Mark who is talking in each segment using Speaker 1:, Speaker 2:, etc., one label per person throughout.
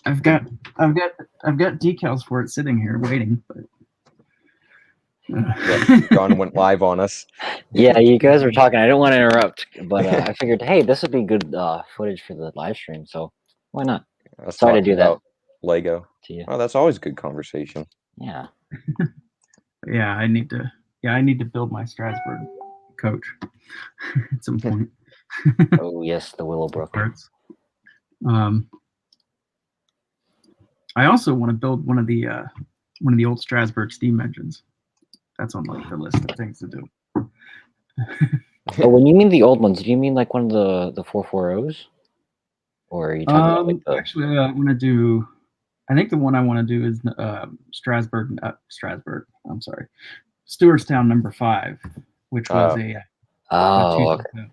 Speaker 1: I've got I've got I've got decals for it sitting here waiting, but
Speaker 2: Yeah, John went live on us.
Speaker 3: Yeah, you guys were talking. I don't want to interrupt, but I figured, hey, this would be good footage for the live stream, so why not?
Speaker 2: Let's
Speaker 3: Sorry to
Speaker 2: talk
Speaker 3: do that
Speaker 2: about Lego.
Speaker 3: to you.
Speaker 2: Oh, that's always good conversation.
Speaker 3: Yeah.
Speaker 1: yeah, I need to build my Strasburg coach at some point.
Speaker 3: Oh yes, the Willowbrook.
Speaker 1: Parts. I also want to build one of the old Strasburg steam engines. That's on like the list of things to do.
Speaker 3: Oh, when you mean the old ones, do you mean like one of the 440s? Or are you talking about like the...
Speaker 1: Actually, I want to do. I think the one I want to do is Strasburg. I'm sorry, Stewartstown number 5, which was a
Speaker 3: okay.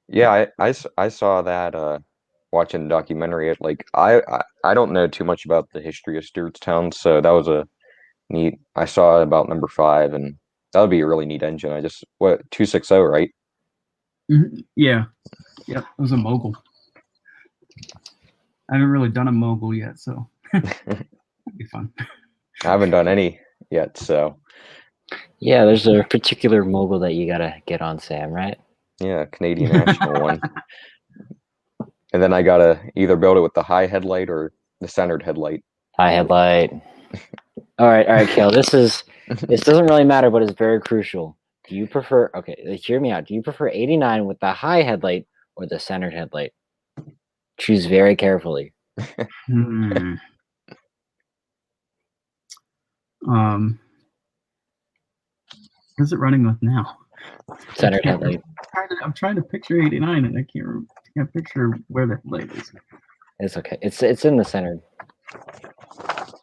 Speaker 2: Yeah, I saw that watching the documentary. Like I don't know too much about the history of Stewartstown, so that was a neat. I saw about number 5, and that would be a really neat engine. I just 260, right?
Speaker 1: Mm-hmm. Yeah, it was a mogul. I haven't really done a mogul yet, so it'd be fun.
Speaker 2: I haven't done any yet, so
Speaker 3: yeah, there's a particular mogul that you gotta get on, Sam, right?
Speaker 2: yeah, Canadian National one. And then I gotta either build it with the high headlight or the centered headlight.
Speaker 3: High headlight. All right, Kale. This doesn't really matter, but it's very crucial. Do you prefer? Okay, hear me out. Do you prefer 89 with the high headlight or the centered headlight? Choose very carefully.
Speaker 1: What's it running with now?
Speaker 3: Centered headlight.
Speaker 1: I'm trying to picture 89, and I can't picture where the headlight is.
Speaker 3: It's okay. It's in the centered.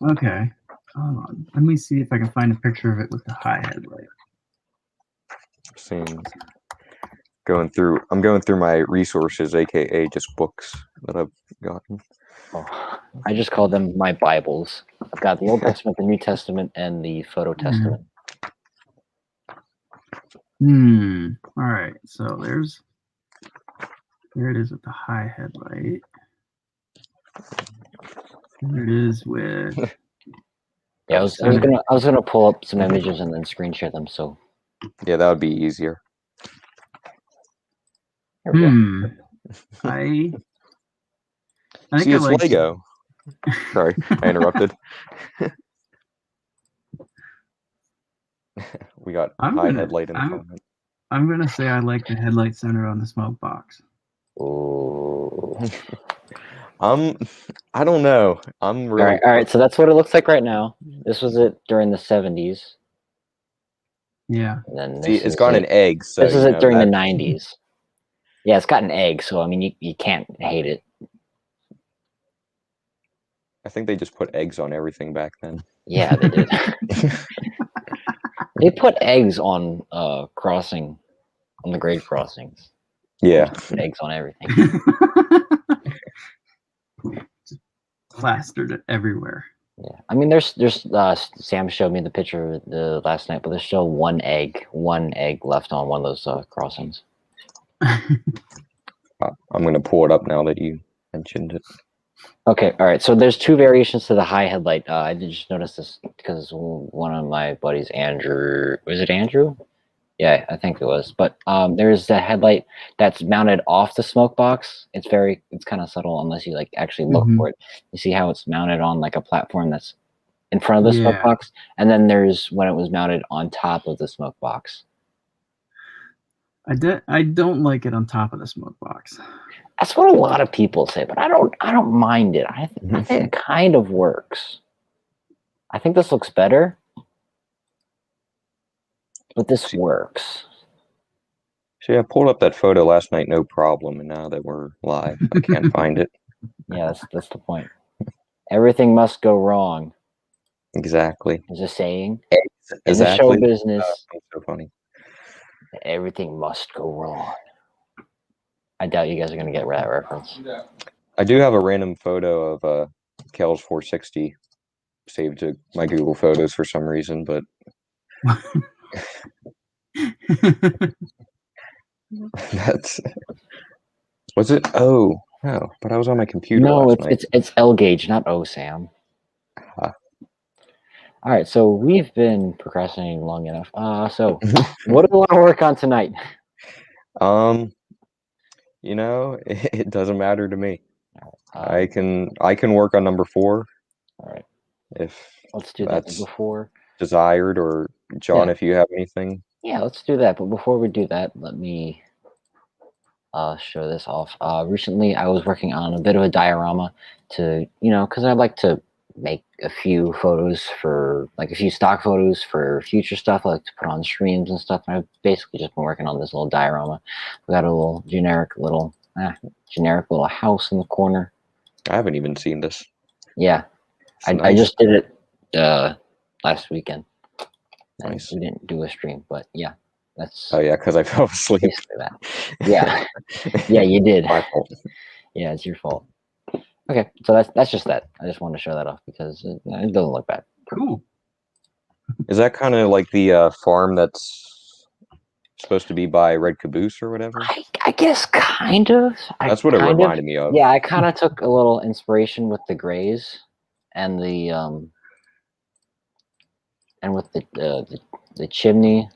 Speaker 1: Okay. Hold on. Let me see if I can find a picture of it with the high headlight.
Speaker 2: I'm going through my resources, aka just books that I've gotten.
Speaker 3: Oh, I just call them my Bibles. I've got the Old Testament, the New Testament, and the Photo Testament.
Speaker 1: All right. So there it is with the high headlight. There it is with.
Speaker 3: Yeah, I was gonna pull up some images and then screen share them. So
Speaker 2: yeah, that would be easier.
Speaker 3: There we go.
Speaker 1: I
Speaker 2: think it's like Lego. Sorry, I interrupted. We got high headlight in the comment.
Speaker 1: I'm gonna say I like the headlight center on the smoke box.
Speaker 3: Oh.
Speaker 2: I don't know. I'm really
Speaker 3: all right. So that's what it looks like right now. This was it during the 70s.
Speaker 1: Yeah.
Speaker 3: And then
Speaker 2: see, it's got an egg. So
Speaker 3: this is it during the 90s. Yeah, it's got an egg. So I mean, you can't hate it.
Speaker 2: I think they just put eggs on everything back then.
Speaker 3: Yeah, they did. They put eggs on on the grade crossings.
Speaker 2: Yeah.
Speaker 3: Put eggs on everything.
Speaker 1: Plastered it everywhere.
Speaker 3: Yeah, I mean, there's Sam showed me the picture last night, but there's still one egg left on one of those crossings.
Speaker 2: I'm gonna pull it up now that you mentioned it.
Speaker 3: Okay, all right. So there's 2 variations to the high headlight. I did just notice this because one of my buddies, Andrew, was it Andrew? Yeah, I think it was. But there's a headlight that's mounted off the smoke box. It's kind of subtle unless you like actually look for it. You see how it's mounted on like a platform that's in front of the smoke box, and then there's when it was mounted on top of the smoke box.
Speaker 1: I don't like it on top of the smoke box.
Speaker 3: That's what a lot of people say, but I don't mind it. I think it kind of works. I think this looks better, but this works.
Speaker 2: So yeah, I pulled up that photo last night, no problem, and now that we're live, I can't find it.
Speaker 3: Yeah, that's the point. Everything must go wrong.
Speaker 2: Exactly.
Speaker 3: There's a saying
Speaker 2: exactly.
Speaker 3: In the show business.
Speaker 2: That's so funny.
Speaker 3: Everything must go wrong. I doubt you guys are gonna get that reference.
Speaker 2: I do have a random photo of Kel's 460 saved to my Google Photos for some reason, but that's was it? Oh, Oh, but I was on my computer
Speaker 3: No,
Speaker 2: last night.
Speaker 3: it's L gauge, not O, Sam.
Speaker 2: Ah.
Speaker 3: All right, so we've been procrastinating long enough. So what do we want to work on tonight?
Speaker 2: It doesn't matter to me.
Speaker 3: Um,
Speaker 2: I can work on number 4
Speaker 3: all right,
Speaker 2: if
Speaker 3: let's do that. But
Speaker 2: that's
Speaker 3: before,
Speaker 2: desired, or John,
Speaker 3: Yeah.
Speaker 2: if you have anything.
Speaker 3: yeah, let's do that. But before we do that, let me show this off. Recently, I was working on a bit of a diorama to, because I like to make a few photos for, like a few stock photos for future stuff. I like to put on streams and stuff. And I've basically just been working on this little diorama. We got a little generic little house in the corner.
Speaker 2: I haven't even seen this.
Speaker 3: Yeah,
Speaker 2: It's
Speaker 3: I
Speaker 2: nice.
Speaker 3: just did it last weekend. And
Speaker 2: Nice.
Speaker 3: we didn't do a stream, but yeah, that's
Speaker 2: Oh yeah, because I fell asleep.
Speaker 3: basically that. Yeah, yeah, you did.
Speaker 2: My fault.
Speaker 3: Yeah, it's your fault. Okay, so that's just that. I just wanted to show that off because it doesn't look bad.
Speaker 1: Cool.
Speaker 2: Is that kind of like the farm that's supposed to be by Red Caboose or whatever?
Speaker 3: I guess kind of.
Speaker 2: That's what it reminded me of.
Speaker 3: Yeah, I kind of took a little inspiration with the grays and with the chimney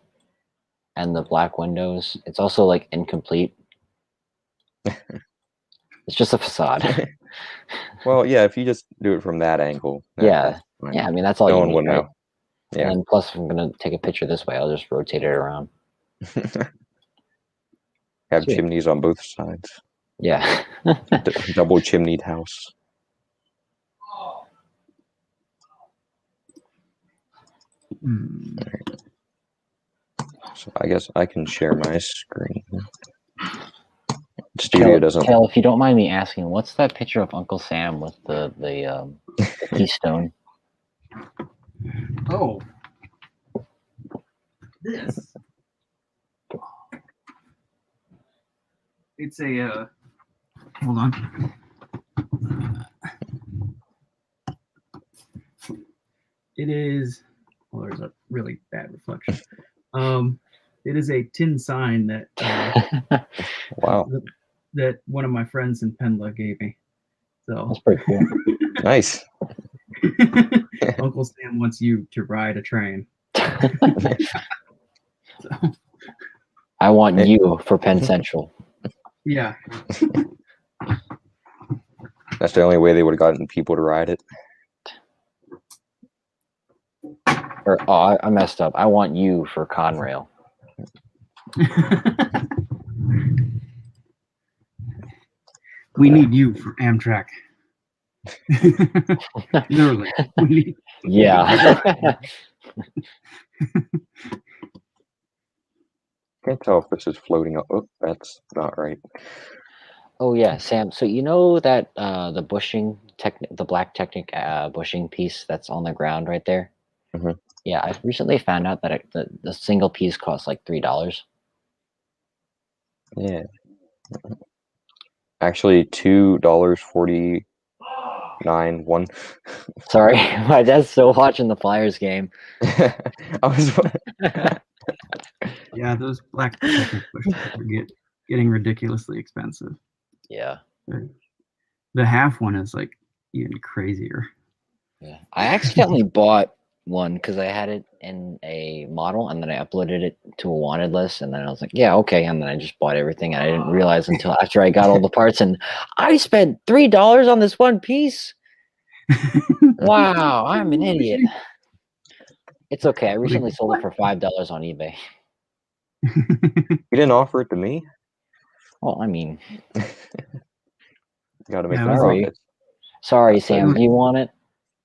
Speaker 3: and the black windows. It's also like incomplete. It's just a facade.
Speaker 2: Well, yeah, if you just do it from that angle.
Speaker 3: Yeah,
Speaker 2: that's fine.
Speaker 3: yeah. I mean, that's all
Speaker 2: No
Speaker 3: you
Speaker 2: one
Speaker 3: need,
Speaker 2: would
Speaker 3: right?
Speaker 2: know. Yeah.
Speaker 3: And then plus, if I'm gonna take a picture this way, I'll just rotate it around.
Speaker 2: Have
Speaker 3: Sweet.
Speaker 2: chimneys on both sides.
Speaker 3: Yeah.
Speaker 2: Double chimneyed house. So I guess I can share my screen. Studio doesn't.
Speaker 3: Kel, if you don't mind me asking, what's that picture of Uncle Sam with the keystone?
Speaker 1: Oh, this. It's a. Hold on. It is. Well, there's a really bad reflection. It is a tin sign that.
Speaker 2: Wow.
Speaker 1: That one of my friends in Pendla gave me. So
Speaker 3: That's pretty cool.
Speaker 2: Nice.
Speaker 1: Uncle Sam wants you to ride a train. So,
Speaker 3: I want you for Penn Central.
Speaker 1: yeah.
Speaker 2: That's the only way they would have gotten people to ride it.
Speaker 3: Or I messed up. I want you for Conrail.
Speaker 1: We need you for Amtrak. Literally.
Speaker 3: Yeah.
Speaker 2: Can't tell if this is floating up. Oh, that's not right.
Speaker 3: Oh yeah, Sam. So you know that the bushing the black Technic bushing piece that's on the ground right there.
Speaker 2: Mhm.
Speaker 3: Yeah, I've recently found out that the single piece costs like $3.
Speaker 2: Yeah. Actually, $2.49. One.
Speaker 3: Sorry, my dad's still watching the Flyers game.
Speaker 2: I was.
Speaker 1: Yeah, those black Technic bushes are getting ridiculously expensive.
Speaker 3: Yeah.
Speaker 1: The half one is like even crazier.
Speaker 3: Yeah. I accidentally bought one because I had it in a model and then I uploaded it to a wanted list and then I was like, yeah, okay. And then I just bought everything and I didn't realize until after I got all the parts and I spent $3 on this one piece. Wow, I'm an idiot. It's okay. I recently sold it for $5 on eBay.
Speaker 2: You didn't offer it to me?
Speaker 3: Well, I mean,
Speaker 2: Got to make
Speaker 1: Yeah,
Speaker 2: the
Speaker 1: it was like-
Speaker 2: profits.
Speaker 3: sorry, Sam. Do you want it?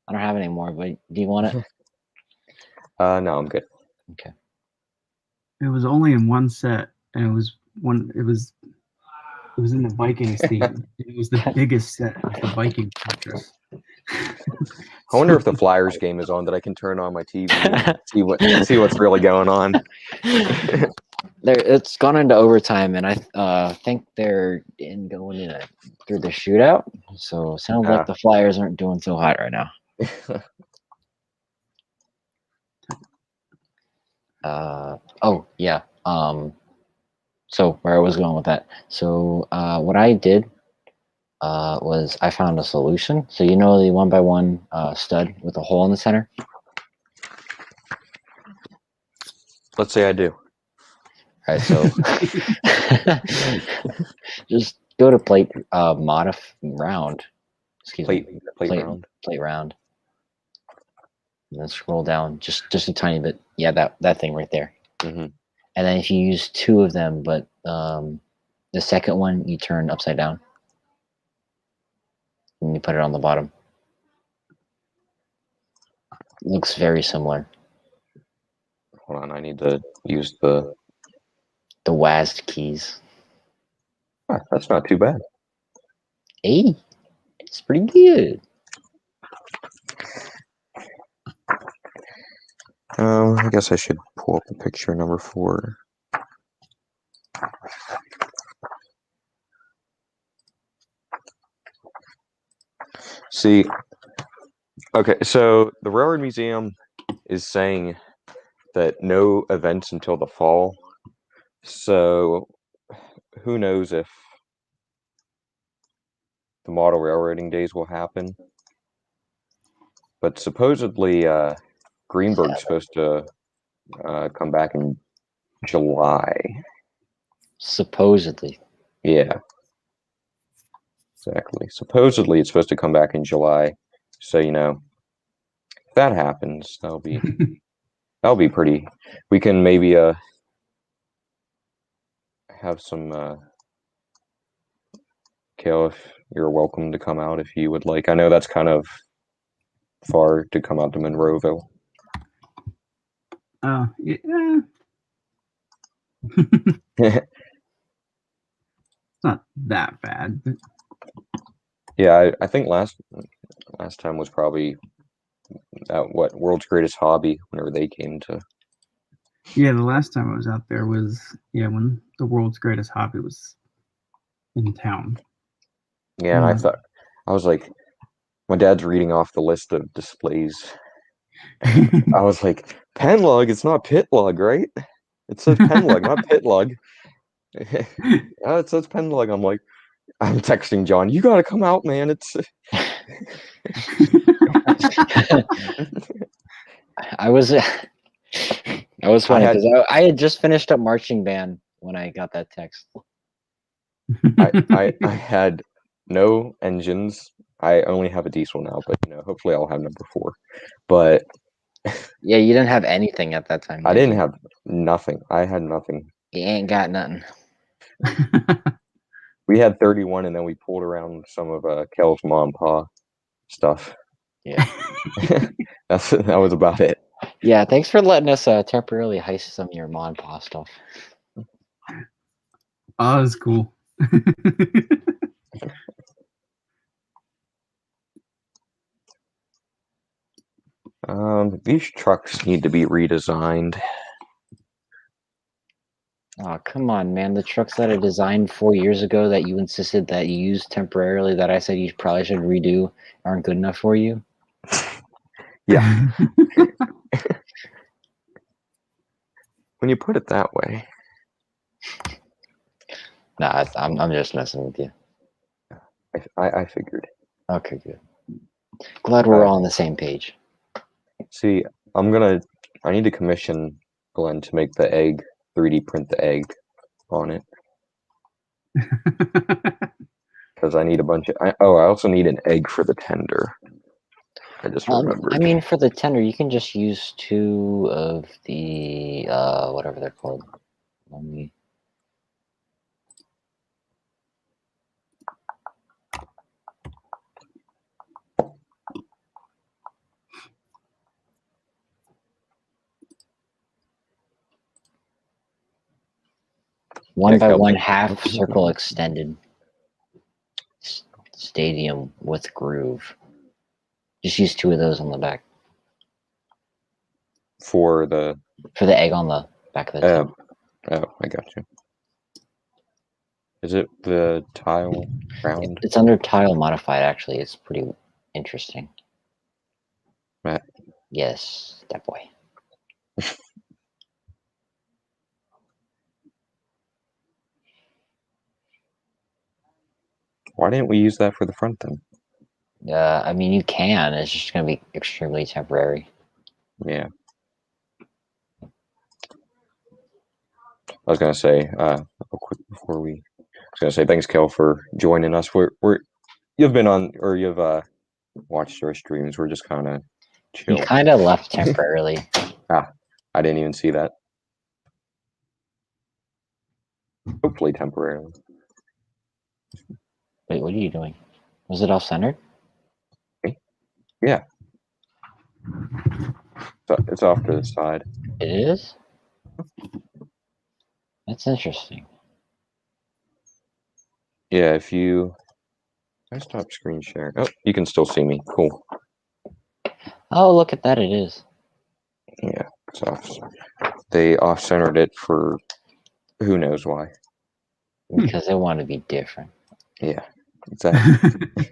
Speaker 3: I don't have any more, but do you want it?
Speaker 2: No, I'm good.
Speaker 3: Okay.
Speaker 1: It was only in one set, and it was in the Vikings theme. It was the biggest set of the Viking fortress.
Speaker 2: I wonder if the Flyers game is on that I can turn on my TV and see what's really going on.
Speaker 3: It's gone into overtime, and I think they're going in through the shootout. So it sounds like the Flyers aren't doing so hot right now. Oh yeah. So where I was going with that. So what I did was I found a solution. So you know the 1x1 stud with a hole in the center.
Speaker 2: Let's say I do.
Speaker 3: All right, so just go to plate round. Excuse me.
Speaker 2: Plate round.
Speaker 3: Plate round. And then scroll down just a tiny bit. Yeah, that thing right there.
Speaker 2: Mm-hmm.
Speaker 3: And then if you use 2 of them, but the second one you turn upside down. And you put it on the bottom. Looks very similar.
Speaker 2: Hold on, I need to use the
Speaker 3: WASD keys.
Speaker 2: That's not too bad.
Speaker 3: Hey, it's pretty good.
Speaker 2: I guess I should pull up the picture number 4. See, okay, so the Railroad Museum is saying that no events until the fall. So who knows if the model railroading days will happen. But supposedly Greenberg's supposed to come back in July.
Speaker 3: Supposedly.
Speaker 2: Yeah. Exactly. Supposedly it's supposed to come back in July. So, if that happens, that'll be pretty. We can maybe have some Kale, if you're welcome to come out if you would like. I know that's kind of far to come out to Monroeville.
Speaker 1: Yeah. It's not that bad. But...
Speaker 2: Yeah, I think last time was probably World's Greatest Hobby, whenever they came to.
Speaker 1: Yeah, the last time I was out there was when the World's Greatest Hobby was in town.
Speaker 2: Yeah, and I was like, my dad's reading off the list of displays. I was like, pen lug, it's not pit lug, right? It says pen lug, not pit lug. It says pen lug. I'm texting John, you gotta come out, man. It's
Speaker 3: I was funny because I had just finished up marching band when I got that text.
Speaker 2: I had no engines. I only have a diesel now, but hopefully I'll have number 4. But
Speaker 3: yeah, you didn't have anything at that time.
Speaker 2: I didn't have nothing. I had nothing.
Speaker 3: You ain't got nothing.
Speaker 2: We had 31, and then we pulled around some of Kel's mom and pa stuff.
Speaker 3: Yeah,
Speaker 2: that was about it.
Speaker 3: Yeah, thanks for letting us temporarily heist some of your mom and pa stuff.
Speaker 1: Oh, that's cool.
Speaker 2: These trucks need to be redesigned.
Speaker 3: Oh, come on, man. The trucks that I designed 4 years ago that you insisted that you used temporarily that I said you probably should redo aren't good enough for you?
Speaker 2: Yeah. When you put it that way.
Speaker 3: Nah, I'm just messing with you.
Speaker 2: I figured.
Speaker 3: Okay, good. Glad we're all on the same page.
Speaker 2: See, I need to commission Glenn to make the egg, 3D print the egg on it. Because I need a bunch of... I also need an egg for the tender. I just remembered.
Speaker 3: I mean, for the tender, you can just use 2 of the, whatever they're called. Let me... One by one half circle extended stadium with groove. Just use 2 of those on the back.
Speaker 2: For the
Speaker 3: egg on the back of the tub.
Speaker 2: Oh, I got you. Is it the tile round?
Speaker 3: It's under tile modified, actually. It's pretty interesting.
Speaker 2: Matt?
Speaker 3: Yes, that boy.
Speaker 2: Why didn't we use that for the front then?
Speaker 3: I mean, you can. It's just going to be extremely temporary.
Speaker 2: Yeah. I was gonna say, real quick before I was gonna say thanks, Kel, for joining us. You've been on, or you've watched our streams. We're just kind of
Speaker 3: He
Speaker 2: chill.
Speaker 3: kind of left temporarily.
Speaker 2: I didn't even see that. Hopefully temporarily.
Speaker 3: Wait, what are you doing? Was it off centered?
Speaker 2: Yeah. So it's off to the side.
Speaker 3: It is? That's interesting.
Speaker 2: Yeah, if you I stop screen sharing. Oh, you can still see me. Cool.
Speaker 3: Oh, look at that. It is.
Speaker 2: Yeah, it's off. They off-centered it for who knows why.
Speaker 3: Because they want to be different.
Speaker 2: Yeah, exactly.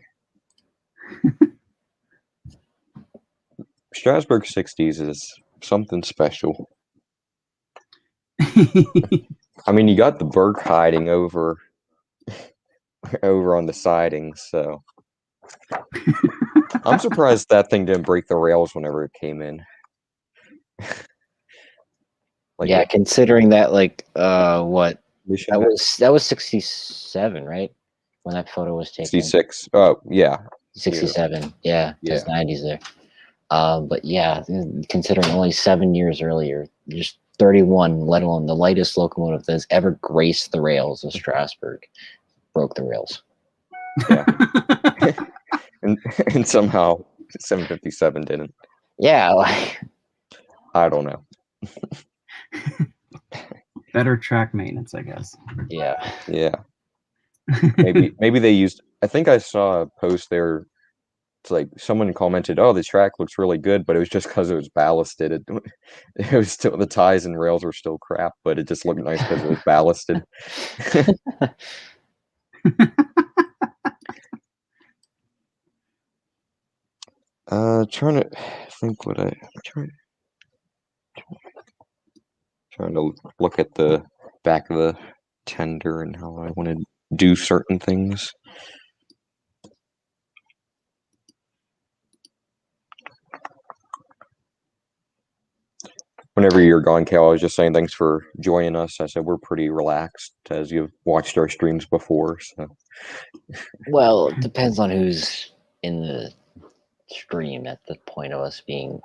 Speaker 2: Strasburg 60s is something special. I mean, you got the Berg hiding over on the siding, so I'm surprised that thing didn't break the rails whenever it came in.
Speaker 3: Yeah, considering that, like, what that was 67, right? When that photo was taken.
Speaker 2: 66. Oh, yeah.
Speaker 3: 67. Yeah, there's 90s there. But yeah, considering only 7 years earlier, just 31, let alone the lightest locomotive that has ever graced the rails of Strasburg, broke the rails.
Speaker 2: Yeah. and somehow 757 didn't.
Speaker 3: Yeah, like,
Speaker 2: I don't know.
Speaker 1: Better track maintenance, I guess.
Speaker 3: Yeah.
Speaker 2: Yeah. Maybe they used. I think I saw a post there. It's like someone commented, "Oh, the track looks really good," but it was just because it was ballasted. It was still, the ties and rails were still crap, but it just looked nice because it was ballasted. Trying to think what I'm trying to look at the back of the tender and how I want to do certain things. Whenever you're gone, Cal, I was just saying thanks for joining us. I said we're pretty relaxed as you've watched our streams before. So,
Speaker 3: well, it depends on who's in the stream at the point of us being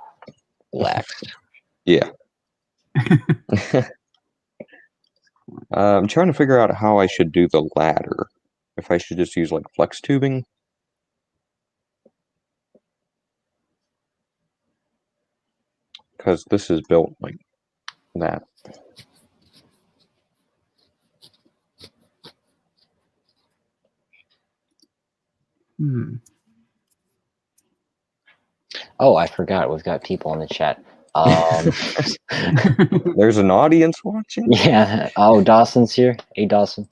Speaker 3: relaxed.
Speaker 2: Yeah. I'm trying to figure out how I should do the ladder. If I should just use like flex tubing. Because this is built like that.
Speaker 3: Oh, I forgot. We've got people in the chat.
Speaker 2: There's an audience watching?
Speaker 3: Yeah. Oh, Dawson's here. Hey, Dawson.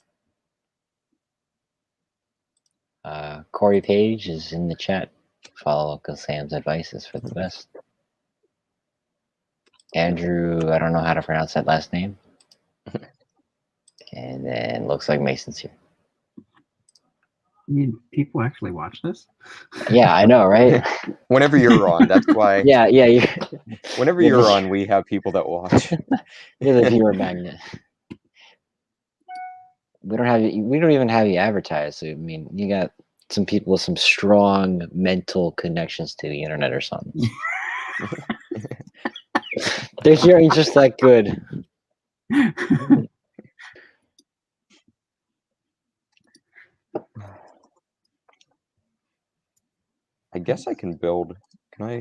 Speaker 3: Corey Page is in the chat. Follow Uncle Sam's advices for the best. Andrew, I don't know how to pronounce that last name. And then looks like Mason's here.
Speaker 1: People actually watch this?
Speaker 3: Yeah, I know, right?
Speaker 2: Whenever you're on, that's why.
Speaker 3: Yeah.
Speaker 2: Whenever you're on, we have people that watch.
Speaker 3: You're the viewer magnet. We don't even have you advertised. So, I mean, you got some people with some strong mental connections to the internet or something. They're hearing just that good.
Speaker 2: I guess I can build. Can I?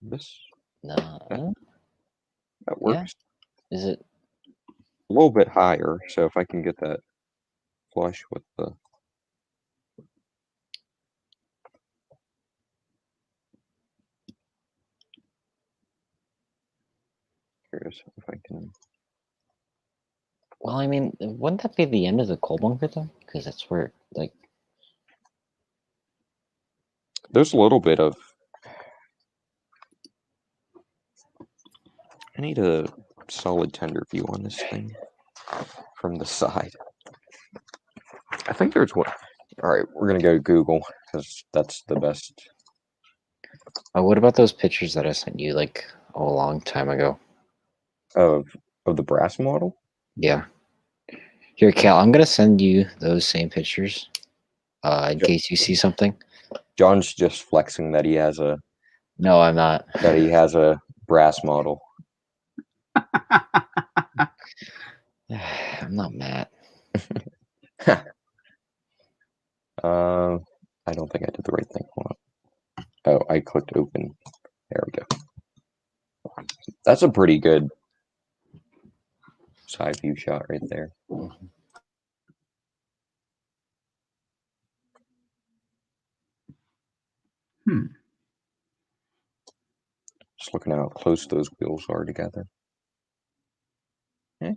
Speaker 2: This?
Speaker 3: No.
Speaker 2: That works.
Speaker 3: Yeah. Is it
Speaker 2: A little bit higher? So if I can get that flush with the. Curious if I can.
Speaker 3: Well, I mean, wouldn't that be the end of the coal bunker though? Because that's where, like,
Speaker 2: There's a little bit of. I need a solid tender view on this thing from the side. I think there's one. All right, we're gonna go Google because that's the best.
Speaker 3: Oh, what about those pictures that I sent you like a long time ago?
Speaker 2: Of the brass model.
Speaker 3: Yeah. Here, Cal, I'm gonna send you those same pictures. In
Speaker 2: Jo-
Speaker 3: case you see something.
Speaker 2: John's just flexing that he has a
Speaker 3: No, I'm not.
Speaker 2: brass model.
Speaker 3: I'm not mad.
Speaker 2: I don't think I did the right thing. Hold on. Oh, I clicked open. There we go. That's a pretty good side view shot right there. Just looking how close those wheels are together. Eh.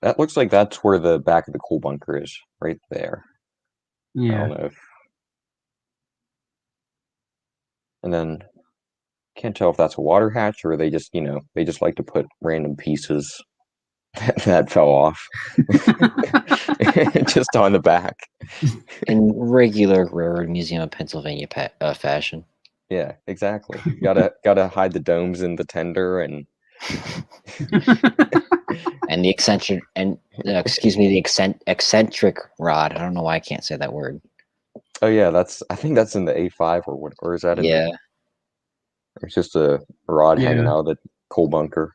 Speaker 2: That looks like that's where the back of the coal bunker is, right there. I
Speaker 1: Yeah.
Speaker 2: don't know if... And then can't tell if that's a water hatch or they just, they just like to put random pieces that fell off just on the back.
Speaker 3: In regular Railroad Museum of Pennsylvania fashion.
Speaker 2: Yeah, exactly. Gotta hide the domes in the tender and
Speaker 3: And the eccentric the eccentric rod. I don't know why I can't say that word.
Speaker 2: oh yeah, I think that's in the A5 or what, or is that in
Speaker 3: Yeah.
Speaker 2: it's just a rod hanging
Speaker 1: Yeah.
Speaker 2: out of the coal bunker,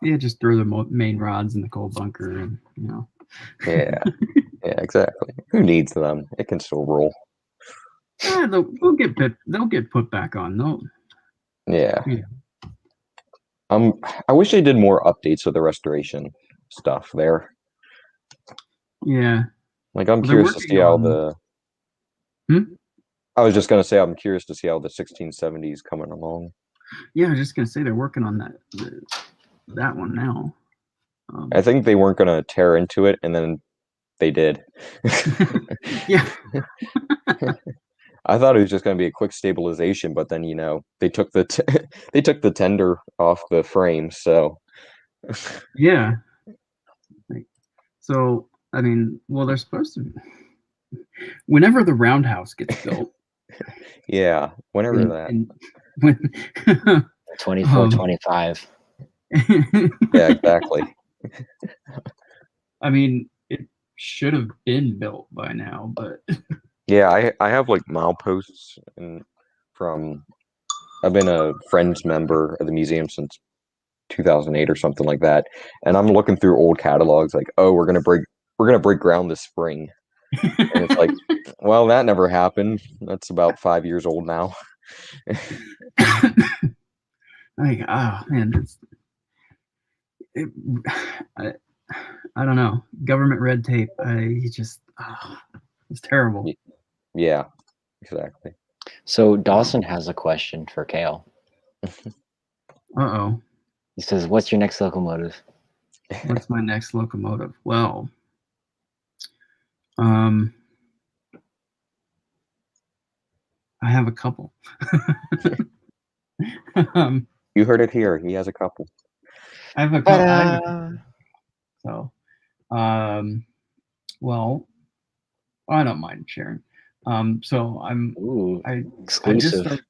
Speaker 1: Yeah, just throw the main rods in the coal bunker, and
Speaker 2: Yeah, yeah, exactly. Who needs them? It can still roll.
Speaker 1: they'll get put back on.
Speaker 2: Yeah.
Speaker 1: Yeah.
Speaker 2: I wish they did more updates of the restoration stuff there.
Speaker 1: Yeah.
Speaker 2: Like, I'm
Speaker 1: Well, they're
Speaker 2: curious to see
Speaker 1: working
Speaker 2: how
Speaker 1: on.
Speaker 2: I was just gonna say I'm curious to see how the 1670s coming along.
Speaker 1: Yeah, I was just gonna say they're working on that one now.
Speaker 2: I think they weren't gonna tear into it, and then they did.
Speaker 1: Yeah.
Speaker 2: I thought it was just gonna be a quick stabilization, but then they took they took the tender off the frame, so
Speaker 1: Yeah. So I mean, well, they're supposed to. Whenever the roundhouse gets built.
Speaker 2: yeah, whenever that.
Speaker 1: When
Speaker 3: 24, 25.
Speaker 2: Yeah, exactly.
Speaker 1: I mean, it should have been built by now, but
Speaker 2: Yeah, I have like mileposts and from I've been a Friends member of the museum since 2008 or something like that, and I'm looking through old catalogs like, oh, we're gonna break ground this spring, and it's like, well, that never happened. That's about 5 years old now.
Speaker 1: like, oh man, I don't know. Government red tape. It's terrible.
Speaker 2: Yeah, exactly.
Speaker 3: So Dawson has a question for Kale.
Speaker 1: Uh-oh.
Speaker 3: He says, "What's your next locomotive?"
Speaker 1: What's my next locomotive? Well, I have a couple.
Speaker 2: You heard it here. He has a couple.
Speaker 1: I have a couple. So, well, I don't mind sharing. So
Speaker 3: Ooh,
Speaker 1: I
Speaker 3: exclusive.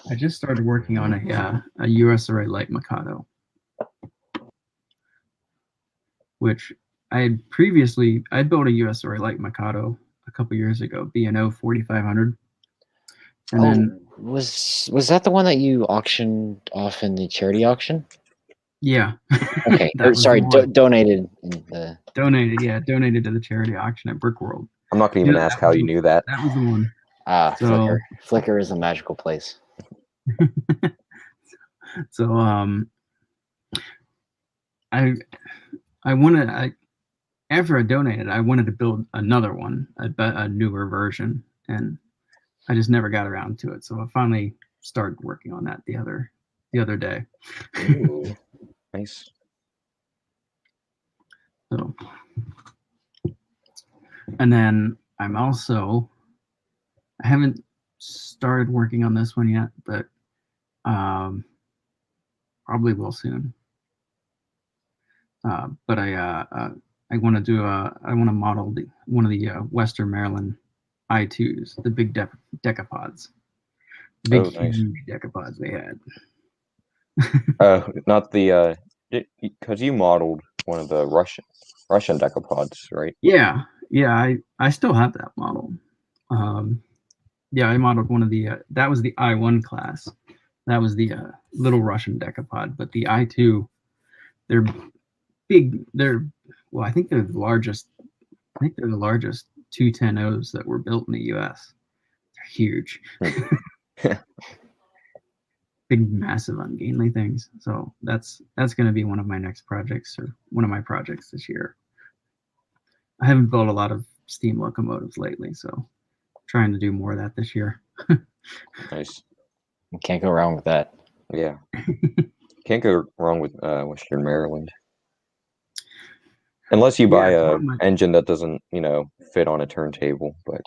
Speaker 1: I just started working on a USRA Light Mikado, which I built a USRA Light Mikado a couple years ago, B&O 4500. And then
Speaker 3: was that the one that you auctioned off in the charity auction?
Speaker 1: yeah.
Speaker 3: Okay. Sorry, donated in the
Speaker 1: donated to the charity auction at Brickworld.
Speaker 2: I'm not gonna even ask how you knew that.
Speaker 1: That was the one.
Speaker 3: Flickr. Flickr is a magical place.
Speaker 1: So after I donated, I wanted to build another one, a newer version, and I just never got around to it. So I finally started working on that the other day.
Speaker 3: Ooh.
Speaker 2: Nice.
Speaker 1: So, and then I'm also, I haven't started working on this one yet, but probably will soon. But I want to do I want to model one of the Western Maryland I2s, the big decapods, the big
Speaker 2: nice.
Speaker 1: huge decapods they had.
Speaker 2: Not the because you modeled one of the Russian decapods, right?
Speaker 1: Yeah, I still have that model. Yeah, I modeled one of the that was the I1 class. That was the little Russian decapod, but the I2, they're big. Well, I think they're the largest. I think they're the largest 210Os that were built in the U.S. They're huge, big, massive, ungainly things. So that's going to be one of my next projects, or one of my projects this year. I haven't built a lot of steam locomotives lately, so trying to do more of that this year.
Speaker 2: Nice.
Speaker 3: You can't go wrong with that.
Speaker 2: Yeah. Can't go wrong with Western Maryland. Unless you buy a engine that doesn't, fit on a turntable, but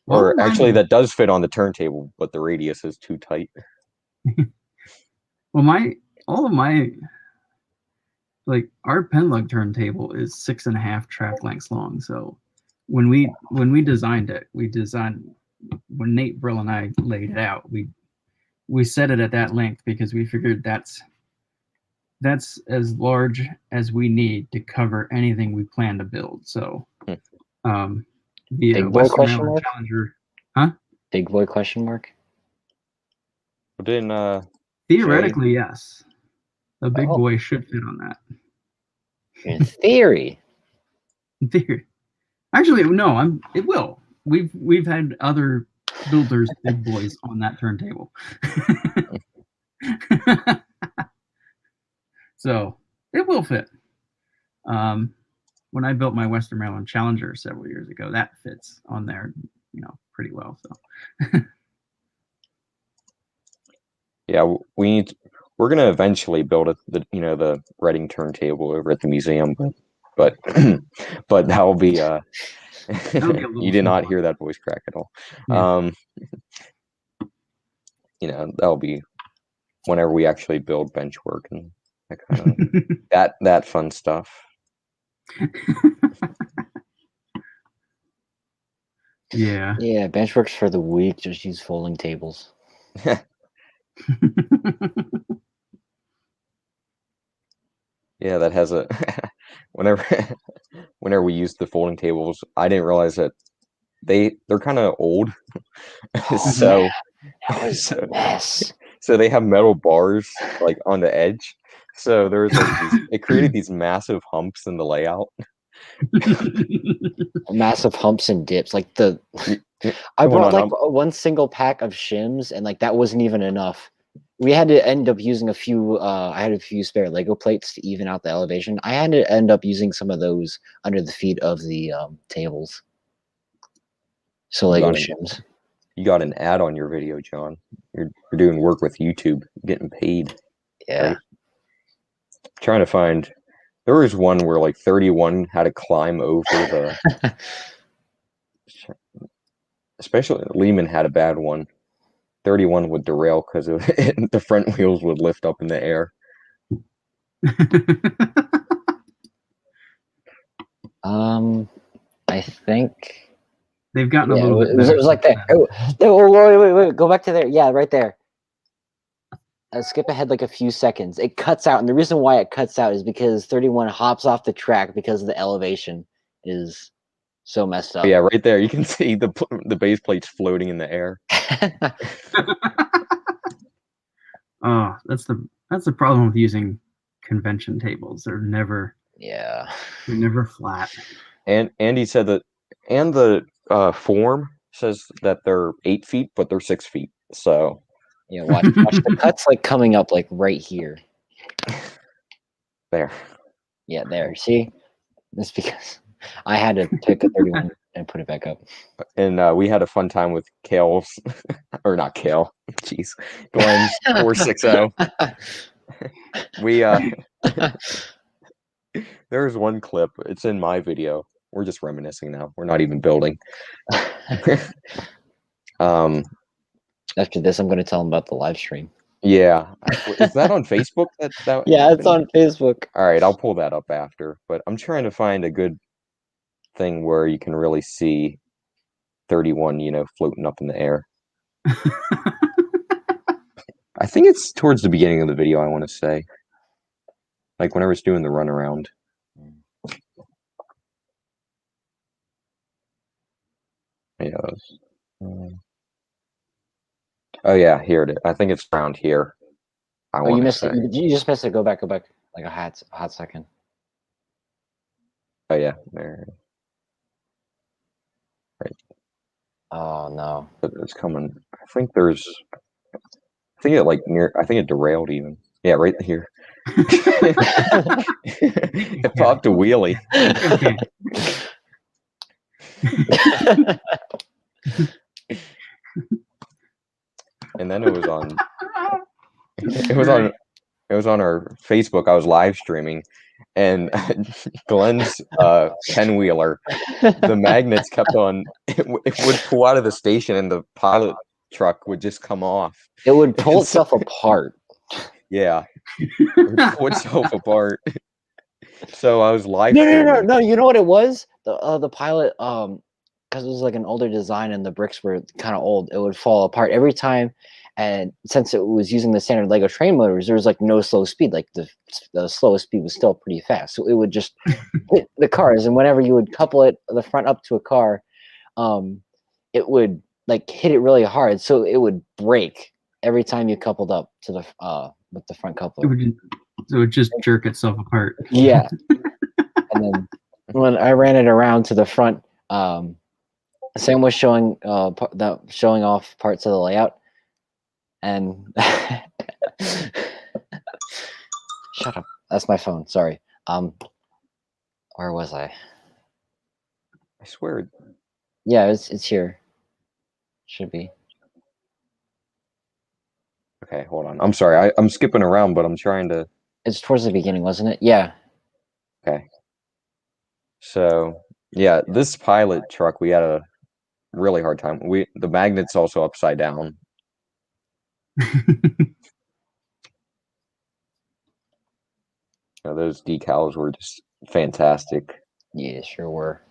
Speaker 2: or actually that does fit on the turntable, but the radius is too tight.
Speaker 1: Well, all of my, like, our pen lug turntable is 6.5 track lengths long. So when we designed it, when Nate Brill and I laid it out, we set it at that length because we figured that's as large as we need to cover anything we plan to build. So the
Speaker 3: Big boy
Speaker 1: Western
Speaker 3: question
Speaker 1: Maryland
Speaker 3: mark?
Speaker 1: Challenger, huh?
Speaker 3: Big boy question mark?
Speaker 2: Didn't
Speaker 1: Theoretically, yes. A big
Speaker 3: Oh.
Speaker 1: boy should fit on that.
Speaker 3: In theory.
Speaker 1: In theory. Actually, no, it will. We've had other builders big boys on that turntable. So it will fit. When I built my Western Maryland Challenger several years ago, that fits on there, pretty well. So
Speaker 2: yeah, we're gonna eventually build the Reading turntable over at the museum, but but that'll be you did not hear that voice crack at all.
Speaker 1: Yeah.
Speaker 2: That'll be whenever we actually build bench work and that kind of that fun stuff.
Speaker 1: Yeah.
Speaker 3: Yeah, benchworks for the week. Just use folding tables.
Speaker 2: Yeah, that has a whenever we use the folding tables, I didn't realize that they're kind of old. So
Speaker 3: that was a mess.
Speaker 2: So they have metal bars like on the edge. So there was it created these massive humps in the layout.
Speaker 3: Massive humps and dips. Like I brought one single pack of shims, and like that wasn't even enough. We had to end up using a few. I had a few spare Lego plates to even out the elevation. I had to end up using some of those under the feet of the tables. So Lego shims.
Speaker 2: You got an ad on your video, John. You're doing work with YouTube, getting paid.
Speaker 3: Yeah.
Speaker 2: Right? Trying to find. There was one where like 31 had to climb over the. Especially Lehman had a bad one. 31 would derail because of the front wheels would lift up in the air.
Speaker 3: I think
Speaker 1: they've gotten a little bit
Speaker 3: better. It was like that. Wait, go back to there. Yeah, right there. Skip ahead like a few seconds. It cuts out, and the reason why it cuts out is because 31 hops off the track because the elevation is so messed up.
Speaker 2: Yeah, right there. You can see the base plates floating in the air.
Speaker 1: Oh, that's the problem with using convention tables. They're never flat.
Speaker 2: And Andy said that, and the form says that they're 8 feet, but they're 6 feet. So
Speaker 3: yeah, watch the cuts like coming up like right here.
Speaker 2: There.
Speaker 3: Yeah, there. See, that's because I had to pick a 31 and put it back up.
Speaker 2: And we had a fun time with Kale's, or not Kale. Jeez, Glenn's 460. We there was one clip. It's in my video we're just reminiscing now. We're not even building.
Speaker 3: After this, I'm going to tell them about the live stream.
Speaker 2: Yeah. Is that on Facebook? That
Speaker 3: Yeah,
Speaker 2: happened?
Speaker 3: it's on Facebook.
Speaker 2: All right, I'll pull that up after. But I'm trying to find a good thing where you can really see 31, floating up in the air. I think it's towards the beginning of the video, I want to say. Like whenever it's doing the runaround. Yeah. Oh yeah, here it is. I think it's around here.
Speaker 3: Oh, you missed it. You just missed it. Go back like a hot second.
Speaker 2: Oh yeah, there. Right.
Speaker 3: Oh no.
Speaker 2: It's coming. I think it derailed even. Yeah, right here. It popped a wheelie. And then it was on our Facebook. I was live streaming, and Glenn's 10-wheeler, the magnets kept on. It would pull out of the station, and the pilot truck would just come off.
Speaker 3: It would pull itself apart.
Speaker 2: Yeah, it would pull itself apart. So I was live streaming.
Speaker 3: No. You know what it was? The pilot, because it was like an older design and the bricks were kind of old, it would fall apart every time. And since it was using the standard Lego train motors, there was like no slow speed. Like the slowest speed was still pretty fast. So it would just hit the cars. And whenever you would couple the front up to a car, it would like hit it really hard. So it would break every time you coupled up to the with the front coupler.
Speaker 1: So it would just jerk itself apart.
Speaker 3: Yeah. And then when I ran it around to the front, Sam was showing off parts of the layout, and shut up. That's my phone. Sorry. Where was I?
Speaker 2: I swear.
Speaker 3: Yeah, it's here. Should be.
Speaker 2: Okay, hold on. I'm sorry. I'm skipping around, but I'm trying to.
Speaker 3: It's towards the beginning, wasn't it? Yeah.
Speaker 2: Okay. So yeah, this pilot truck, we had a really hard time. The magnet's also upside down. Those decals were just fantastic.
Speaker 3: Yeah, sure were.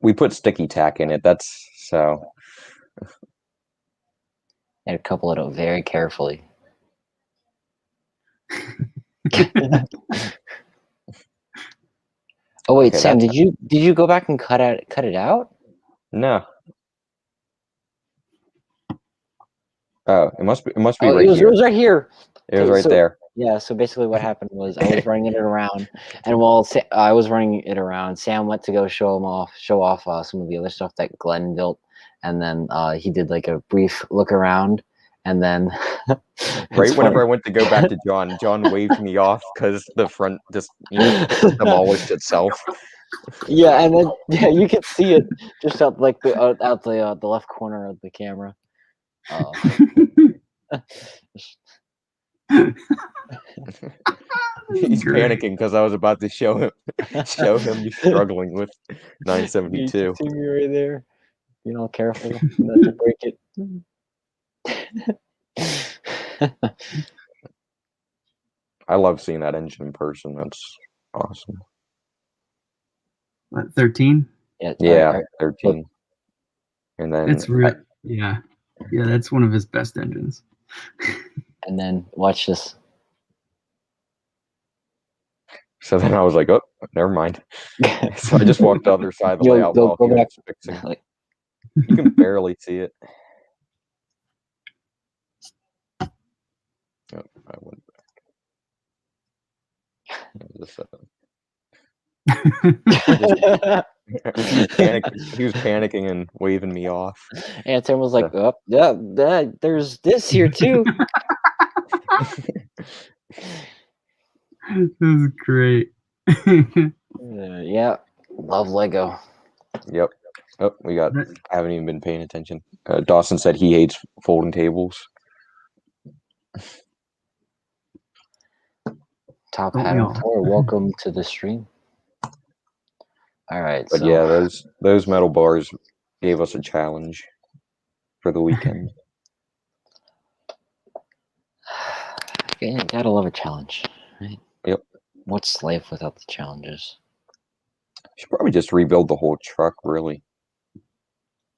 Speaker 2: We put sticky tack in it. That's so.
Speaker 3: I had to couple it up very carefully. Oh wait, okay, Sam, did you go back and cut it out?
Speaker 2: No. Oh, it must be right here.
Speaker 3: It was right here.
Speaker 2: It was right there.
Speaker 3: Yeah, so basically what happened was I was running it around, and while I was running it around, Sam went to go show off some of the other stuff that Glenn built, and then he did like a brief look around, and then
Speaker 2: right whenever I went to go back to John waved me off because the front just demolished itself.
Speaker 3: Yeah, and then you could see it just out like the left corner of the camera.
Speaker 2: He's panicking because I was about to show him you struggling with 972.
Speaker 3: You see me right there. You know, careful not to break it.
Speaker 2: I love seeing that engine in person. That's awesome.
Speaker 1: What, 13?
Speaker 2: Yeah, 13. And then
Speaker 1: it's real. Yeah, that's one of his best engines.
Speaker 3: And then watch this.
Speaker 2: So then I was like, oh, never mind. So I just walked the other side of the layout while he was fixing. You can barely see it. Oh, I went back. He was panicking and waving me off.
Speaker 3: And Tim was like, oh, yeah, there's this here too.
Speaker 1: This is great.
Speaker 3: Yeah, love Lego.
Speaker 2: Yep. Oh, I haven't even been paying attention. Dawson said he hates folding tables.
Speaker 3: Top
Speaker 1: Don't
Speaker 3: Hat
Speaker 1: we
Speaker 3: on
Speaker 1: all?
Speaker 3: floor. Welcome to the stream. All right,
Speaker 2: But
Speaker 3: so
Speaker 2: yeah, those metal bars gave us a challenge for the weekend.
Speaker 3: yeah, gotta love a challenge, right?
Speaker 2: Yep.
Speaker 3: What's life without the challenges?
Speaker 2: Should probably just rebuild the whole truck, really.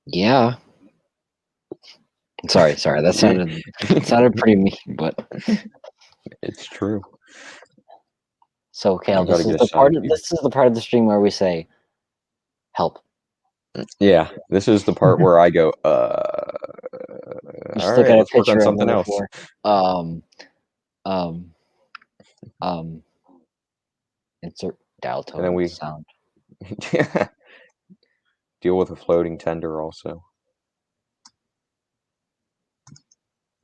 Speaker 3: Yeah. Sorry. That sounded pretty mean, but
Speaker 2: It's true.
Speaker 3: so Kale,
Speaker 2: You gotta
Speaker 3: this is
Speaker 2: get a
Speaker 3: the part.
Speaker 2: side view.
Speaker 3: This is the part of the stream where we say, "Help."
Speaker 2: Yeah, this is the part where I go,
Speaker 3: You
Speaker 2: all
Speaker 3: still
Speaker 2: right,
Speaker 3: got a
Speaker 2: let's work on
Speaker 3: picture of
Speaker 2: something
Speaker 3: number
Speaker 2: else.
Speaker 3: 4. Insert dial tone
Speaker 2: And then we
Speaker 3: sound.
Speaker 2: deal with a floating tender also.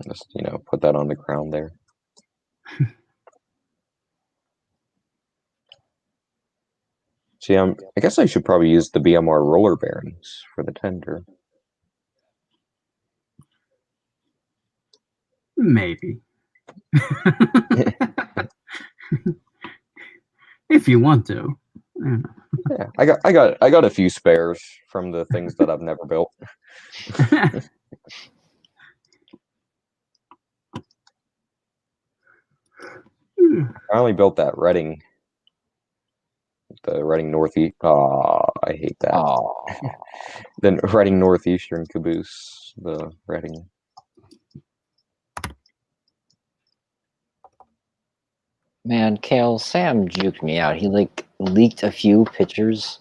Speaker 2: Just, put that on the ground there. See, I guess I should probably use the BMR roller bearings for the tender.
Speaker 1: Maybe. If you want to.
Speaker 2: Yeah, I got a few spares from the things that I've never built. I only built that Reading, the Reading Northeast. I hate that. Then Reading Northeastern caboose, the Reading.
Speaker 3: Man, Kale, Sam juked me out. He leaked a few pictures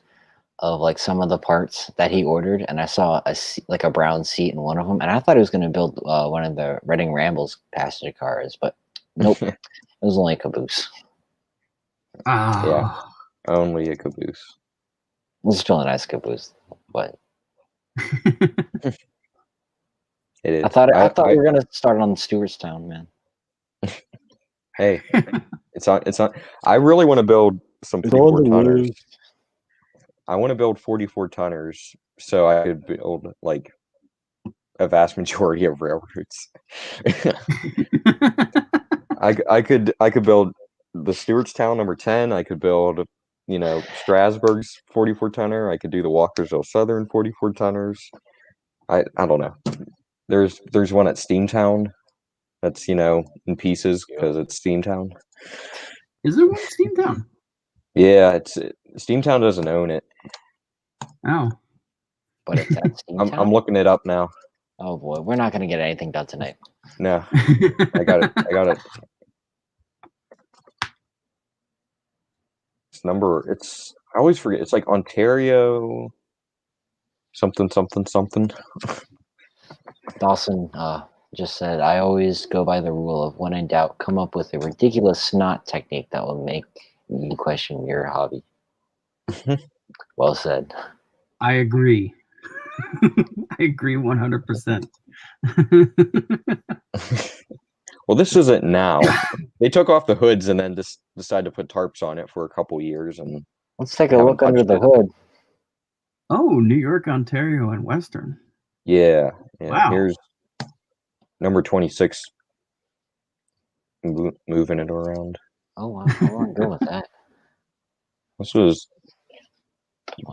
Speaker 3: of some of the parts that he ordered, and I saw a brown seat in one of them, and I thought he was going to build one of the Reading Rambles passenger cars, but nope, it was only a caboose.
Speaker 2: Yeah, only a caboose.
Speaker 3: It was still a nice caboose, but
Speaker 2: it is.
Speaker 3: I thought we were going to start on Stewartstown, man.
Speaker 2: Hey, it's on. I really want to build some 44 tonners. I want to build 44 tonners so I could build a vast majority of railroads. I could build the Stewartstown number 10. I could build, Strasburg's 44 tonner. I could do the Walkersville Southern 44 tonners. I don't know. There's one at Steamtown that's in pieces because it's Steamtown.
Speaker 1: Is there one Steamtown?
Speaker 2: Yeah, Steamtown doesn't own it.
Speaker 1: Oh.
Speaker 3: But it's at Steamtown?
Speaker 2: I'm looking it up now.
Speaker 3: Oh boy, we're not going to get anything done tonight.
Speaker 2: No, I got it. I always forget. It's like Ontario something.
Speaker 3: Dawson just said, I always go by the rule of when in doubt, come up with a ridiculous snot technique that will make you question your hobby. Well said.
Speaker 1: I agree. I agree 100%.
Speaker 2: Well, this isn't now. They took off the hoods and then just decided to put tarps on it for a couple years. And
Speaker 3: let's take a look under the hood.
Speaker 1: Oh, New York, Ontario, and Western.
Speaker 2: Yeah.
Speaker 1: Wow.
Speaker 2: Here's number 26 moving it around.
Speaker 3: Oh, wow. I want to go with that.
Speaker 2: This was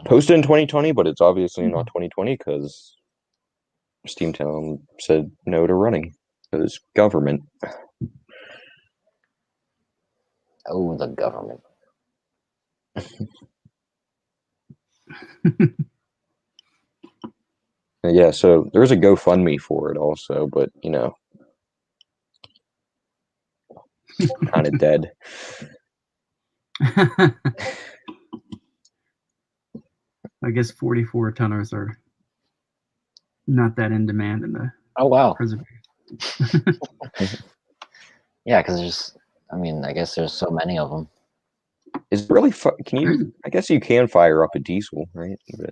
Speaker 2: posted in 2020, but it's obviously not 2020 because Steamtown said no to running. Because government.
Speaker 3: Oh, the government.
Speaker 2: Yeah, so there's a GoFundMe for it also, but kind of dead.
Speaker 1: I guess 44 tonners are not that in demand in the preservation.
Speaker 3: Yeah, because I guess there's so many of them.
Speaker 2: Is it really I guess you can fire up a diesel, right? But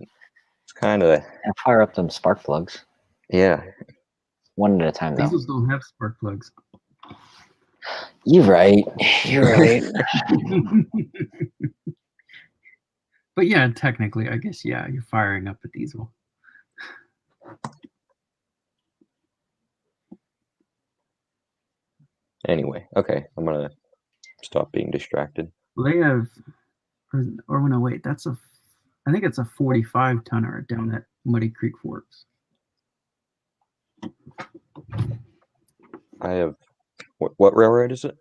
Speaker 2: it's kind of...
Speaker 3: And fire up them spark plugs.
Speaker 2: Yeah.
Speaker 3: One at a time, though.
Speaker 1: Diesels don't have spark plugs.
Speaker 3: You're right.
Speaker 1: But yeah, technically, I guess, yeah, you're firing up a diesel.
Speaker 2: Anyway, okay, I'm gonna stop being distracted.
Speaker 1: Well, they have, or no, wait, I think it's a 45 tonner down at Muddy Creek Forks.
Speaker 2: I have what railroad is it?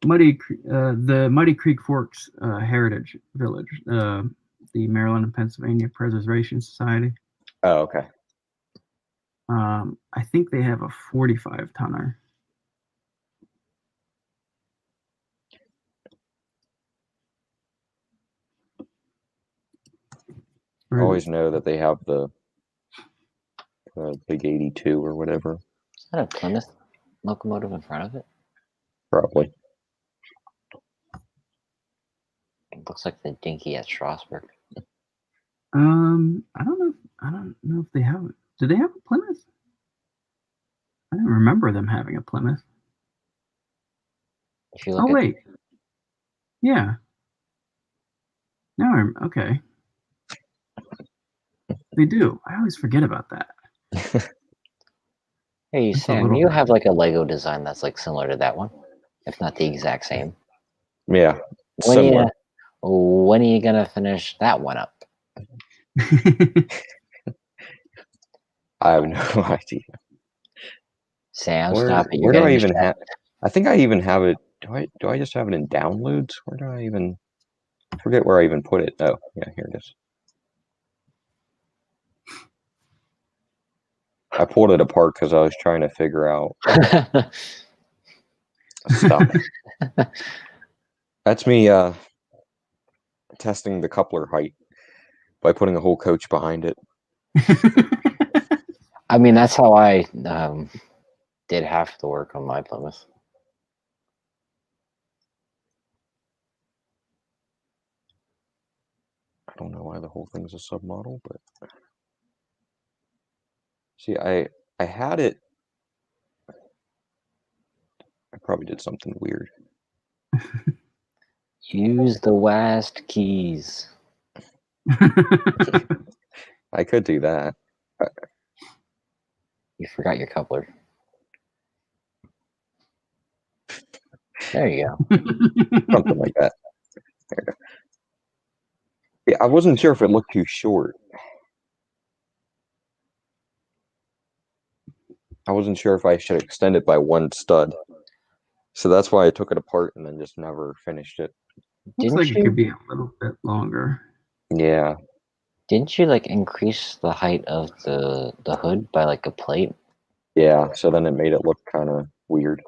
Speaker 1: The Muddy Creek Forks Heritage Village, the Maryland and Pennsylvania Preservation Society.
Speaker 2: Oh, okay.
Speaker 1: I think they have a 45 tonner.
Speaker 2: I always know that they have the big 82 or whatever.
Speaker 3: Is that a Plymouth locomotive in front of it?
Speaker 2: Probably.
Speaker 3: It looks like the dinky at Strasburg.
Speaker 1: I don't know if they have it. Do they have a Plymouth? I don't remember them having a Plymouth.
Speaker 3: If you look
Speaker 1: Oh
Speaker 3: at,
Speaker 1: wait, yeah. Now I'm okay. They do. I always forget about that.
Speaker 3: hey
Speaker 1: That's a
Speaker 3: Sam,
Speaker 1: little
Speaker 3: you
Speaker 1: bit.
Speaker 3: have like a Lego design that's like similar to that one, if not the exact same.
Speaker 2: Yeah,
Speaker 3: When are
Speaker 2: similar.
Speaker 3: when are you gonna finish that one up?
Speaker 2: I have no idea.
Speaker 3: Sam,
Speaker 2: Where
Speaker 3: stop it. You're
Speaker 2: where do I
Speaker 3: getting
Speaker 2: even have?
Speaker 3: distracted.
Speaker 2: I think I even have it. Do I just have it in downloads? Where do I even forget where I even put it? Oh, yeah, here it is. I pulled it apart because I was trying to figure out stuff. That's me testing the coupler height by putting a whole coach behind it.
Speaker 3: I mean, that's how I did half the work on my Plymouth.
Speaker 2: I don't know why the whole thing's a submodel, but see, I had it. I probably did something weird.
Speaker 3: Use the WASD keys.
Speaker 2: I could do that.
Speaker 3: You forgot your coupler. There you go.
Speaker 2: Something like that. There you go. Yeah, I wasn't sure if it looked too short. I wasn't sure if I should extend it by one stud. So that's why I took it apart and then just never finished it.
Speaker 1: Looks like it could be a little bit longer.
Speaker 2: Yeah.
Speaker 3: Didn't you like increase the height of the hood by like a plate?
Speaker 2: Yeah, so then it made it look kind of weird.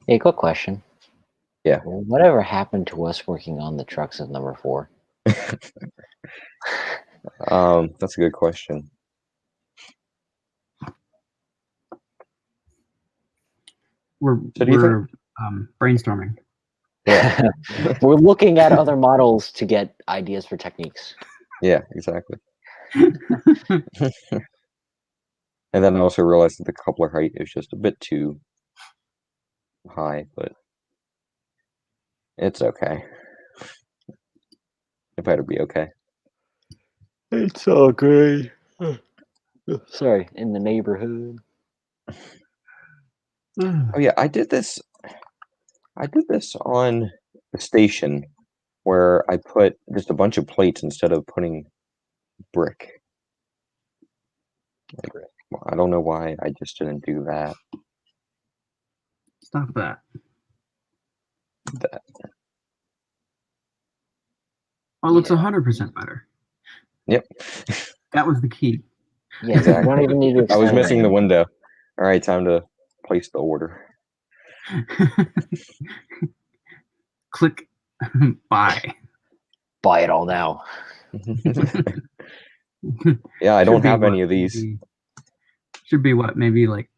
Speaker 3: Hey, quick question.
Speaker 2: Yeah.
Speaker 3: Whatever happened to us working on the trucks of number 4?
Speaker 2: That's a good question.
Speaker 1: We're brainstorming.
Speaker 2: Yeah.
Speaker 3: We're looking at other models to get ideas for techniques.
Speaker 2: Yeah, exactly. And then I also realized that the coupler height is just a bit too high, but it's okay. It better be okay.
Speaker 3: It's all great. Sorry, in the neighborhood.
Speaker 2: Oh yeah, I did this on the station where I put just a bunch of plates instead of putting brick. Like, I don't know why I just didn't do that.
Speaker 1: Stop that. Oh, it looks 100% better.
Speaker 2: Yep.
Speaker 1: That was the key.
Speaker 3: Yeah, I don't even need to
Speaker 2: I was
Speaker 3: explain
Speaker 2: missing the
Speaker 3: it.
Speaker 2: window. All right, time to place the order.
Speaker 1: Click buy.
Speaker 3: Buy it all now.
Speaker 2: Yeah, I don't have any of these.
Speaker 1: Should be what, maybe like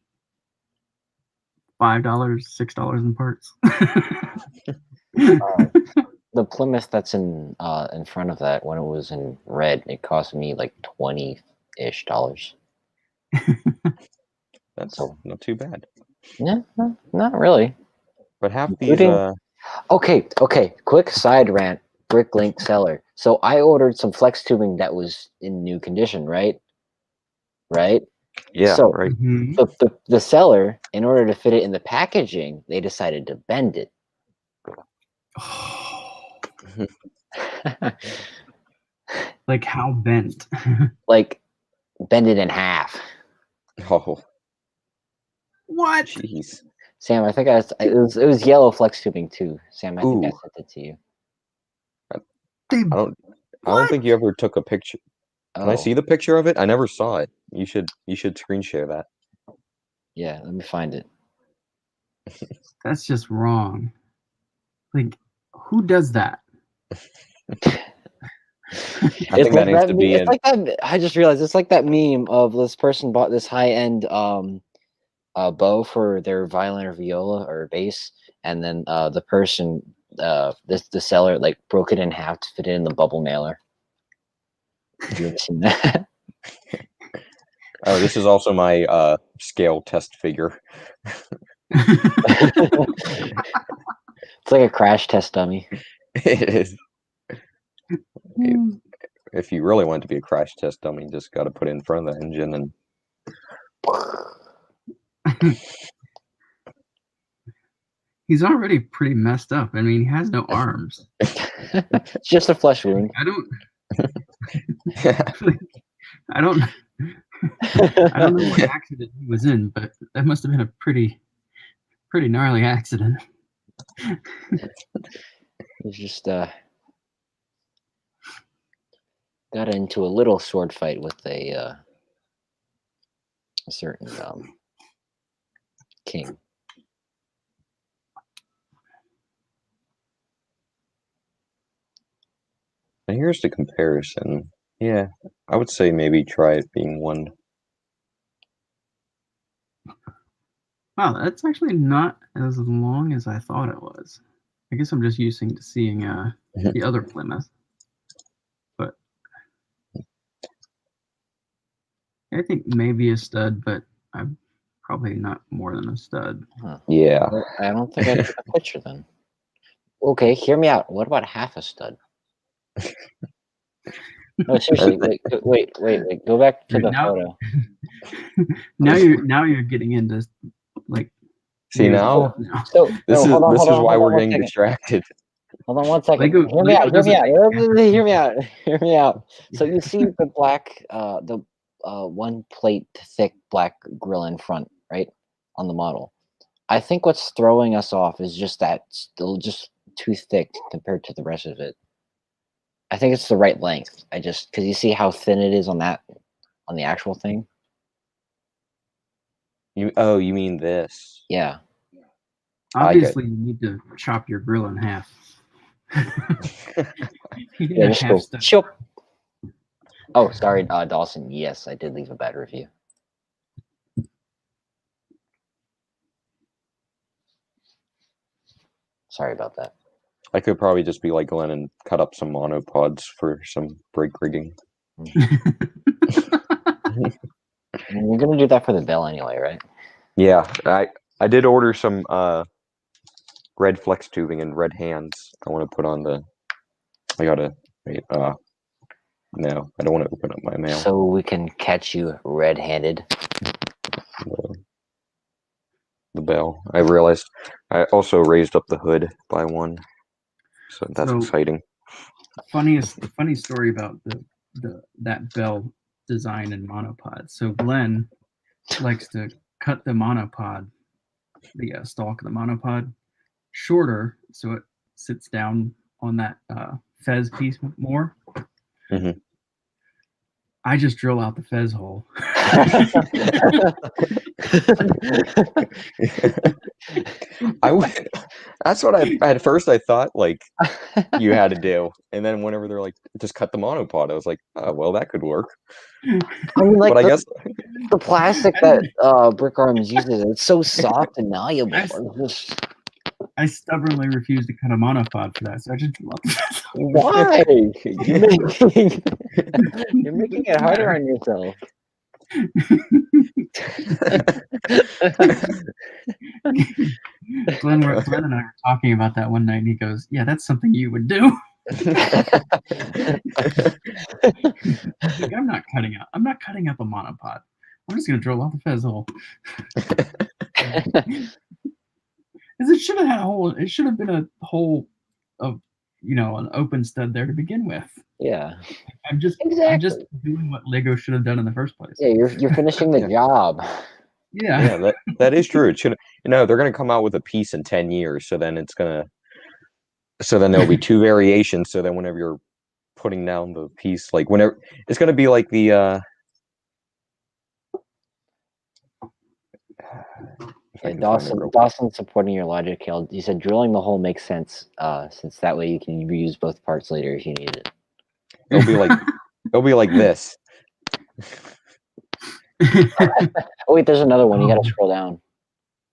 Speaker 1: $5, $6 in parts.
Speaker 3: The Plymouth that's in front of that, when it was in red, it cost me like $20-ish.
Speaker 2: That's
Speaker 3: So
Speaker 2: not too bad.
Speaker 3: yeah, not really.
Speaker 2: But half
Speaker 3: Including-
Speaker 2: these
Speaker 3: Okay. Quick side rant. Bricklink seller. So I ordered some flex tubing that was in new condition, right?
Speaker 2: Yeah,
Speaker 3: So-
Speaker 2: right.
Speaker 1: Mhm.
Speaker 3: So the seller, in order to fit it in the packaging, they decided to bend it.
Speaker 1: Like how bent?
Speaker 3: Like bend it in half.
Speaker 2: Oh,
Speaker 1: What?
Speaker 2: jeez.
Speaker 3: Sam, I think it was yellow flex tubing too. Sam, I think I
Speaker 2: Ooh.
Speaker 3: sent it to you.
Speaker 1: They,
Speaker 2: I don't think you ever took a picture. Can I see the picture of it? I never saw it. You should screen share that.
Speaker 3: Yeah, let me find it.
Speaker 1: That's just wrong. Like, who does that?
Speaker 2: I think that needs to be
Speaker 3: It's like that. I just realized it's like that meme of this person bought this high end bow for their violin or viola or bass, and then the person the seller like broke it in half to fit it in the bubble mailer. Have you ever seen that?
Speaker 2: Oh, this is also my scale test figure.
Speaker 3: It's like a crash test dummy.
Speaker 2: It is. If you really want it to be a crash test dummy, you just got to put it in front of the engine and.
Speaker 1: He's already pretty messed up. I mean, he has no arms.
Speaker 3: It's just a flesh wound.
Speaker 1: I don't. I don't. I don't know what accident he was in, but that must have been a pretty gnarly accident.
Speaker 3: It's just got into a little sword fight with a certain king.
Speaker 2: And here's the comparison. Yeah, I would say maybe try it being one.
Speaker 1: Wow, that's actually not as long as I thought it was. I guess I'm just used to seeing the other Plymouth, but I think maybe a stud, but I'm probably not more than a stud.
Speaker 3: Huh.
Speaker 2: Yeah.
Speaker 3: Well, I don't think I took a picture then. Okay, hear me out. What about half a stud? No, seriously. Wait. Go back to the photo.
Speaker 1: now you're getting into like.
Speaker 2: See now,
Speaker 3: So
Speaker 2: this
Speaker 3: hold on,
Speaker 2: is why we're
Speaker 3: one
Speaker 2: getting
Speaker 3: second.
Speaker 2: distracted.
Speaker 3: Hold on 1 second.
Speaker 1: Lego-
Speaker 3: Hear me out.
Speaker 1: Lego
Speaker 3: Hear me out. Hear me out. So you see the black, the one plate thick black grill in front, right, on the model. I think what's throwing us off is just that still just too thick compared to the rest of it. I think it's the right length. Because you see how thin it is on the actual thing.
Speaker 2: You mean this?
Speaker 3: Yeah.
Speaker 1: Obviously, you need to chop your grill in half.
Speaker 3: Yeah, just go. Chop. Oh, sorry, Dawson. Yes, I did leave a bad review. Sorry about that.
Speaker 2: I could probably just be like Glenn and cut up some monopods for some brake rigging.
Speaker 3: You're gonna do that for the bell anyway, right?
Speaker 2: Yeah, I did order some red flex tubing and red hands. I want to put on the. I gotta wait. No, I don't want to open up my mail.
Speaker 3: So we can catch you red-handed.
Speaker 2: The bell. I realized I also raised up the hood by one, so that's exciting.
Speaker 1: Funny story about that bell design and monopod. So Glenn likes to cut the monopod, the stalk of the monopod, shorter so it sits down on that fez piece more.
Speaker 2: Mm-hmm.
Speaker 1: I just drill out the fez hole.
Speaker 2: That's what at first I thought like you had to do, and then whenever they're like just cut the monopod, I was like, oh well, that could work.
Speaker 3: I mean, like,
Speaker 2: but I guess
Speaker 3: the plastic that Brick Arms uses, it's so soft and malleable.
Speaker 1: I stubbornly refused to cut a monopod for that, so I just drew out the fez hole.
Speaker 3: Why? You're making it harder on yourself.
Speaker 1: Glenn and I were talking about that one night, and he goes, "Yeah, that's something you would do." Like, I'm not cutting out a monopod. I'm just gonna drill out the fez hole. Because it should have had a hole. It should have been a hole of, an open stud there to begin with.
Speaker 3: Yeah.
Speaker 1: I'm just doing what Lego should have done in the first place.
Speaker 3: Yeah, you're finishing the job.
Speaker 1: Yeah.
Speaker 2: Yeah, that is true. It should. They're going to come out with a piece in 10 years, so then there'll be two variations. So then whenever you're putting down the piece, like whenever it's going to be like the.
Speaker 3: Yeah, Dawson supporting your logic, Kale. You said drilling the hole makes sense, since that way you can reuse both parts later if you need it.
Speaker 2: It'll be like this.
Speaker 3: Oh wait, there's another one. You gotta scroll down.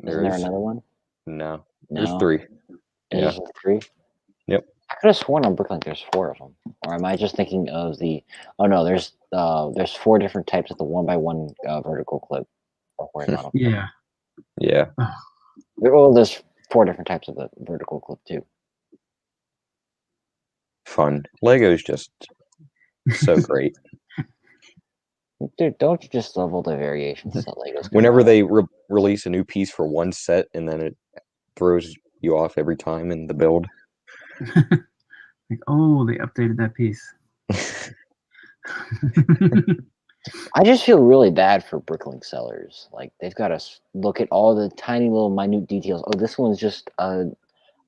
Speaker 3: Isn't there
Speaker 2: There's
Speaker 3: another one?
Speaker 2: no. There's 3.
Speaker 3: There's
Speaker 2: Yeah.
Speaker 3: 3.
Speaker 2: Yep.
Speaker 3: I could have sworn on Bricklink there's 4 of them, or am I just thinking of the? Oh no, there's 4 different types of the 1x1 vertical clip or horizontal.
Speaker 1: Yeah.
Speaker 2: Yeah.
Speaker 3: There's 4 different types of the vertical clip too.
Speaker 2: Fun. Lego's just so great.
Speaker 3: Dude, don't you just love all the variations that Legos?
Speaker 2: Whenever they release a new piece for one set, and then it throws you off every time in the build.
Speaker 1: Like, oh, they updated that piece.
Speaker 3: I just feel really bad for Bricklink sellers. Like they've got to look at all the tiny little minute details. Oh, this one's just a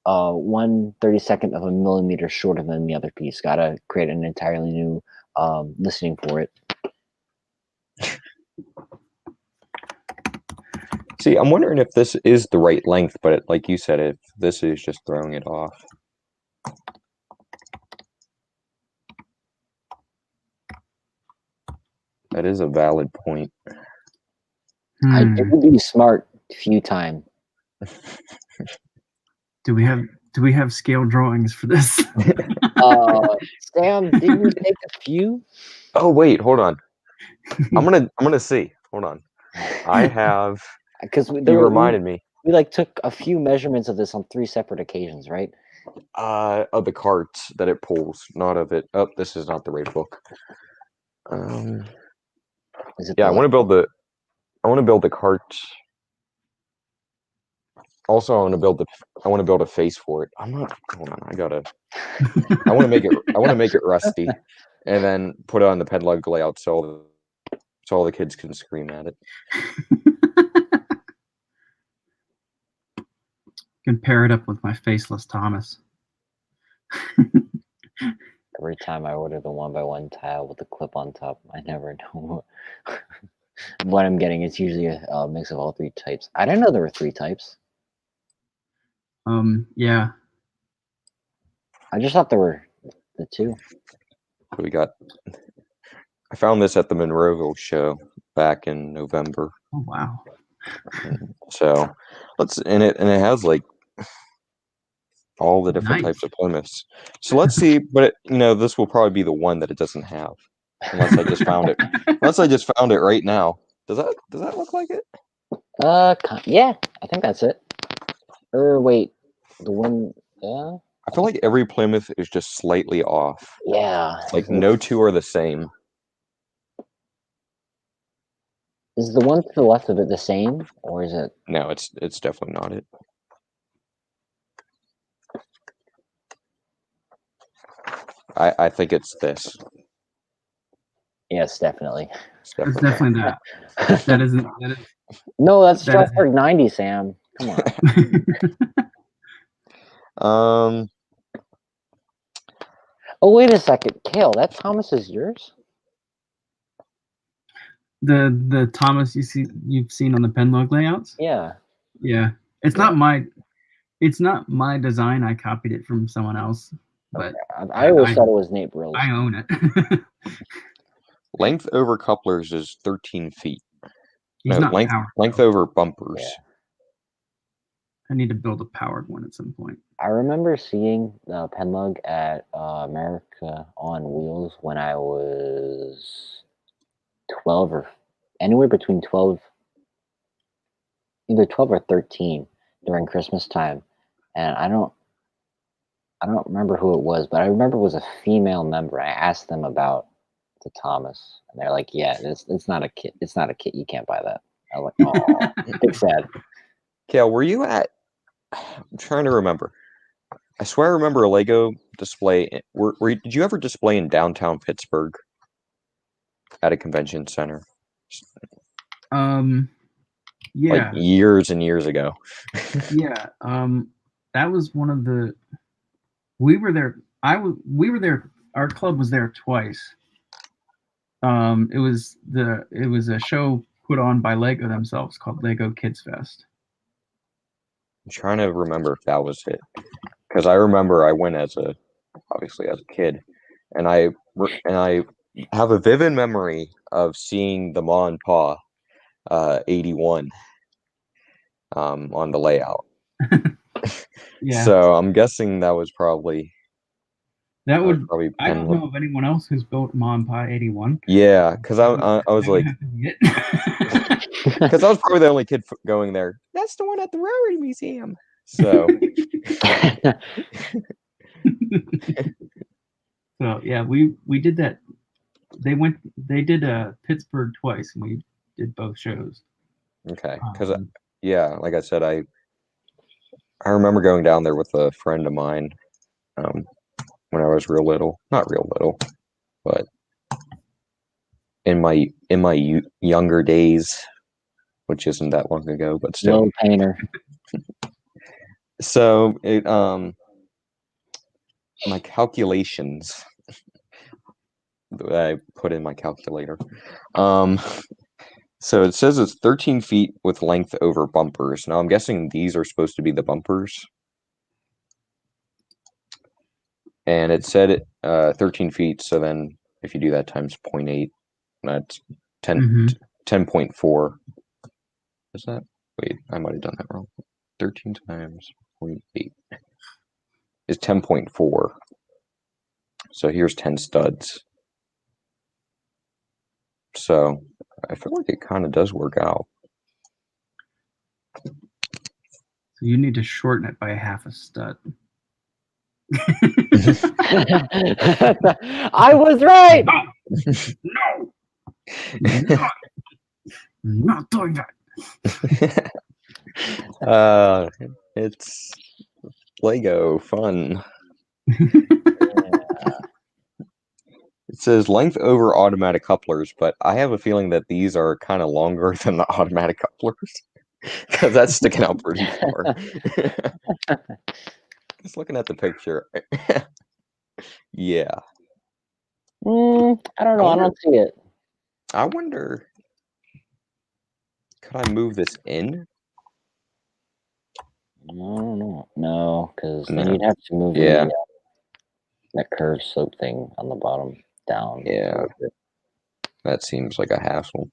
Speaker 3: 1/32 of a millimeter shorter than the other piece. Got to create an entirely new listing for it.
Speaker 2: See, I'm wondering if this is the right length, but like you said, if this is just throwing it off. That is a valid point.
Speaker 3: I do be smart few time.
Speaker 1: Do we have scale drawings for this?
Speaker 3: Sam, didn't you take a few?
Speaker 2: Oh wait, hold on. I'm gonna see. Hold on. I have.
Speaker 3: Because
Speaker 2: you reminded me.
Speaker 3: We like took a few measurements of this on 3 separate occasions, right?
Speaker 2: Of the carts that it pulls, not of it. Oh, this is not the right book.
Speaker 3: Is it
Speaker 2: yeah, I want to build the cart. Also, I want to build a face for it. Hold on, I want to make it rusty, and then put it on the Penlug layout so all the kids can scream at it.
Speaker 1: Can pair it up with my faceless Thomas.
Speaker 3: Every time I order the 1x1 tile with the clip on top, I never know what I'm getting. It's usually a mix of all 3 types. I didn't know there were 3 types.
Speaker 1: Yeah.
Speaker 3: I just thought there were the 2.
Speaker 2: I found this at the Monroeville show back in November.
Speaker 1: Oh wow.
Speaker 2: So and it has like all the different types of Plymouths. So let's see, but this will probably be the one that it doesn't have, unless I just found it. Unless I just found it right now. Does that look like it?
Speaker 3: Yeah, I think that's it. Or wait, the one. Yeah.
Speaker 2: I feel like every Plymouth is just slightly off.
Speaker 3: Yeah.
Speaker 2: Like no 2 are the same.
Speaker 3: Is the one to the left of it the same, or is it?
Speaker 2: No, it's definitely not it. I think it's this.
Speaker 3: Yes, definitely.
Speaker 1: It's definitely that. That isn't. That is.
Speaker 3: No, that's Strasburg 90, Sam. Come
Speaker 2: on.
Speaker 3: Oh, wait a second, Kale. That Thomas is yours?
Speaker 1: The Thomas you've seen on the Penlog layouts?
Speaker 3: Yeah.
Speaker 1: Yeah. It's not my design. I copied it from someone else. But
Speaker 3: I always thought it was Nate Brill's.
Speaker 1: I own it.
Speaker 2: Length over couplers is 13 feet.
Speaker 1: Length
Speaker 2: over bumpers.
Speaker 3: Yeah.
Speaker 1: I need to build a powered one at some point.
Speaker 3: I remember seeing the Penlug at America on Wheels when I was 12 or anywhere between 12, either 12 or 13 during Christmas time, and I don't remember who it was, but I remember it was a female member. I asked them about to Thomas, and they're like, "Yeah, it's not a kit. It's not a kit. You can't buy that." I'm like, "Oh, it's sad."
Speaker 2: Kale, were you at? I'm trying to remember. I swear I remember a Lego display. Did you ever display in downtown Pittsburgh at a convention center? Like
Speaker 1: Yeah,
Speaker 2: years and years ago.
Speaker 1: yeah. That was one of the. We were there. We were there. Our club was there twice. It was a show put on by Lego themselves called Lego Kids Fest.
Speaker 2: I'm trying to remember if that was it, because I remember I went obviously as a kid, and I have a vivid memory of seeing the Ma and Pa 81 on the layout.
Speaker 1: Yeah,
Speaker 2: So I'm guessing that was probably
Speaker 1: that would.
Speaker 2: probably
Speaker 1: I don't
Speaker 2: Penwood.
Speaker 1: know of anyone else who's built Mon Pie 81.
Speaker 2: Yeah, because I was
Speaker 1: That would
Speaker 2: like,
Speaker 1: have to be it.
Speaker 2: because I was probably the only kid going there. That's the one at the Railroad Museum. So
Speaker 1: So yeah, we did that. They did Pittsburgh twice, and we did both shows.
Speaker 2: okay, because
Speaker 1: Um,
Speaker 2: yeah, like I said, I remember going down there with a friend of mine when I was real little, not real little, but in my younger days, which isn't that long ago, but still.
Speaker 3: Little painter.
Speaker 2: So it my calculations that I put in my calculator. So it says it's 13 feet with length over bumpers. Now I'm guessing these are supposed to be the bumpers. And it said 13 feet, so then if you do that times 0.8, that's 10.4. Is that? Wait, I might have done that wrong. 13 times 0.8 is 10.4. So here's 10 studs. So I feel like it kind of does work out.
Speaker 1: so you need to shorten it by half a stud.
Speaker 3: I was right.
Speaker 1: No, not, not doing that.
Speaker 2: It's Lego fun. It says length over automatic couplers, but I have a feeling that these are kind of longer than the automatic couplers because that's sticking out pretty far. Just looking at the picture. Yeah.
Speaker 3: I don't know. I don't see it.
Speaker 2: I wonder, could I move this in?
Speaker 3: I don't know. No, because then
Speaker 2: No.
Speaker 3: you'd have to move
Speaker 2: Yeah.
Speaker 3: that curved slope thing on the bottom down.
Speaker 2: Yeah. That seems like a hassle.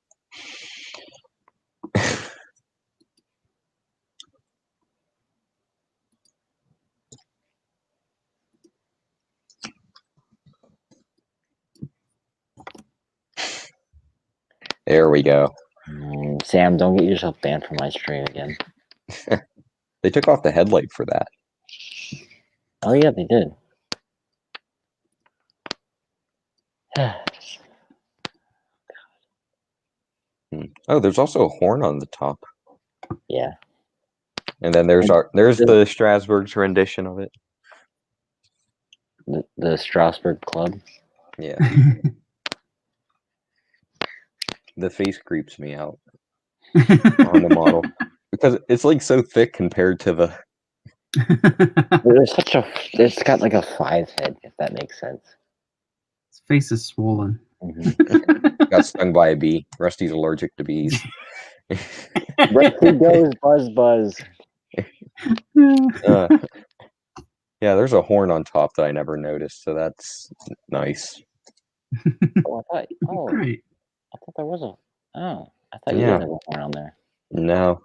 Speaker 2: There we go.
Speaker 3: Sam, don't get yourself banned from my stream again.
Speaker 2: They took off the headlight for that.
Speaker 3: Oh yeah, they did.
Speaker 2: Oh, there's also a horn on the top.
Speaker 3: Yeah.
Speaker 2: And then there's the Strasburg's rendition of it.
Speaker 3: The Strasburg Club.
Speaker 2: Yeah. The face creeps me out on the model because it's like so thick compared to the.
Speaker 3: It's got like a 5 head, if that makes sense.
Speaker 1: His face is swollen.
Speaker 2: Got stung by a bee. Rusty's allergic to bees.
Speaker 3: Rusty goes buzz.
Speaker 2: Yeah, there's a horn on top that I never noticed, so that's nice.
Speaker 1: Great.
Speaker 3: I thought there was a. Oh, I thought you did have a horn on there.
Speaker 2: No.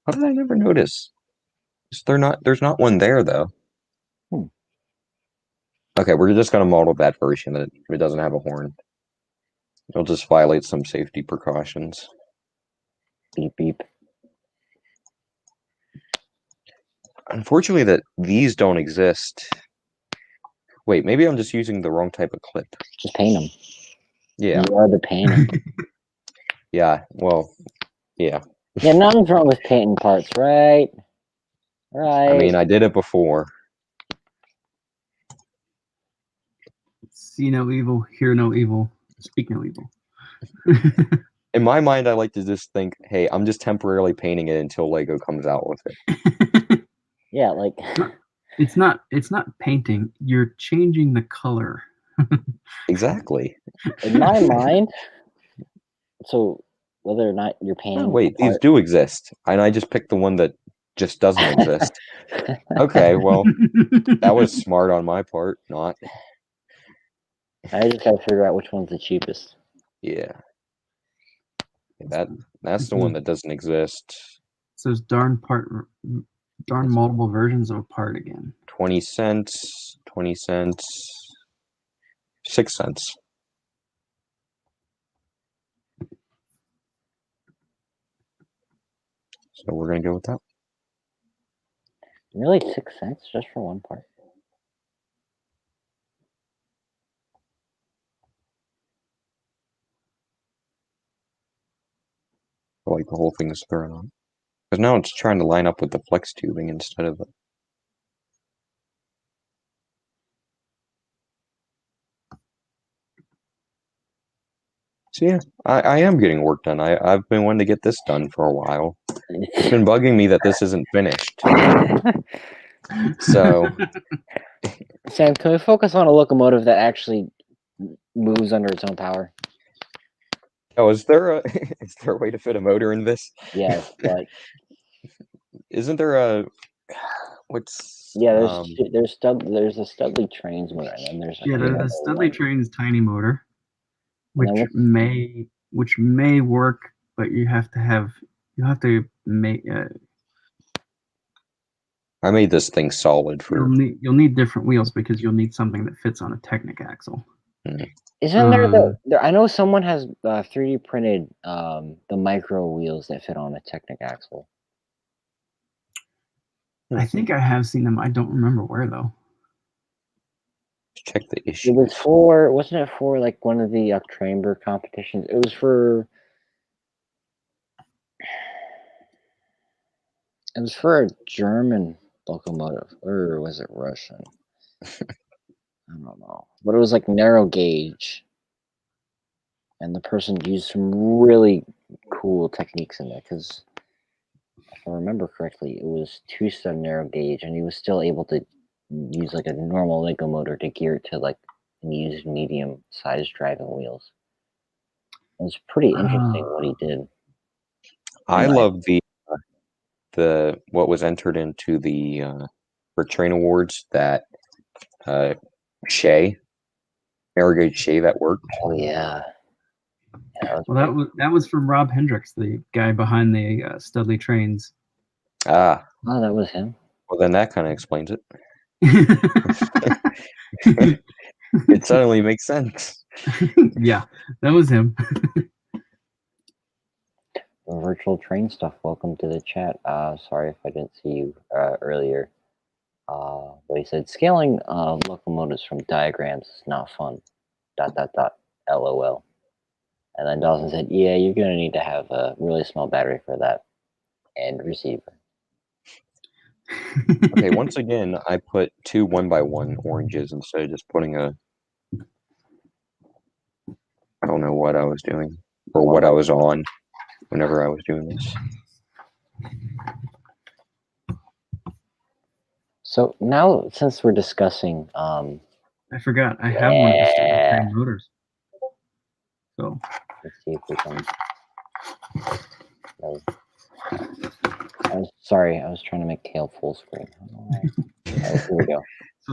Speaker 2: How did I never notice? There's not one there though. Okay, we're just gonna model that version that it doesn't have a horn. It'll just violate some safety precautions.
Speaker 3: Beep beep.
Speaker 2: Unfortunately, that these don't exist. Wait, maybe I'm just using the wrong type of clip.
Speaker 3: Just paint them.
Speaker 2: Yeah.
Speaker 3: You are the painter.
Speaker 2: Yeah. Well, yeah.
Speaker 3: Yeah, nothing's wrong with painting parts, right? Right.
Speaker 2: I mean, I did it before.
Speaker 1: See no evil, hear no evil, speak no evil.
Speaker 2: In my mind, I like to just think, hey, I'm just temporarily painting it until Lego comes out with it.
Speaker 3: Yeah, like
Speaker 1: It's not painting. You're changing the color.
Speaker 2: Exactly.
Speaker 3: in my mind. So whether or not you're painting.
Speaker 2: Oh, wait,
Speaker 3: a
Speaker 2: these
Speaker 3: part-
Speaker 2: do exist, and I just picked the one that just doesn't exist. Okay, well, that was smart on my part. Not.
Speaker 3: I just gotta figure out which one's the cheapest.
Speaker 2: Yeah. That's the one that doesn't exist.
Speaker 1: So it's darn multiple versions of a part again.
Speaker 2: 20 cents, 20 cents, 6 cents. So we're gonna go with that.
Speaker 3: Really, 6 cents just for one part?
Speaker 2: I like the whole thing is thrown on. Because now it's trying to line up with the flex tubing instead of the. So yeah, I am getting work done. I've been wanting to get this done for a while. It's been bugging me that this isn't finished. So
Speaker 3: Sam, can we focus on a locomotive that actually moves under its own power?
Speaker 2: oh, is there a is there a way to fit a motor in this?
Speaker 3: Yes, but
Speaker 2: Isn't there a what's
Speaker 3: yeah, there's a Studley Trains motor, and then there's
Speaker 1: Yeah,
Speaker 3: another
Speaker 1: the Studley
Speaker 3: one.
Speaker 1: Train's tiny motor, which
Speaker 3: And
Speaker 1: may work, but you have to make
Speaker 2: I made this thing solid for.
Speaker 1: you'll need different wheels because you'll need something that fits on a Technic axle.
Speaker 3: Isn't there I know someone has 3D printed the micro wheels that fit on a Technic axle.
Speaker 1: I think I have seen them. I don't remember where though.
Speaker 2: Check the issue.
Speaker 3: It was wasn't it for like one of the Trainberg competitions? It was for a German locomotive, or was it Russian? I don't know, but it was like narrow gauge, and the person used some really cool techniques in there because, if I remember correctly, it was 2-stud narrow gauge, and he was still able to use like a normal Lego motor to gear it to like and use medium-sized driving wheels. It was pretty interesting what he did.
Speaker 2: I love the what was entered into the for train awards that Shea, narrow gauge Shea that worked.
Speaker 3: Oh yeah.
Speaker 1: Well, that was from Rob Hendricks, the guy behind the Studley Trains.
Speaker 2: Ah.
Speaker 3: Oh, that was him.
Speaker 2: Well, then that kind of explains it. It suddenly makes sense.
Speaker 1: Yeah, that was him.
Speaker 3: Virtual train stuff. Welcome to the chat. Sorry if I didn't see you earlier. But he said scaling locomotives from diagrams is not fun. ... LOL. And then Dawson said, "Yeah, you're gonna need to have a really small battery for that and receiver."
Speaker 2: Okay, once again, I put 2 1x1 oranges instead of just putting a. I don't know what I was doing or what I was on whenever I was doing this.
Speaker 3: So now, since we're discussing,
Speaker 1: I forgot I have one of the Studley Train motors. So
Speaker 3: let's see if we can. I was trying to make Kale full screen. Here we go.
Speaker 1: So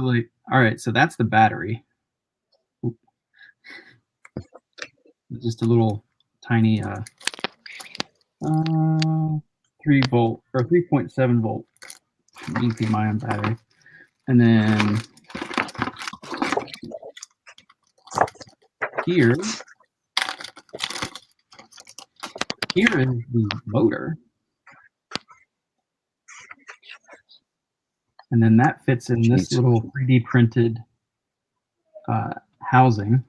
Speaker 1: all right, so that's the battery. Oop. Just a little tiny 3 volt or 3.7 volt lithium-ion battery, and then here is the motor, and then that fits in this little 3D printed housing.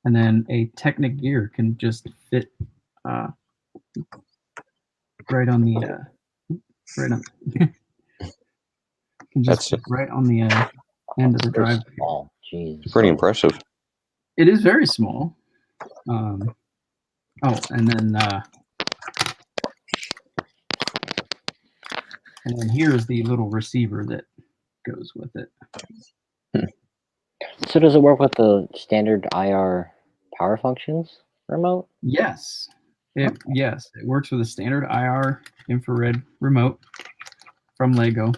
Speaker 1: and then a Technic gear can just fit right on the right on can just fit right on the end of the drive.
Speaker 3: Small. Jeez.
Speaker 2: Pretty impressive.
Speaker 1: It is very small. Oh, and then here's the little receiver that goes with it.
Speaker 3: So does it work with the standard IR power functions remote?
Speaker 1: Yes. It works with a standard IR infrared remote from Lego.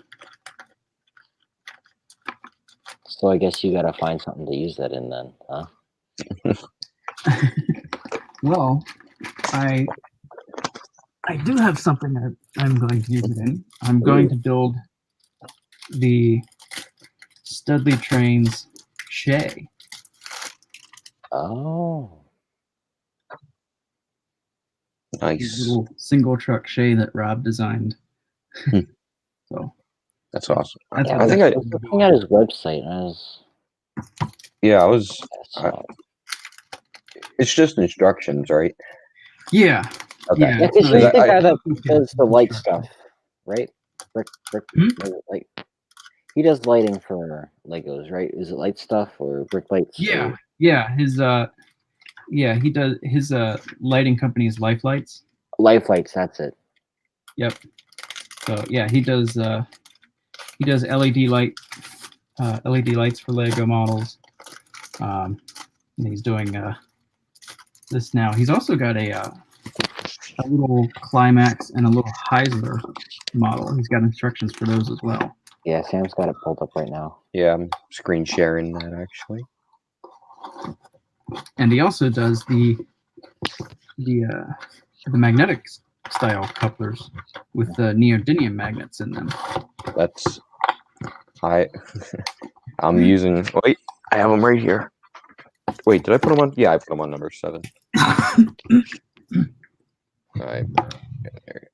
Speaker 3: So I guess you gotta find something to use that in then, huh?
Speaker 1: Well, I do have something that I'm going to use it in. I'm going to build the Studley Trains Shay.
Speaker 3: Oh.
Speaker 2: Nice.
Speaker 1: Little single truck Shay that Rob designed. So
Speaker 2: that's awesome.
Speaker 1: That's
Speaker 3: Yeah,
Speaker 2: I think I
Speaker 3: was looking at his website and I was
Speaker 2: it's just instructions, right?
Speaker 1: Yeah.
Speaker 2: Okay.
Speaker 1: Yeah.
Speaker 3: Yeah, because
Speaker 1: so
Speaker 3: he's the guy that
Speaker 1: okay.
Speaker 3: does the light stuff, right? Brick,
Speaker 1: Hmm?
Speaker 3: like he does lighting for Legos, right? Is it light stuff or brick lights?
Speaker 1: Yeah.
Speaker 3: Or...
Speaker 1: Yeah. His he does his lighting company is Life Lights.
Speaker 3: Life lights, that's it.
Speaker 1: Yep. So yeah, he does LED lights for Lego models. And he's doing this now. He's also got a little Climax and a little Heisler model. He's got instructions for those as well.
Speaker 3: Yeah, Sam's got it pulled up right now.
Speaker 2: Yeah, I'm screen sharing that actually.
Speaker 1: And he also does the magnetic style couplers with the neodymium magnets in them.
Speaker 2: That's I'm using. Wait, I have them right here. Wait, did I put them on? Yeah, I put them on number 7. All right.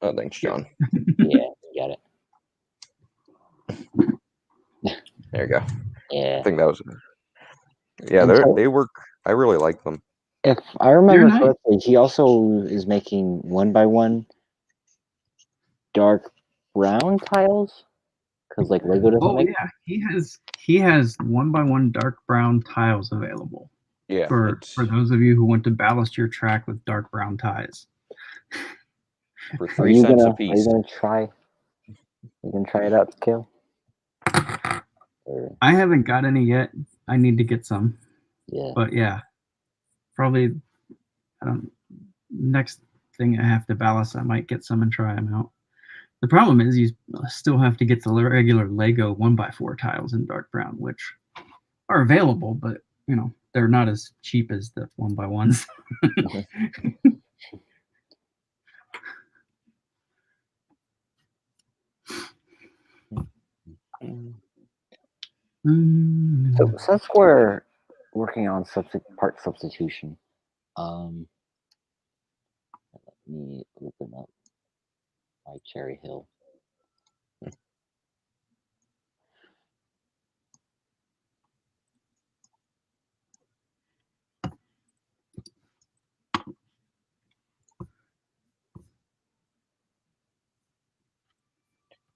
Speaker 2: Oh, thanks, John.
Speaker 3: Yeah, you got it.
Speaker 2: There you go.
Speaker 3: Yeah.
Speaker 2: I think that was. Yeah, they work. I really like them.
Speaker 3: If I remember
Speaker 1: nice.
Speaker 3: correctly, he also is making 1x1 dark brown tiles because like Lego doesn't make.
Speaker 1: Yeah, he has 1x1 dark brown tiles available.
Speaker 2: Yeah,
Speaker 1: for those of you who want to ballast your track with dark brown ties.
Speaker 2: For 3 cents a piece.
Speaker 3: Are you gonna try? You gonna try it out, Kale?
Speaker 1: I haven't got any yet. I need to get some.
Speaker 3: Yeah.
Speaker 1: But yeah, probably next thing I have to ballast, I might get some and try them out. The problem is you still have to get the regular Lego 1x4 tiles in dark brown, which are available, but you know they're not as cheap as the 1x1s.
Speaker 3: So since we're working on part substitution, let me open up my Cherry Hill.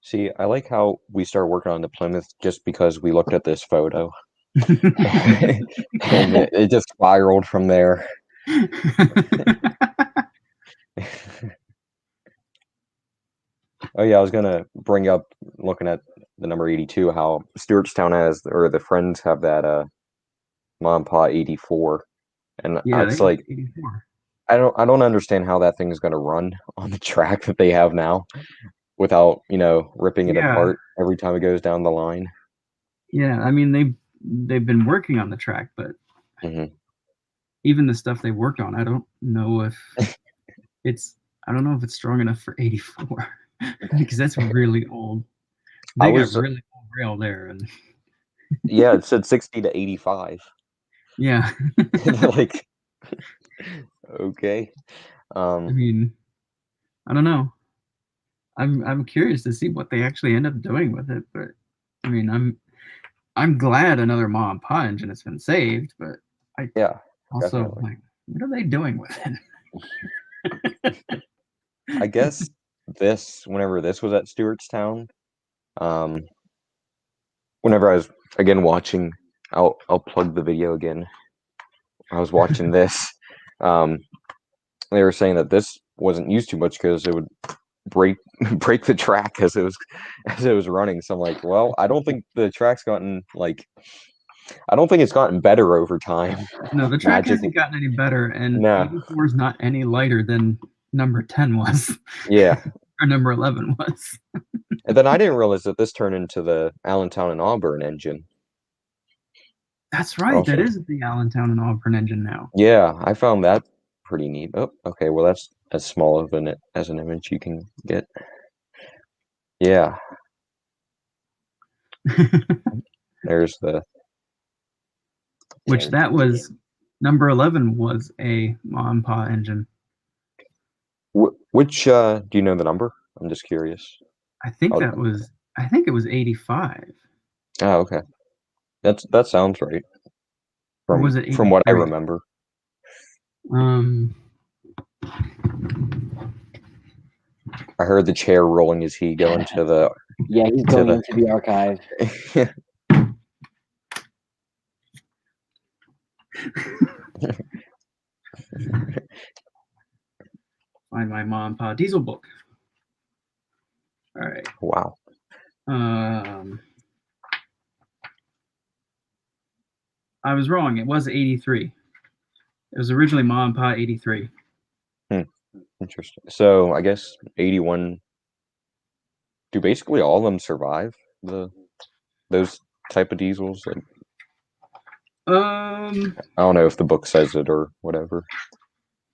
Speaker 2: See, I like how we start working on the Plymouth just because we looked at this photo. And it just spiraled from there. Oh yeah, I was gonna bring up looking at the number 82, how Stewartstown has, or the Friends have that Mom and Pa 84, and
Speaker 1: Yeah,
Speaker 2: it's like
Speaker 1: 84.
Speaker 2: I don't understand how that thing is gonna run on the track that they have now, without ripping it apart every time it goes down the line.
Speaker 1: Yeah, I mean they've been working on the track, but even the stuff they worked on, I don't know if it's strong enough for 84 because that's really old. They got really old rail there, and
Speaker 2: yeah, it said 60 to 85.
Speaker 1: Yeah.
Speaker 2: Like, okay.
Speaker 1: I mean, I don't know. I'm curious to see what they actually end up doing with it, but I mean, I'm glad another Ma and Pa engine has been saved, but Also,
Speaker 2: Definitely.
Speaker 1: like, what are they doing with it?
Speaker 2: I guess whenever this was at Stewartstown, whenever I was again watching, I'll plug the video again. I was watching this. They were saying that this wasn't used too much because it would break the track as it was running. So I'm like, well, I don't think the track's gotten I don't think it's gotten better over time.
Speaker 1: No, the track
Speaker 2: Magic.
Speaker 1: hasn't gotten any better, and
Speaker 2: No.
Speaker 1: 84 is not any lighter than number 10 was.
Speaker 2: Yeah.
Speaker 1: Or number 11 was.
Speaker 2: And then I didn't realize that this turned into the Allentown and Auburn engine.
Speaker 1: That's right.
Speaker 2: Also.
Speaker 1: That is the Allentown and Auburn engine now.
Speaker 2: Yeah, I found that pretty neat. Oh, okay. Well, that's as small of an as an image you can get. Yeah. There's the.
Speaker 1: Which that was number 11 was a Ma and Pa engine.
Speaker 2: Which do you know the number? I'm just curious.
Speaker 1: I think it was 85.
Speaker 2: Oh, okay. That sounds right.
Speaker 1: Or was it 83?
Speaker 2: From what I remember. I heard the chair rolling as he go into the.
Speaker 3: Yeah, he's going into the archive.
Speaker 1: Find my Ma and Pa diesel book. All right.
Speaker 2: Wow.
Speaker 1: I was wrong. It was 83. It was originally Ma and Pa 83.
Speaker 2: Interesting. So I guess 81. Do basically all of them survive those type of diesels? Like, I don't know if the book says it or whatever.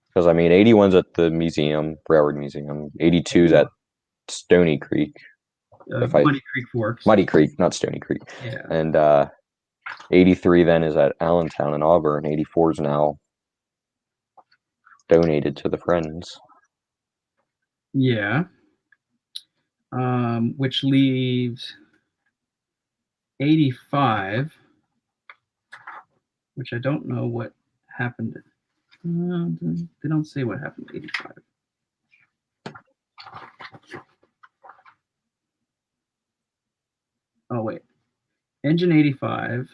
Speaker 2: Because I mean, 81's at the museum, Broward Museum. 82's at Stony Creek.
Speaker 1: Muddy Creek Forks.
Speaker 2: Muddy Creek, not Stony Creek.
Speaker 1: Yeah.
Speaker 2: And 83 then is at Allentown and Auburn. 84 is now donated to the Friends.
Speaker 1: Yeah. Which leaves 85, which I don't know what happened. They don't say what happened to 85. Oh, wait. Engine 85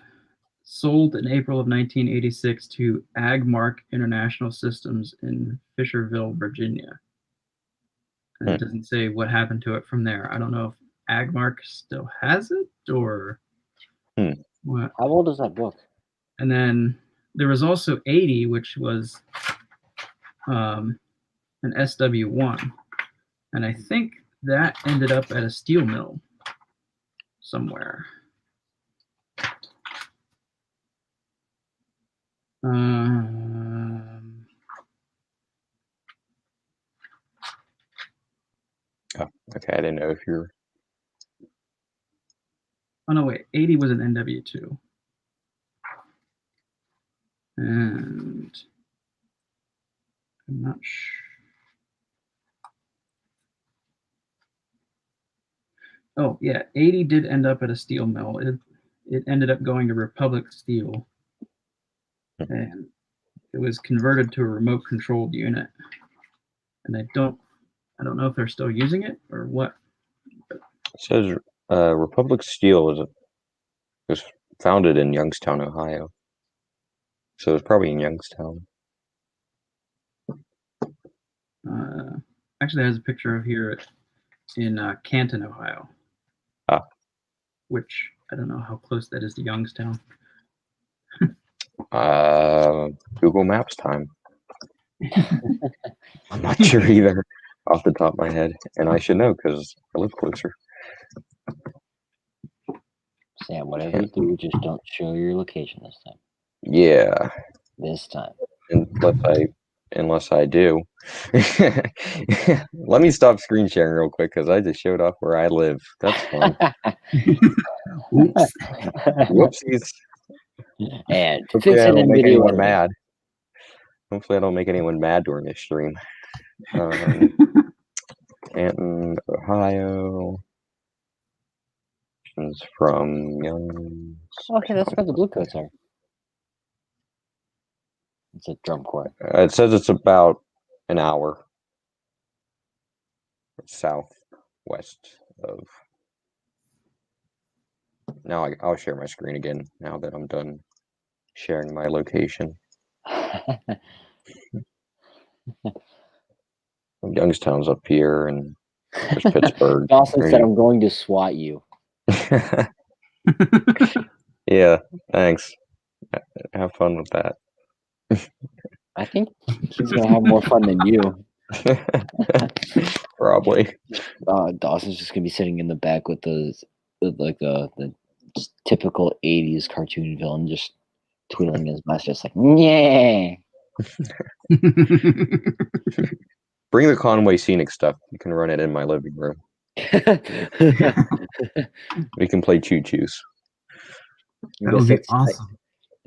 Speaker 1: sold in April of 1986 to Agmark International Systems in Fisherville, Virginia. And it doesn't say what happened to it from there. I don't know if Agmark still has it or what.
Speaker 3: How old is that book?
Speaker 1: And then there was also 80, which was an SW1. And I think that ended up at a steel mill somewhere.
Speaker 2: Oh, okay. I didn't know if you're.
Speaker 1: Oh, no, wait. 80 was an NW2. And I'm not sure. Oh, yeah. 80 did end up at a steel mill. It ended up going to Republic Steel. And it was converted to a remote controlled unit. And I don't know if they're still using it or what.
Speaker 2: It says Republic Steel was founded in Youngstown, Ohio. So it's probably in Youngstown.
Speaker 1: Actually, there's a picture of here in Canton, Ohio.
Speaker 2: Ah.
Speaker 1: Which I don't know how close that is to Youngstown.
Speaker 2: Google Maps time. I'm not sure either off the top of my head. And I should know because I live closer.
Speaker 3: Sam, whatever you do, just don't show your location this time.
Speaker 2: Yeah.
Speaker 3: This time.
Speaker 2: Unless I do. Let me stop screen sharing real quick because I just showed off where I live. That's fun.
Speaker 1: Oops.
Speaker 2: Whoopsies.
Speaker 3: And
Speaker 2: Hopefully
Speaker 3: fix
Speaker 2: I
Speaker 3: it
Speaker 2: don't
Speaker 3: in
Speaker 2: make
Speaker 3: video.
Speaker 2: anyone mad. Hopefully I don't make anyone mad during this stream. Canton, Ohio. From Young.
Speaker 3: Okay, that's where the blue coats are. It's a drum corps.
Speaker 2: It says it's about an hour southwest of. Now I'll share my screen again now that I'm done sharing my location. Youngstown's up here, and there's Pittsburgh.
Speaker 3: Dawson said, "I'm going to swat you."
Speaker 2: Yeah, thanks. Have fun with that.
Speaker 3: I think he's gonna have more fun than you.
Speaker 2: Probably.
Speaker 3: Dawson's just gonna be sitting in the back with the typical '80s cartoon villain, just twiddling his mustache, like yeah.
Speaker 2: Bring the Conway scenic stuff. You can run it in my living room. We can play choo-choos.
Speaker 1: That would be awesome.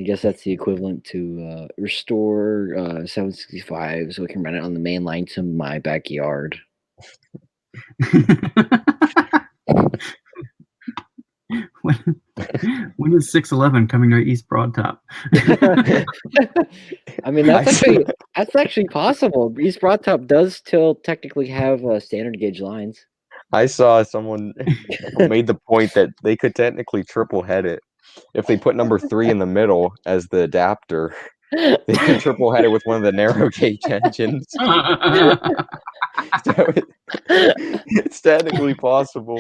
Speaker 3: I guess that's the equivalent to restore 765, so we can run it on the main line to my backyard.
Speaker 1: When is 611 coming to East Broad Top?
Speaker 3: I mean, that's actually possible. East Broad Top does still technically have standard gauge lines.
Speaker 2: I saw someone made the point that they could technically triple head it. If they put number 3 in the middle as the adapter, they could triple head it with one of the narrow gauge engines. So it's technically possible.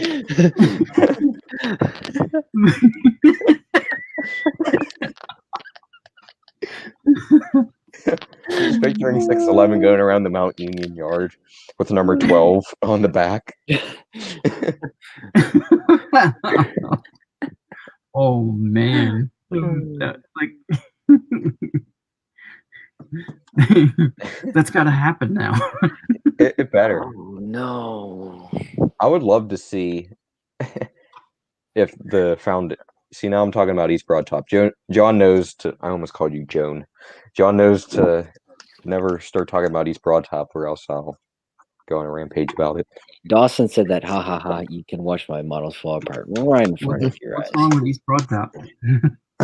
Speaker 2: Just picturing 611 going around the Mount Union yard with number 12 on the back.
Speaker 1: Oh man, like that's got to happen now.
Speaker 2: It better.
Speaker 3: Oh no!
Speaker 2: I would love to see if the found. See, now I'm talking about East Broad Top. John knows to. I almost called you Joan. John knows to never start talking about East Broad Top, or else I'll go on a rampage about it.
Speaker 3: Dawson said that, ha ha ha, you can watch my models fall apart right in front of your eyes.
Speaker 1: What's wrong with East Broad Top?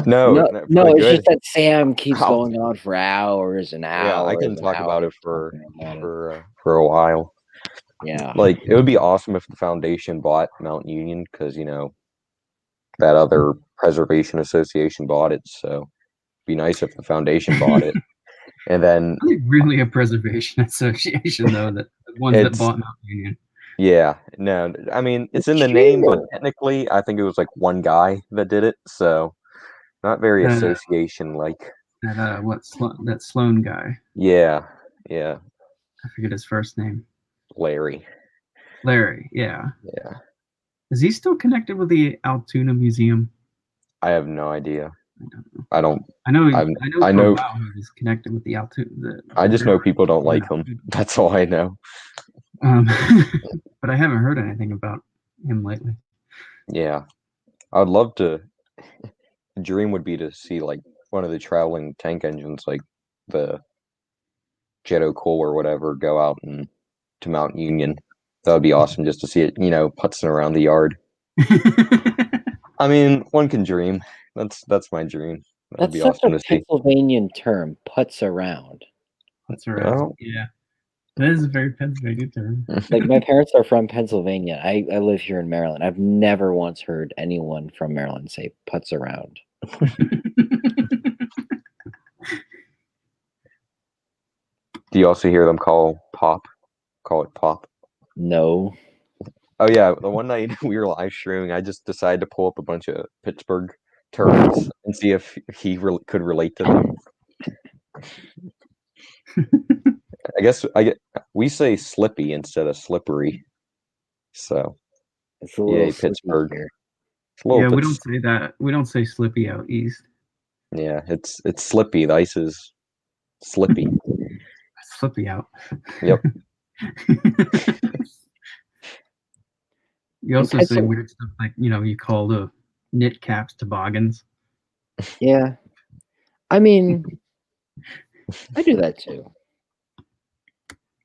Speaker 2: No,
Speaker 3: it's just that Sam keeps going on for hours and hours.
Speaker 2: Yeah, I can talk about it for a while.
Speaker 3: Yeah,
Speaker 2: like it would be awesome if the foundation bought Mount Union, because that other preservation association bought it. So it'd be nice if the foundation bought it. And then
Speaker 1: really a preservation association though, that the ones that bought Mount Union.
Speaker 2: Yeah, no, I mean it's in the name, but technically I think it was like one guy that did it, so not very association like.
Speaker 1: That Sloan guy.
Speaker 2: Yeah.
Speaker 1: I forget his first name.
Speaker 2: Larry,
Speaker 1: yeah.
Speaker 2: Yeah.
Speaker 1: Is he still connected with the Altoona Museum?
Speaker 2: I have no idea.
Speaker 1: I know.
Speaker 2: I know.
Speaker 1: For a while he was connected with the Altoona.
Speaker 2: I just know people don't like him. That's all I know.
Speaker 1: But I haven't heard anything about him lately.
Speaker 2: Yeah, I would love to. Dream would be to see like one of the traveling tank engines, like the Jet Cole or whatever, go out and to Mount Union. That would be awesome just to see it, putzing around the yard. I mean, one can dream. That's my dream.
Speaker 3: That'd be awesome to see. That's such a Pennsylvania term, putz around.
Speaker 1: Putz around. Oh. Yeah. That is a very Pennsylvania term.
Speaker 3: Like, my parents are from Pennsylvania. I live here in Maryland. I've never once heard anyone from Maryland say putz around.
Speaker 2: Do you also hear them call it pop?
Speaker 3: No.
Speaker 2: Oh yeah, the one night we were live streaming, I just decided to pull up a bunch of Pittsburgh terms and see if he could relate to them. I guess we say slippy instead of slippery. So
Speaker 3: it's a little
Speaker 2: Pittsburgh.
Speaker 1: Yeah, we don't say that. We don't say slippy out east.
Speaker 2: Yeah, it's slippy. The ice is slippy.
Speaker 1: Slippy out.
Speaker 2: Yep.
Speaker 1: You also say weird stuff like, you call the knit caps toboggans.
Speaker 3: Yeah. I mean, I do that too.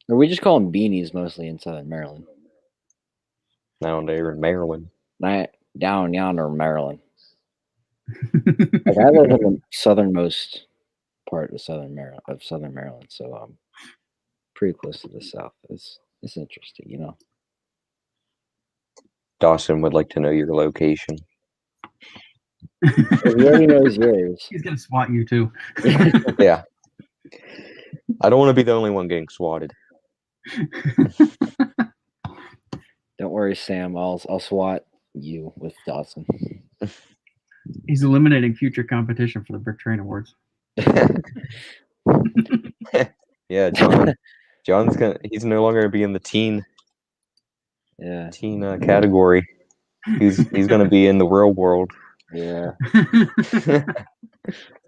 Speaker 3: Or we just call them beanies mostly in Southern Maryland.
Speaker 2: Down there in Maryland.
Speaker 3: Down yonder in Maryland. Like, I live in the southernmost part of Southern Maryland, so pretty close to the south. It's interesting, you know.
Speaker 2: Dawson would like to know your location.
Speaker 3: He already knows yours.
Speaker 1: He's gonna swat you too.
Speaker 2: Yeah. I don't want to be the only one getting swatted.
Speaker 3: Don't worry, Sam. I'll SWAT you with Dawson.
Speaker 1: He's eliminating future competition for the Brick Train Awards.
Speaker 2: Yeah, he's no longer gonna be in the teen category. He's gonna be in the real world.
Speaker 3: Yeah.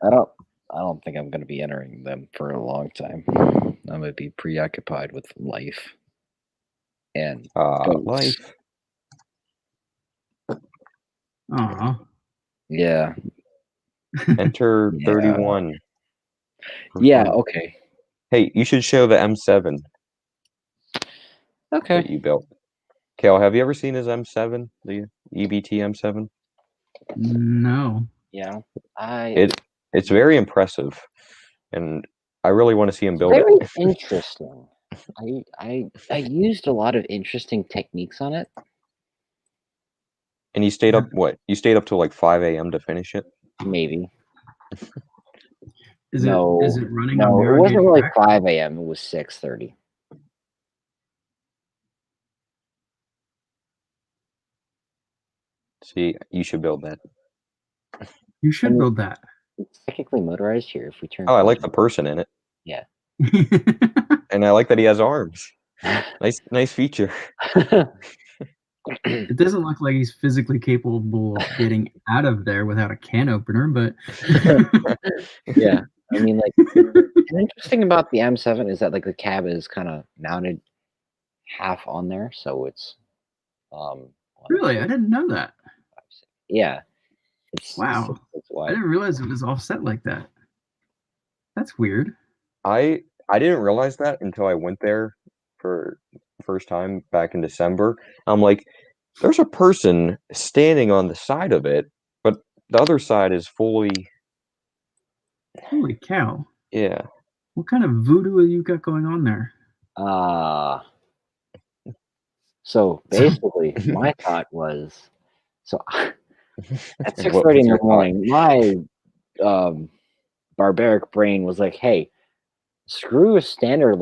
Speaker 3: I don't think I'm gonna be entering them for a long time. I'm gonna be preoccupied with life and
Speaker 2: life.
Speaker 1: Aw.
Speaker 3: Yeah.
Speaker 2: Enter 31.
Speaker 3: Yeah. Okay.
Speaker 2: Hey, you should show the M7
Speaker 3: Okay.
Speaker 2: that you built. Kale, have you ever seen his M7, the EBT M7?
Speaker 1: No.
Speaker 3: Yeah.
Speaker 2: It's very impressive, and I really want to see him build
Speaker 3: Very
Speaker 2: it.
Speaker 3: interesting. I used a lot of interesting techniques on it.
Speaker 2: And you stayed up You stayed up till like 5 a.m. to finish it?
Speaker 3: Maybe.
Speaker 1: Is it running on
Speaker 3: No, it
Speaker 1: narrow
Speaker 3: wasn't
Speaker 1: gauge
Speaker 3: really
Speaker 1: track?
Speaker 3: 5 a.m. It was 6:30.
Speaker 2: See, you should build that.
Speaker 1: You should build that.
Speaker 3: It's technically motorized here if we turn.
Speaker 2: Oh, I like the person in it.
Speaker 3: Yeah.
Speaker 2: And I like that he has arms. Nice feature.
Speaker 1: It doesn't look like he's physically capable of getting out of there without a can opener, but
Speaker 3: Yeah. I mean, like, the interesting about the M7 is that like the cab is kind of mounted half on there, so it's
Speaker 1: really, I didn't know that.
Speaker 3: yeah.
Speaker 1: Wow.
Speaker 3: It's
Speaker 1: I
Speaker 3: wide.
Speaker 1: didn't realize it was offset like that. That's weird.
Speaker 2: I didn't realize that until I went there for the first time back in December. I'm like, there's a person standing on the side of it, but the other side is fully.
Speaker 1: Holy cow.
Speaker 2: Yeah.
Speaker 1: What kind of voodoo have you got going on there?
Speaker 3: So basically, my thought was, so at
Speaker 2: What
Speaker 3: 6:30
Speaker 2: was
Speaker 3: in
Speaker 2: your
Speaker 3: the morning, my barbaric brain was like, "Hey, screw standard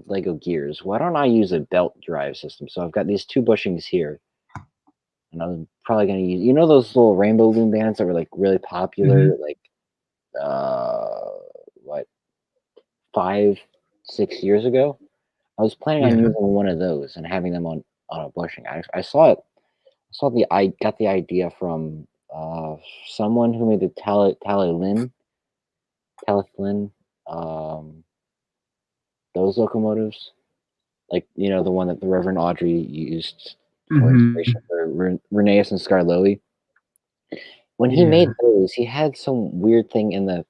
Speaker 3: Lego gears. Why don't I use a belt drive system?" So I've got these two bushings here, and I'm probably gonna use those little rainbow loom bands that were like really popular, like what 5-6 years ago. I was planning on
Speaker 1: Yeah.
Speaker 3: using one of those and having them on a bushing. I saw it. I got the idea from someone who made the Talith those locomotives, like the one that the Reverend Audrey used for inspiration for Reneus and Scarloey. When he made those, he had some weird thing in the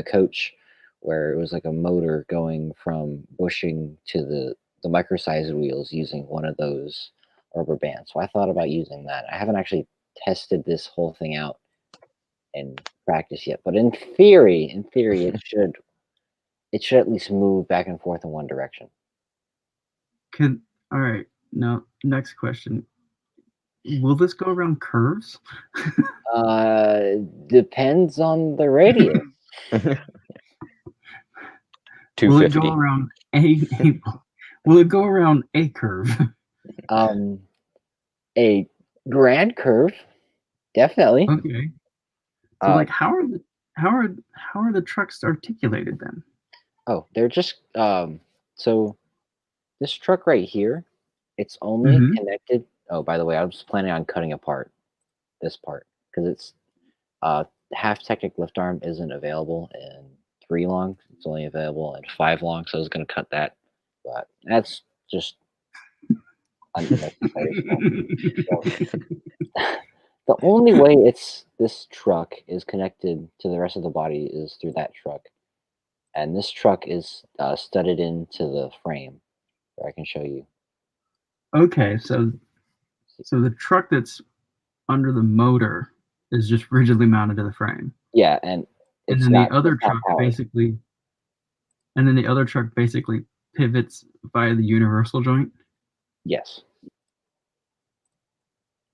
Speaker 3: coach where it was like a motor going from bushing to the micro-sized wheels using one of those rubber bands. So I thought about using that. I haven't actually tested this whole thing out in practice yet, but in theory, it should at least move back and forth in one direction.
Speaker 1: All right. Now, next question. Will this go around curves?
Speaker 3: Depends on the radius.
Speaker 2: 250.
Speaker 1: Will it go around will it go around a curve?
Speaker 3: A grand curve, definitely.
Speaker 1: Okay. So like how are the trucks articulated then?
Speaker 3: Oh, they're just so this truck right here, it's only connected. Oh, by the way, I was planning on cutting apart this part because it's half Technic lift arm isn't available in 3 long. It's only available in 5 long, so I was going to cut that, but that's just unnecessary. The only way this truck is connected to the rest of the body is through that truck, and this truck is studded into the frame. Where I can show you.
Speaker 1: Okay, so the truck that's under the motor is just rigidly mounted to the frame.
Speaker 3: Yeah, and
Speaker 1: And
Speaker 3: it's
Speaker 1: then
Speaker 3: not
Speaker 1: the other
Speaker 3: it's not
Speaker 1: truck
Speaker 3: powered.
Speaker 1: basically pivots via the universal joint.
Speaker 3: Yes.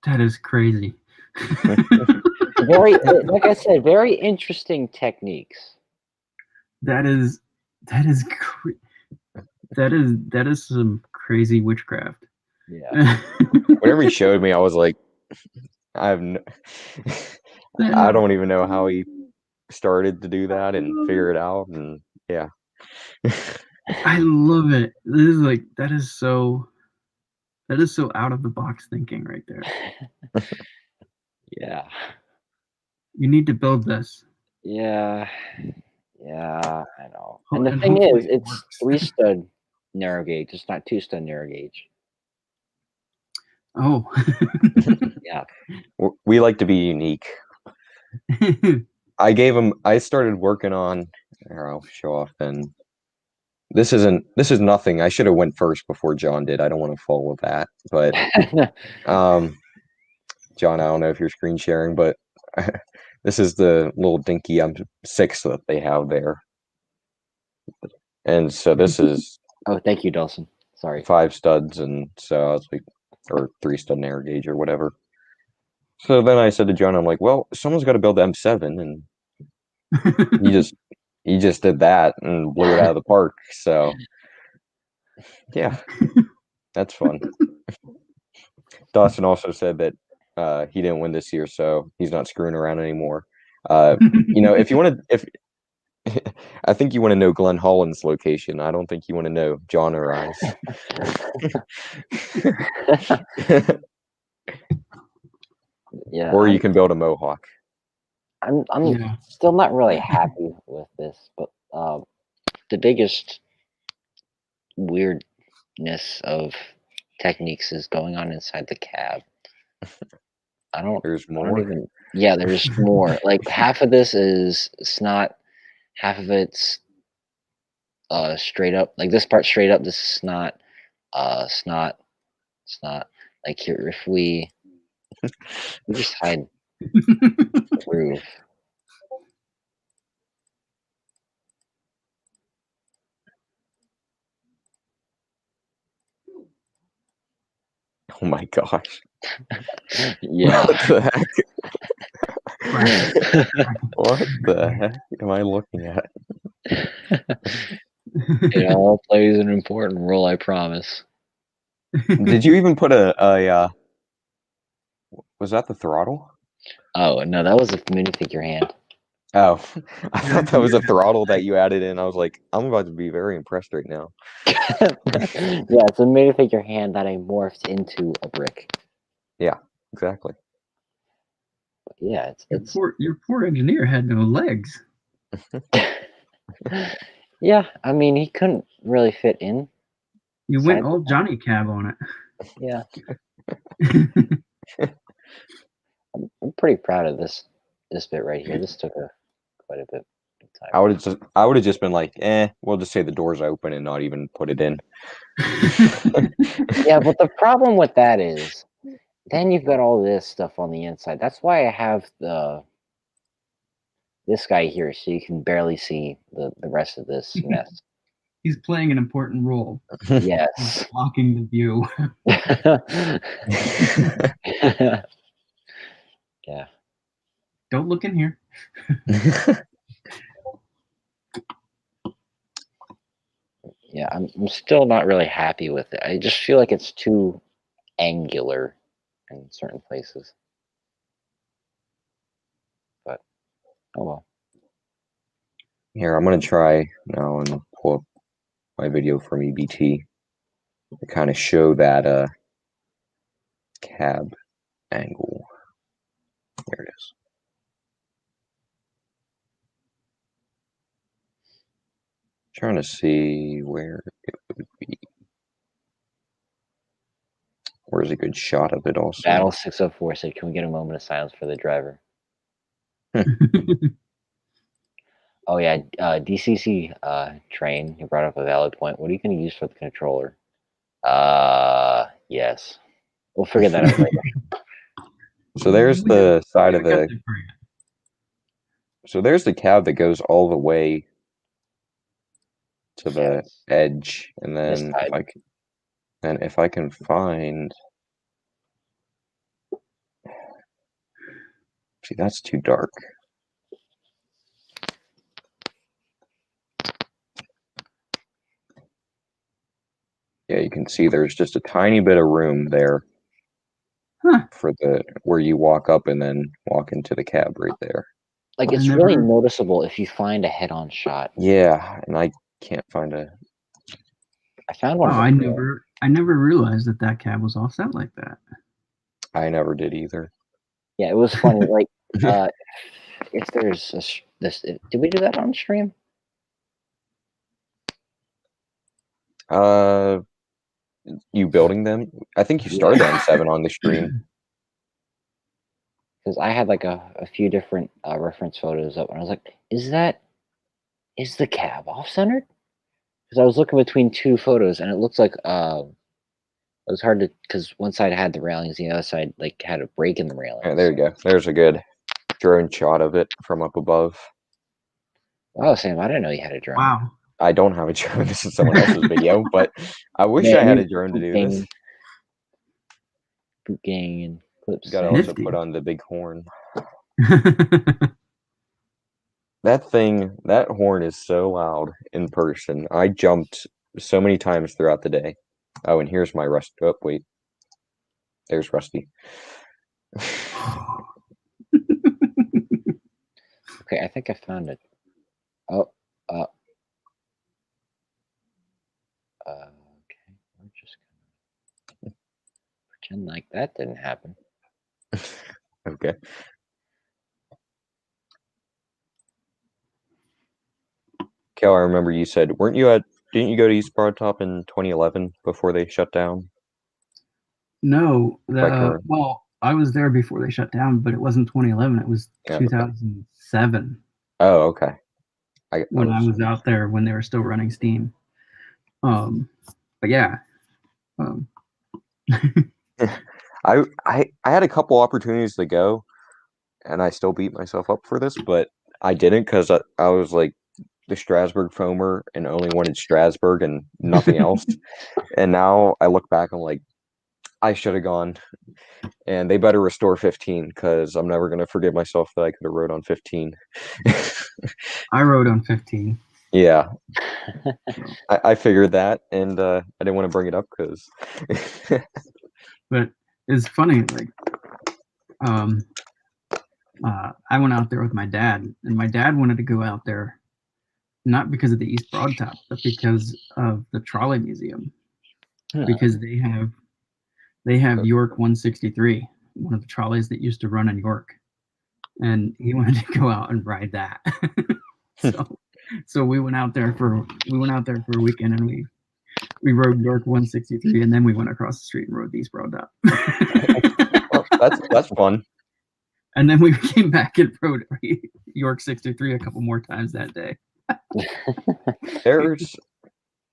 Speaker 1: That is crazy.
Speaker 3: Very, like I said, very interesting techniques.
Speaker 1: that is that is some crazy witchcraft.
Speaker 3: Yeah.
Speaker 2: Whenever he showed me, I was like, I have no, I don't even know how he started to do that and figure it out, and yeah.
Speaker 1: I love it. This is like that is so out of the box thinking right there.
Speaker 3: Yeah.
Speaker 1: You need to build this.
Speaker 3: Yeah. Yeah, I know.
Speaker 1: Ho-
Speaker 3: And the
Speaker 1: and
Speaker 3: thing
Speaker 1: hopefully
Speaker 3: is,
Speaker 1: it
Speaker 3: it's
Speaker 1: works.
Speaker 3: 3-stud narrow gauge. It's not 2-stud narrow gauge.
Speaker 1: Oh.
Speaker 3: Yeah.
Speaker 2: We like to be unique. I started working on, here, I'll show off, and this is nothing. I should have went first before John did. I don't want to follow that, but John, I don't know if you're screen sharing, but this is the little dinky M6 that they have there. And so this is
Speaker 3: Oh, thank you, Dawson. Sorry.
Speaker 2: 5 studs, and so I was like, or 3-stud narrow gauge or whatever. So then I said to John, I'm like, well, someone's got to build the M7, and he just did that and blew it out of the park. So yeah, that's fun. Dawson also said that he didn't win this year, so he's not screwing around anymore. If you want to, if I think you want to know Glenn Holland's location. I don't think you want to know John or I's.
Speaker 3: Yeah.
Speaker 2: Or you can build a Mohawk.
Speaker 3: I'm
Speaker 1: Yeah.
Speaker 3: still not really happy with this, but the biggest weirdness of techniques is going on inside the cab.
Speaker 2: There's
Speaker 3: I don't
Speaker 2: more.
Speaker 3: even. Yeah, there's more. Like half of this is snot, half of it's straight up. Like this part straight up. This is snot, snot, snot. Like here, if we just hide the groove.
Speaker 2: Oh my gosh.
Speaker 3: Yeah.
Speaker 2: What the heck? What the heck am I looking at?
Speaker 3: It all plays an important role, I promise.
Speaker 2: Did you even put was that the throttle?
Speaker 3: Oh no, that was a minifigure hand.
Speaker 2: Oh, I thought that was a throttle that you added in. I was like, I'm about to be very impressed right now.
Speaker 3: Yeah, it's a minifigure hand that I morphed into a brick.
Speaker 2: Yeah, exactly.
Speaker 3: But yeah, it's
Speaker 1: Your poor engineer had no legs.
Speaker 3: yeah. I mean, he couldn't really fit in.
Speaker 1: You went all Johnny Cab on
Speaker 3: Yeah,
Speaker 1: it.
Speaker 3: I'm pretty proud of this bit right here. This took quite a bit of time.
Speaker 2: I would have just been like, we'll just say the door's open and not even put it in.
Speaker 3: Yeah, but the problem with that is, then you've got all this stuff on the inside. That's why I have this guy here, so you can barely see the rest of this mess.
Speaker 1: He's playing an important role.
Speaker 3: Yes.
Speaker 1: Blocking the view.
Speaker 3: Yeah.
Speaker 1: Don't look in here.
Speaker 3: Yeah, I'm still not really happy with it. I just feel like it's too angular in certain places. But oh well.
Speaker 2: Here, I'm gonna try now and pull up my video from EBT to kind of show that cab angle. There it is. Trying to see where it would be. Where's a good shot of it also?
Speaker 3: Battle 604 said, "Can we get a moment of silence for the driver?" Oh yeah, DCC train. You brought up a valid point. What are you going to use for the controller? Yes, we'll figure that out later.
Speaker 2: So there's the side of the. So there's the cab that goes all the way to the
Speaker 3: Yes.
Speaker 2: edge, and
Speaker 3: This
Speaker 2: then
Speaker 3: side.
Speaker 2: if I can find. See, that's too dark. Yeah, you can see there's just a tiny bit of room there
Speaker 1: Huh.
Speaker 2: for where you walk up and then walk into the cab right there.
Speaker 3: Like,
Speaker 1: I
Speaker 3: it's really
Speaker 1: never-
Speaker 3: noticeable if you find a head-on shot.
Speaker 2: Yeah, and I can't find a.
Speaker 3: I found one.
Speaker 1: Oh, I
Speaker 3: before.
Speaker 1: never realized that cab was offset like that.
Speaker 2: I never did either.
Speaker 3: Yeah, it was funny. Like, if there's did we do that on stream?
Speaker 2: You building them? I think you started on 7 on the stream.
Speaker 3: Because I had like a few different reference photos up, and I was like, is the cab off-centered? Because I was looking between two photos, and it looks like it was hard to, because one side had the railings, the other side like had a break in the railings.
Speaker 2: All right, there you go. There's a good drone shot of it from up above.
Speaker 3: Oh, Sam, I didn't know you had a drone.
Speaker 1: Wow.
Speaker 2: I don't have a drone. This is someone else's video, but I wish I had a drone to do this.
Speaker 3: Boot gang and clips.
Speaker 2: Got to also
Speaker 1: Nifty.
Speaker 2: put on the big horn. That horn is so loud in person. I jumped so many times throughout the day. Oh, and here's my Rusty. Oh, wait. There's Rusty.
Speaker 3: Okay, I think I found it. Oh, okay. We're just gonna pretend like that didn't happen.
Speaker 2: Okay. Kel, I remember you said, didn't you go to East Broad Top in 2011 before they shut down?
Speaker 1: No,
Speaker 2: Right.
Speaker 1: well, I was there before they shut down, but it wasn't 2011. It was
Speaker 2: Yeah, okay.
Speaker 1: 2007
Speaker 2: Oh, okay.
Speaker 1: when I was out there when they were still running Steam. But yeah.
Speaker 2: I had a couple opportunities to go, and I still beat myself up for this, but I didn't because I was like the Strasburg foamer and only wanted Strasburg and nothing else. And now I look back, I'm like, I should have gone, and they better restore 15 because I'm never gonna forgive myself that I could have rode on 15.
Speaker 1: I rode on 15.
Speaker 2: Yeah, I figured that, and I didn't want to bring it up because.
Speaker 1: But it's funny, like, I went out there with my dad, and my dad wanted to go out there not because of the East Broad Top, but because of the trolley museum. Because they have York 163, one of the trolleys that used to run in York, and he wanted to go out and ride that. so we went out there for a weekend, and we rode York 163, and then we went across the street and rode the East Broad Top.
Speaker 2: Well, that's fun.
Speaker 1: And then we came back and rode York 63 a couple more times that day.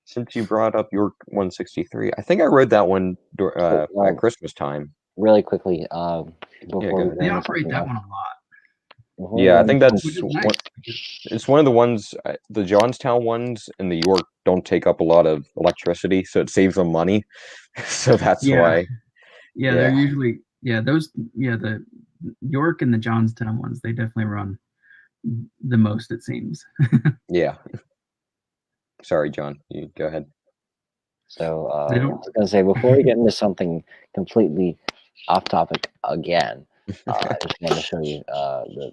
Speaker 2: Since you brought up York 163, I think I rode that one at Christmas time.
Speaker 3: Really quickly, before
Speaker 1: they operate that one a lot.
Speaker 2: Yeah, I think that's
Speaker 1: nice.
Speaker 2: it's one of the ones. The Johnstown ones and the York don't take up a lot of electricity, so it saves them money. So that's why.
Speaker 1: Yeah, they're usually the York and the Johnstown ones, they definitely run the most, it seems.
Speaker 2: Yeah. Sorry, John. You go ahead.
Speaker 3: So I was gonna say, before we get into something completely off topic again, I just wanted to show you the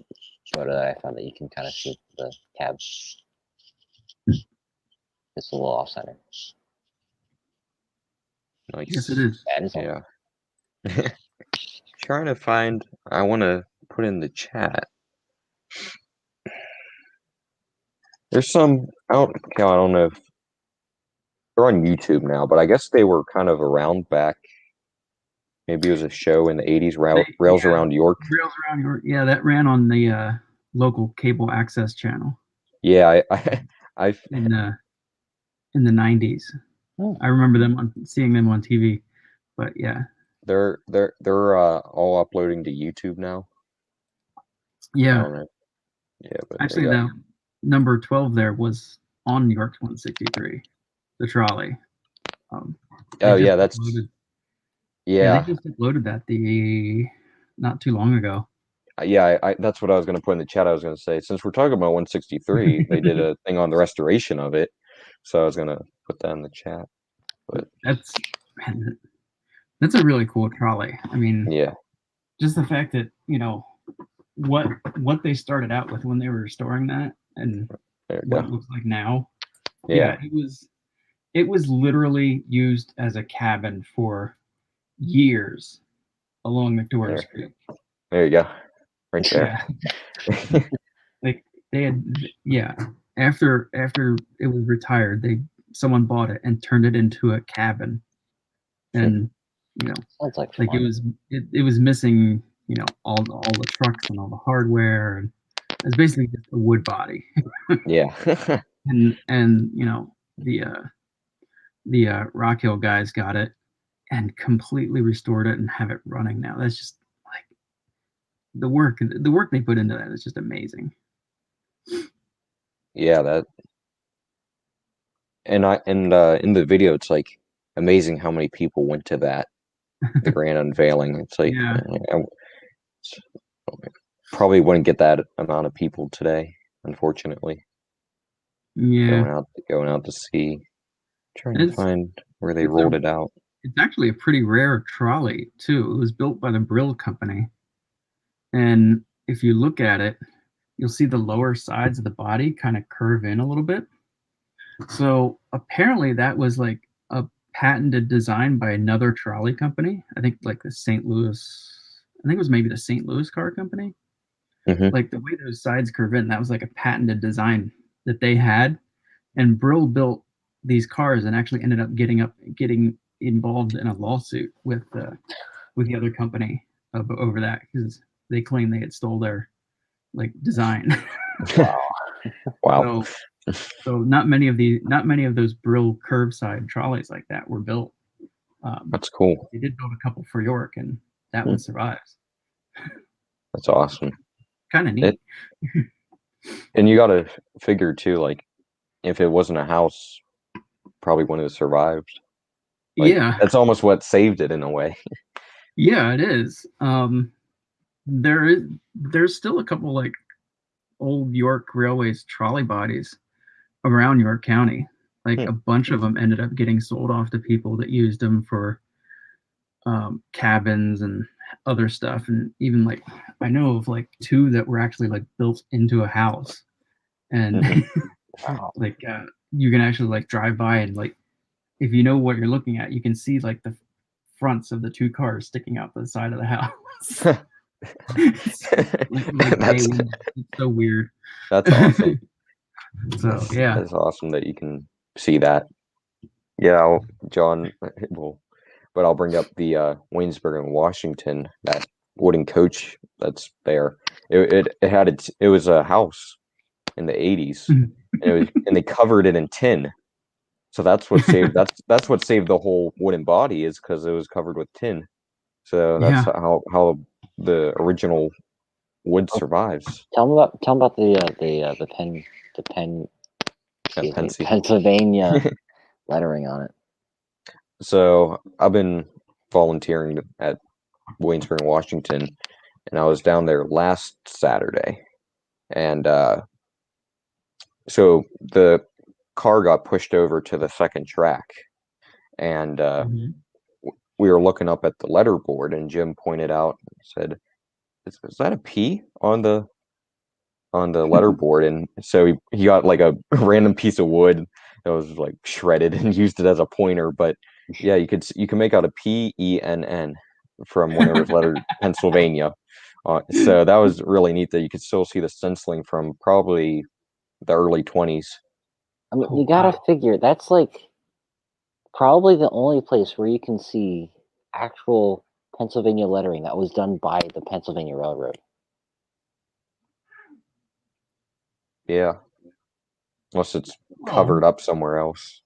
Speaker 3: photo that I found that you can kind of see the cab. It's a little off center.
Speaker 2: Nice.
Speaker 1: Yes, it is.
Speaker 3: That is
Speaker 2: yeah. Trying to find. I want to put in the chat. There's some. I don't know if they're on YouTube now, but I guess they were kind of around back. Maybe it was a show in the 80s, Rails Around York.
Speaker 1: Rails Around York. Yeah, that ran on the local cable access channel.
Speaker 2: Yeah, I
Speaker 1: in the 90s.
Speaker 3: Oh.
Speaker 1: I remember seeing them on TV. But yeah.
Speaker 2: They're all uploading to YouTube now.
Speaker 1: Yeah.
Speaker 2: Yeah, but
Speaker 1: Actually, the number 12 there was on New York's 163, the trolley.
Speaker 2: Oh
Speaker 1: They
Speaker 2: yeah,
Speaker 1: just
Speaker 2: that's
Speaker 1: uploaded, they
Speaker 2: yeah.
Speaker 1: just uploaded that not too long ago.
Speaker 2: Yeah, that's what I was going to put in the chat. I was going to say, since we're talking about 163, they did a thing on the restoration of it, so I was going to put that in the chat. But
Speaker 1: Man, that's a really cool trolley. I mean,
Speaker 2: yeah,
Speaker 1: just the fact that what they started out with when they were restoring that and
Speaker 2: there you
Speaker 1: what
Speaker 2: go.
Speaker 1: it looks like now.
Speaker 2: Yeah,
Speaker 1: It was literally used as a cabin for years along McDoris Creek.
Speaker 2: there you go, right there.
Speaker 1: Yeah. Like they had, yeah. After it was retired, someone bought it and turned it into a cabin, and
Speaker 3: Sounds like
Speaker 1: it
Speaker 3: fun.
Speaker 1: was it was missing all the trucks and all the hardware, and it's basically just a wood body.
Speaker 2: Yeah,
Speaker 1: and the Rock Hill guys got it and completely restored it and have it running now. That's just like the work they put into that is just amazing.
Speaker 2: yeah. That and in the video, it's like amazing how many people went to the grand unveiling. It's like
Speaker 1: Yeah.
Speaker 2: probably wouldn't get that amount of people today, unfortunately.
Speaker 1: Yeah.
Speaker 2: Going out to see, trying to
Speaker 1: It's
Speaker 2: find where they
Speaker 1: it's
Speaker 2: rolled it out.
Speaker 1: it's actually a pretty rare trolley too. It was built by the Brill Company, and if you look at it, you'll see the lower sides of the body kind of curve in a little bit. So apparently that was like a patented design by another trolley company. I think like the St. Louis. I think it was maybe the St. Louis Car Company.
Speaker 2: Hmm.
Speaker 1: Like the way those sides curve in, that was like a patented design that they had. And Brill built these cars and actually ended up getting involved in a lawsuit with the other company over that because they claimed they had stole their like design.
Speaker 2: Wow.
Speaker 1: So not many of those Brill curbside trolleys like that were built.
Speaker 2: That's cool.
Speaker 1: They did build a couple for York, and that one survives.
Speaker 2: That's awesome.
Speaker 1: Kind of neat.
Speaker 2: And you got to figure too, like if it wasn't a house, probably wouldn't have survived. Like,
Speaker 1: Yeah,
Speaker 2: that's almost what saved it in a way.
Speaker 1: yeah, it is. There's still a couple like old York Railways trolley bodies around York County. Like a bunch of them ended up getting sold off to people that used them for cabins and other stuff. And even like I know of like two that were actually like built into a house, and
Speaker 3: Wow.
Speaker 1: like you can actually like drive by and like if you know what you're looking at, you can see like the fronts of the two cars sticking out the side of the house. It's so weird.
Speaker 2: That's awesome.
Speaker 1: So yeah.
Speaker 2: That's awesome that you can see that. Yeah, John. Well, but I'll bring up the Waynesburg and Washington, that wooden coach that's there. It was a house in the 80s, and they covered it in tin. So that's what saved the whole wooden body, is because it was covered with tin. So that's
Speaker 1: Yeah.
Speaker 2: how the original wood survives.
Speaker 3: Tell me about the
Speaker 2: Pensy.
Speaker 3: Pennsylvania lettering on it.
Speaker 2: So I've been volunteering at Waynesburg, Washington, and I was down there last Saturday, and so the car got pushed over to the second track, and we were looking up at the letterboard, and Jim pointed out and said, "Is that a P on the letterboard?" And so he got like a random piece of wood that was like shredded and used it as a pointer. But yeah, you can make out a PENN from whenever it's lettered Pennsylvania. So that was really neat that you could still see the stenciling from probably the early 20s.
Speaker 3: I mean, you gotta figure that's like probably the only place where you can see actual Pennsylvania lettering that was done by the Pennsylvania Railroad.
Speaker 2: Yeah, unless it's covered up somewhere else.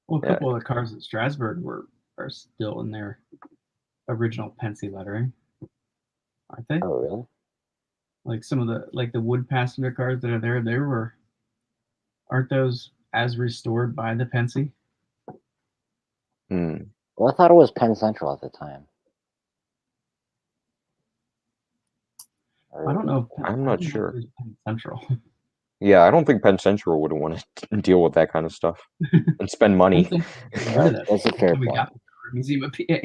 Speaker 1: Well, a couple of the cars at Strasburg are still in their original Pensy lettering, aren't they?
Speaker 3: Oh, really?
Speaker 1: like some of the wood passenger cars that are there, aren't those as restored by the Pennsy?
Speaker 2: Hmm.
Speaker 3: Well, I thought it was Penn Central at the time.
Speaker 1: I don't know.
Speaker 2: I'm
Speaker 1: I
Speaker 2: not
Speaker 1: didn't know if
Speaker 2: sure.
Speaker 1: it was Penn Central.
Speaker 2: Yeah, I don't think Penn Central would want to deal with that kind of stuff and spend money.
Speaker 1: Penn Central got rid of that.
Speaker 3: That's a fair
Speaker 1: We
Speaker 3: point.
Speaker 1: got the Museum of PA.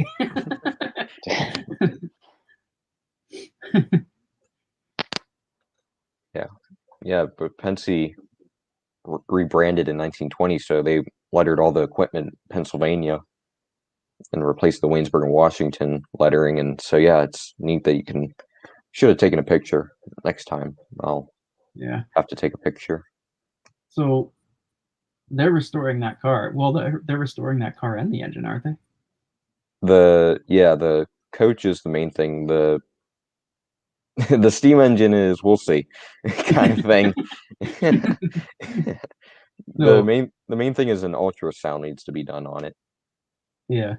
Speaker 2: Yeah, but Pennsy rebranded in 1920, so they lettered all the equipment Pennsylvania and replaced the Waynesburg and Washington lettering. And so, yeah, it's neat that you can. Should have taken a picture next time. I'll
Speaker 1: Yeah.
Speaker 2: have to take a picture.
Speaker 1: So they're restoring that car. Well, they're restoring that car and the engine, aren't they?
Speaker 2: The coach is the main thing. The the steam engine is we'll see kind of thing.
Speaker 1: No.
Speaker 2: The main thing is an ultrasound needs to be done on it.
Speaker 1: Yeah.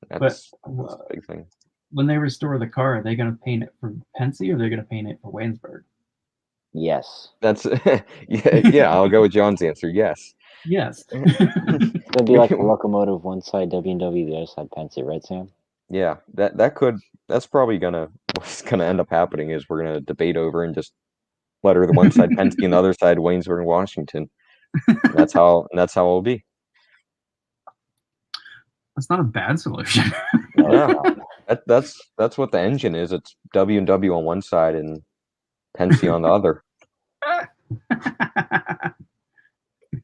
Speaker 2: That's
Speaker 1: But
Speaker 2: the big thing.
Speaker 1: when they restore the car, are they going to paint it for Pennsy or are they going to paint it for Waynesburg?
Speaker 3: Yes.
Speaker 2: That's yeah. I'll go with John's answer. Yes.
Speaker 1: Yes.
Speaker 3: It's gonna be like the locomotive, one side W&W, the other side Pennsy, right, Sam?
Speaker 2: Yeah. That's probably what's gonna end up happening is we're gonna debate over and just letter the one side Pennsy and the other side Waynesburg and Washington. And that's how it'll be.
Speaker 1: That's not a bad solution.
Speaker 2: No, that's what the engine is. It's W&W on one side and Pennsy on the other.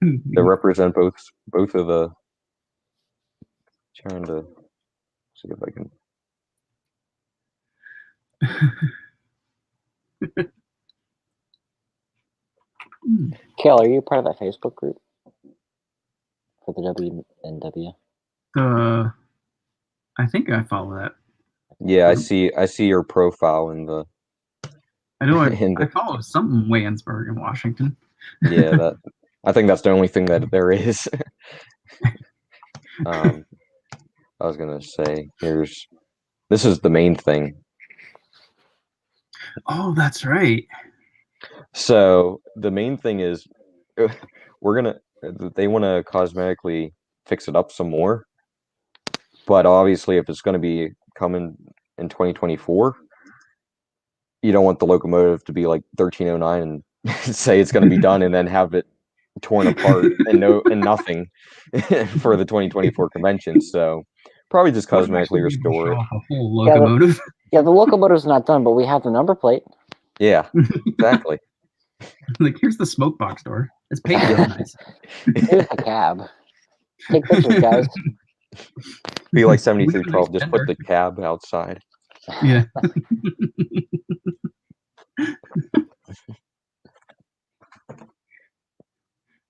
Speaker 2: They represent both of the. Trying to see if I can.
Speaker 3: Kale, are you part of that Facebook group for the W&W?
Speaker 1: I think I follow that.
Speaker 2: Yeah, I see your profile in the.
Speaker 1: I know I follow something Waynesburg in Washington.
Speaker 2: Yeah, I think that's the only thing that there is. I was gonna say this is the main thing.
Speaker 1: Oh, that's right.
Speaker 2: So the main thing is they want to cosmetically fix it up some more, but obviously if it's going to be coming in 2024, you don't want the locomotive to be like 1309 and say it's going to be done and then have it torn apart and nothing for the 2024 convention. So probably just cosmetically restore it.
Speaker 1: A whole locomotive.
Speaker 3: Yeah, the locomotive's not done, but we have the number plate.
Speaker 2: Yeah, exactly.
Speaker 1: Like, here's the smoke box door. It's painted real nice.
Speaker 3: Here's the cab. Take pictures, guys.
Speaker 2: Be like 7312. Just put the cab outside.
Speaker 1: Yeah.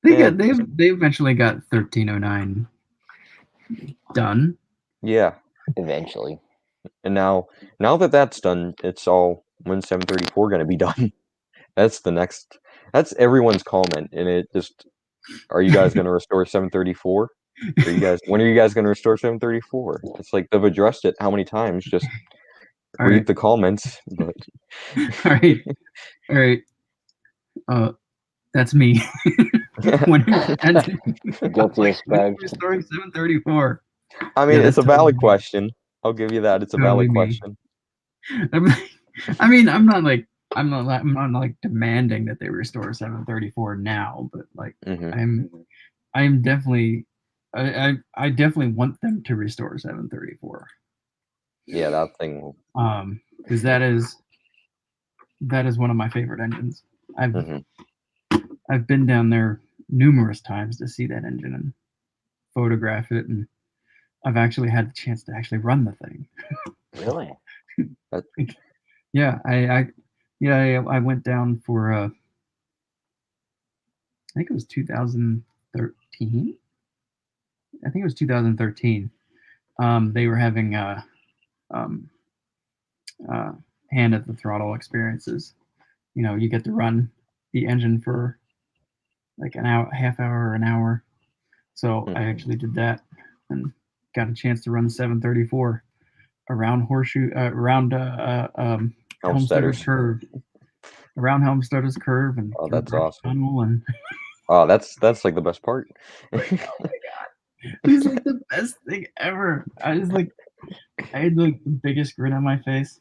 Speaker 1: They eventually got 1309 done.
Speaker 2: Yeah.
Speaker 3: Eventually.
Speaker 2: And now that that's done, it's all when 734 going to be done. That's everyone's comment, and it just, are you guys going to restore 734? When are you guys going to restore 734? It's like they've addressed it how many times? Just read the comments. But
Speaker 1: all right. That's me. When
Speaker 3: guilty as charged.
Speaker 1: Restoring 734.
Speaker 2: I mean, it's a valid question. I'll give you that. It's a valid question.
Speaker 1: I mean, I'm not like demanding that they restore 734 now, but like I'm definitely I definitely want them to restore 734.
Speaker 2: Yeah, that thing.
Speaker 1: Because that is one of my favorite engines. I've been down there numerous times to see that engine and photograph it, and I've actually had the chance to actually run the thing.
Speaker 3: Really?
Speaker 1: Yeah, I went down for I think it was 2013. I think it was 2013. They were having hand at the throttle experiences. You know, you get to run the engine for like an hour, half hour, or an hour. So I actually did that and got a chance to run the 734 around Homesteaders Curve. around Helmstedt's curve and
Speaker 2: Oh,
Speaker 1: through
Speaker 2: that's
Speaker 1: Brush
Speaker 2: awesome.
Speaker 1: Tunnel, and
Speaker 2: Oh, that's like the best part.
Speaker 1: like, oh my god, it was like the best thing ever. I had like the biggest grin on my face.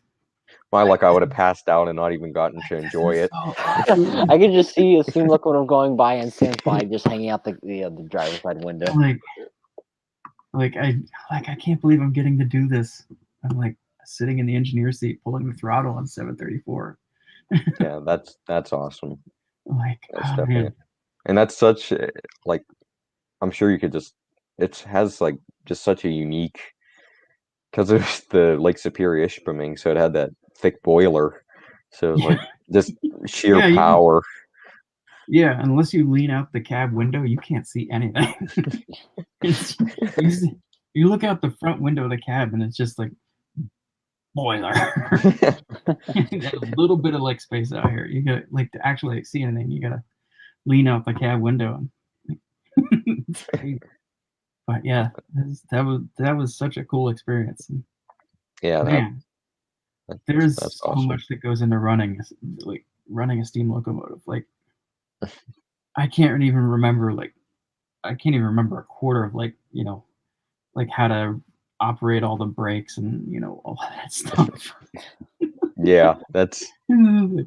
Speaker 2: My luck, I would have passed out and not even gotten to enjoy it.
Speaker 1: So awesome.
Speaker 3: I can just see a steam locomotive going by and Sam's body just hanging out the driver's side window.
Speaker 1: I can't believe I'm getting to do this. I'm like sitting in the engineer seat, pulling the throttle on 734.
Speaker 2: Yeah, that's awesome.
Speaker 1: Like,
Speaker 2: That's
Speaker 1: oh
Speaker 2: definitely,
Speaker 1: man,
Speaker 2: and that's such like, I'm sure you could just, it has like just such a unique, because it was the Lake Superior Ishpeming, so it had that thick boiler, so
Speaker 1: yeah,
Speaker 2: like just sheer
Speaker 1: yeah,
Speaker 2: power.
Speaker 1: yeah. Unless you lean out the cab window, you can't see anything. You look out the front window of the cab, and it's just like boiler. A little bit of like space out here. You got like to actually see anything, you gotta lean out the cab window. It's crazy. But yeah, that was such a cool experience. And
Speaker 2: Yeah,
Speaker 1: man, there's
Speaker 2: that's
Speaker 1: so
Speaker 2: awesome.
Speaker 1: much that goes into running a steam locomotive. Like I can't even remember I can't even remember a quarter of like how to operate all the brakes and all of that stuff.
Speaker 2: Yeah, that's
Speaker 1: There's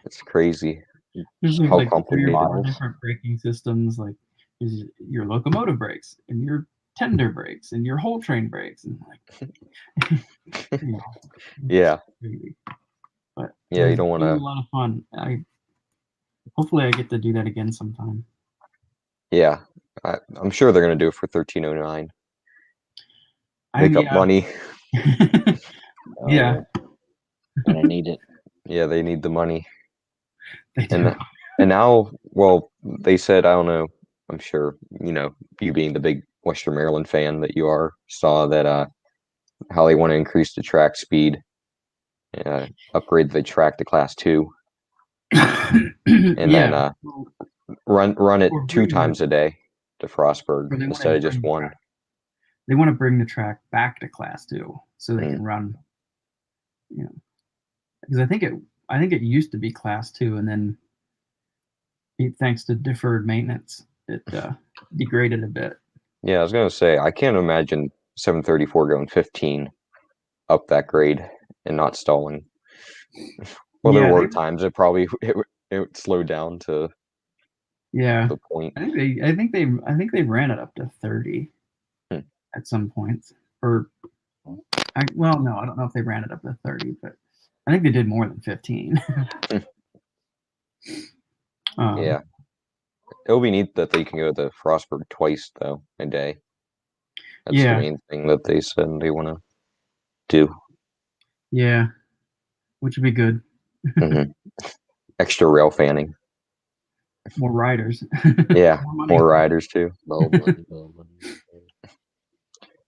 Speaker 2: it's crazy how
Speaker 1: like 3 or
Speaker 2: complicated.
Speaker 1: 4 different braking systems. Like there's your locomotive brakes and your tender brakes and your whole train brakes and like
Speaker 2: Yeah,
Speaker 1: crazy. But
Speaker 2: yeah, you don't want
Speaker 1: it was
Speaker 2: to.
Speaker 1: a lot of fun. Hopefully I get to do that again sometime.
Speaker 2: Yeah, I'm sure they're gonna do it for 1309. Make up
Speaker 1: Yeah.
Speaker 2: money.
Speaker 3: Oh,
Speaker 1: Yeah,
Speaker 3: gonna need it.
Speaker 2: Yeah, they need the money.
Speaker 1: they do.
Speaker 2: And now, well, they said, I don't know, I'm sure, you being the big Western Maryland fan that you are, saw that how they want to increase the track speed, upgrade the track to class 2, and then
Speaker 1: Yeah. Well,
Speaker 2: run it
Speaker 1: or
Speaker 2: 2
Speaker 1: bring
Speaker 2: times a day to Frostburg
Speaker 1: or they want to
Speaker 2: instead of just
Speaker 1: bring the
Speaker 2: 1.
Speaker 1: track. They want to bring the track back to class 2 so they
Speaker 2: Mm.
Speaker 1: can run. Because I think it used to be class 2, and then thanks to deferred maintenance, it degraded a bit.
Speaker 2: Yeah, I was gonna say, I can't imagine 734 going 15 up that grade and not stalling. Well, there
Speaker 1: Yeah,
Speaker 2: were times it probably it slowed down to
Speaker 1: yeah.
Speaker 2: the point.
Speaker 1: I think they ran it up to 30 at some points. Well, no, I don't know if they ran it up to 30, but I think they did more than 15.
Speaker 2: Yeah, it'll be neat that they can go to Frostburg twice though a day. That's the
Speaker 1: Yeah,
Speaker 2: main thing that they said they want to do.
Speaker 1: yeah, which would be good.
Speaker 2: Hmm. Extra rail fanning.
Speaker 1: More riders.
Speaker 2: Yeah,
Speaker 1: More money.
Speaker 2: more riders too.
Speaker 3: Low money, low money.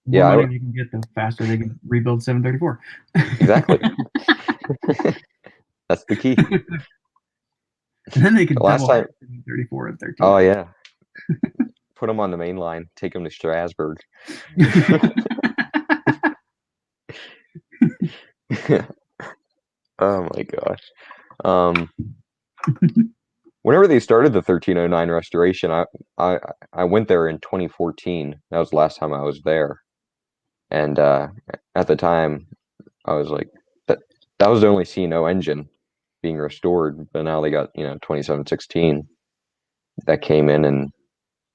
Speaker 1: The more
Speaker 2: Yeah,
Speaker 1: money they can get, the faster they can rebuild 734.
Speaker 2: exactly. That's the key.
Speaker 1: And then they can
Speaker 2: The last
Speaker 1: double
Speaker 2: time,
Speaker 1: 734 and 13.
Speaker 2: oh yeah, put them on the main line, take them to Strasburg. Oh my gosh. Whenever they started the 1309 restoration, I went there in 2014. That was the last time I was there, and at the time I was like, that was the only C&O engine being restored. But now they got 2716 that came in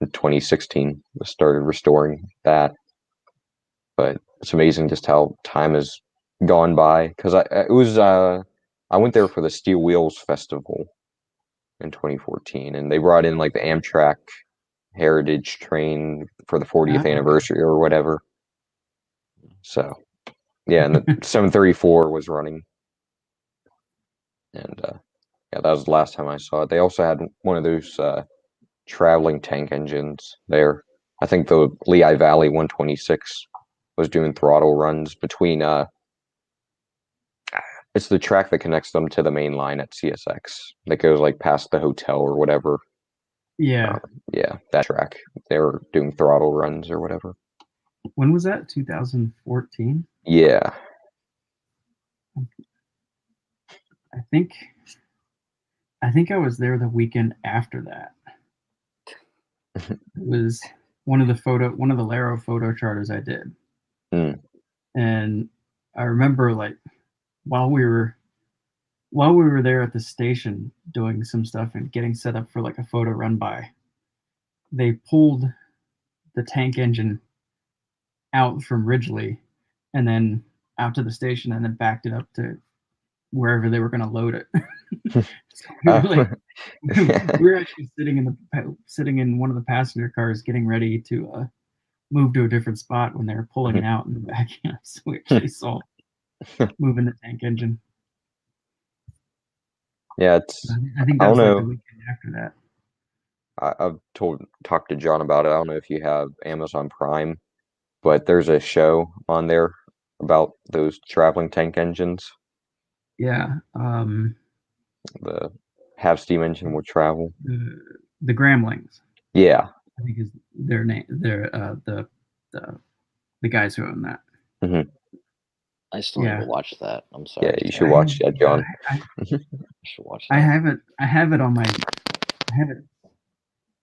Speaker 2: 2016. Started restoring that. But it's amazing just how time has gone by, because I went there for the Steel Wheels Festival in 2014, and they brought in like the Amtrak Heritage train for the 40th anniversary or whatever. So yeah, and the 734 was running, and yeah, that was the last time I saw it. They also had one of those traveling tank engines there. I think the Lehigh Valley 126 was doing throttle runs between it's the track that connects them to the main line at CSX that goes like past the hotel or whatever.
Speaker 1: Yeah.
Speaker 2: Yeah, that track. They were doing throttle runs or whatever.
Speaker 1: When was that? 2014?
Speaker 2: Yeah.
Speaker 1: I think I think I was there the weekend after that. It was one of the Laro photo charters I did.
Speaker 2: Mm.
Speaker 1: And I remember like while we were there at the station doing some stuff and getting set up for like a photo run by, they pulled the tank engine out from Ridgely and then out to the station and then backed it up to wherever they were going to load it. So we were like, we were actually sitting in one of the passenger cars getting ready to move to a different spot when they were pulling it out and backing up. So we actually saw moving the tank engine.
Speaker 2: Yeah,
Speaker 1: I think
Speaker 2: I
Speaker 1: that was
Speaker 2: don't
Speaker 1: like the
Speaker 2: know.
Speaker 1: weekend after that.
Speaker 2: I've talked to John about it. I don't know if you have Amazon Prime, but there's a show on there about those traveling tank engines.
Speaker 1: Yeah.
Speaker 2: The half steam engine will travel.
Speaker 1: The Gramlings,
Speaker 2: Yeah.
Speaker 1: I think is their name. They're the guys who own that.
Speaker 2: Mm-hmm.
Speaker 3: I still need to watch that. I'm sorry.
Speaker 2: Yeah, you should watch that, John.
Speaker 1: I
Speaker 3: should watch that.
Speaker 1: I have it on my. I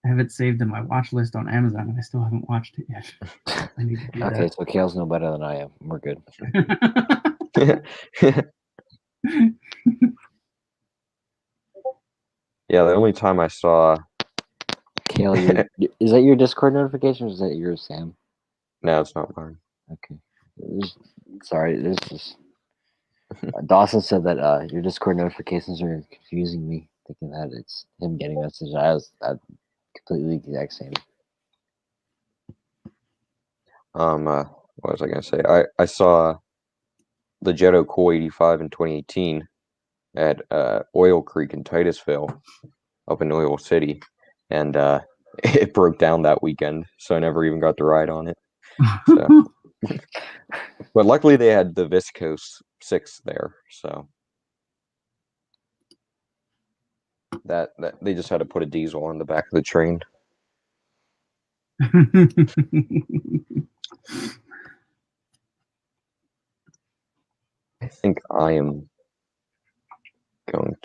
Speaker 1: have it saved in my watch list on Amazon, and I still haven't watched it yet. I need to do
Speaker 3: Okay, so Kale's no better than I am. We're good.
Speaker 2: Yeah, the only time I saw.
Speaker 3: Kale, is that your Discord notification or is that yours, Sam?
Speaker 2: No, it's not mine.
Speaker 3: Okay. Sorry, there's this. Dawson said that your Discord notifications are confusing me, thinking that it's him getting messages. I completely the exact same.
Speaker 2: What was I gonna say? I saw the Jetto Cool 85 in 2018 at Oil Creek in Titusville, up in Oil City, and it broke down that weekend, so I never even got to ride on it. So. But luckily they had the Viscose 6 there, so that they just had to put a diesel on the back of the train. I think I'm going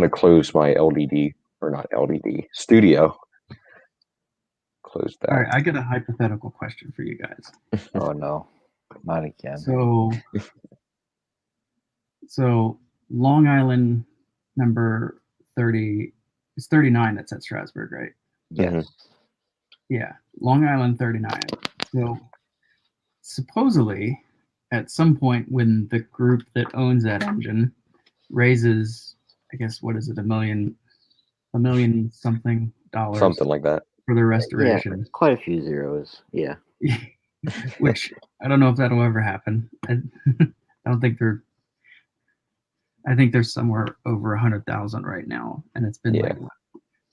Speaker 2: to close my LDD, or not LDD, studio. Close that.
Speaker 1: All right, I got a hypothetical question for you guys.
Speaker 3: Oh no, not again.
Speaker 1: So Long Island number 30 is 39. That's at Strasburg, right?
Speaker 3: Yes.
Speaker 2: Mm-hmm.
Speaker 1: Yeah, Long Island 39. So supposedly, at some point when the group that owns that engine raises, I guess, what is it, $1 million something dollars,
Speaker 2: something like that,
Speaker 1: for the restoration.
Speaker 3: Yeah, quite a few zeros. Yeah.
Speaker 1: Which I don't know if that'll ever happen. I don't think they're. I think there's somewhere over 100,000 right now, and it's been like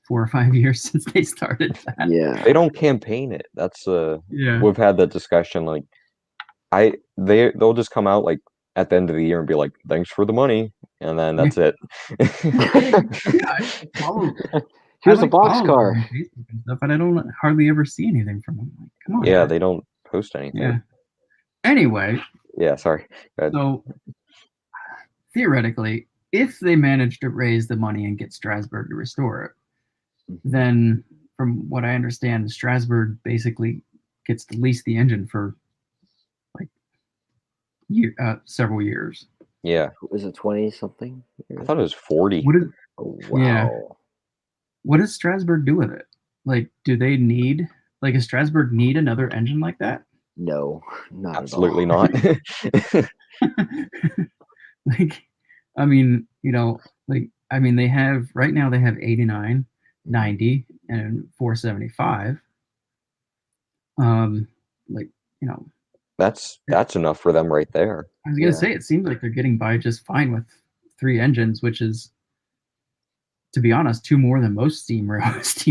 Speaker 1: 4 or 5 years since they started that.
Speaker 3: Yeah,
Speaker 2: they don't campaign it. That's
Speaker 1: yeah.
Speaker 2: We've had that discussion. Like, they'll just come out like at the end of the year and be like, "Thanks for the money," and then that's it.
Speaker 3: Here's a boxcar.
Speaker 1: And stuff, and I don't hardly ever see anything from them. Like, come on.
Speaker 2: Yeah,
Speaker 1: guys.
Speaker 2: they don't post anything.
Speaker 1: Yeah. Anyway.
Speaker 2: Yeah, sorry. Go ahead.
Speaker 1: So theoretically, if they manage to raise the money and get Strasburg to restore it, then from what I understand, Strasburg basically gets to lease the engine for like several years.
Speaker 2: Yeah.
Speaker 3: Was it 20 something?
Speaker 2: I thought it was 40.
Speaker 3: Oh, wow.
Speaker 1: Yeah. What does Strasburg do with it? Like, do they need, like, does Strasburg need another engine like that?
Speaker 3: No, not
Speaker 2: absolutely
Speaker 3: at all.
Speaker 2: not.
Speaker 1: Like, I mean, you know, like, I mean, they have, right now they have 89, 90, and 475. Like, you know.
Speaker 2: That's enough for them right there.
Speaker 1: I was going to say, it seems like they're getting by just fine with 3 engines, which is, to be honest, 2 more than most steam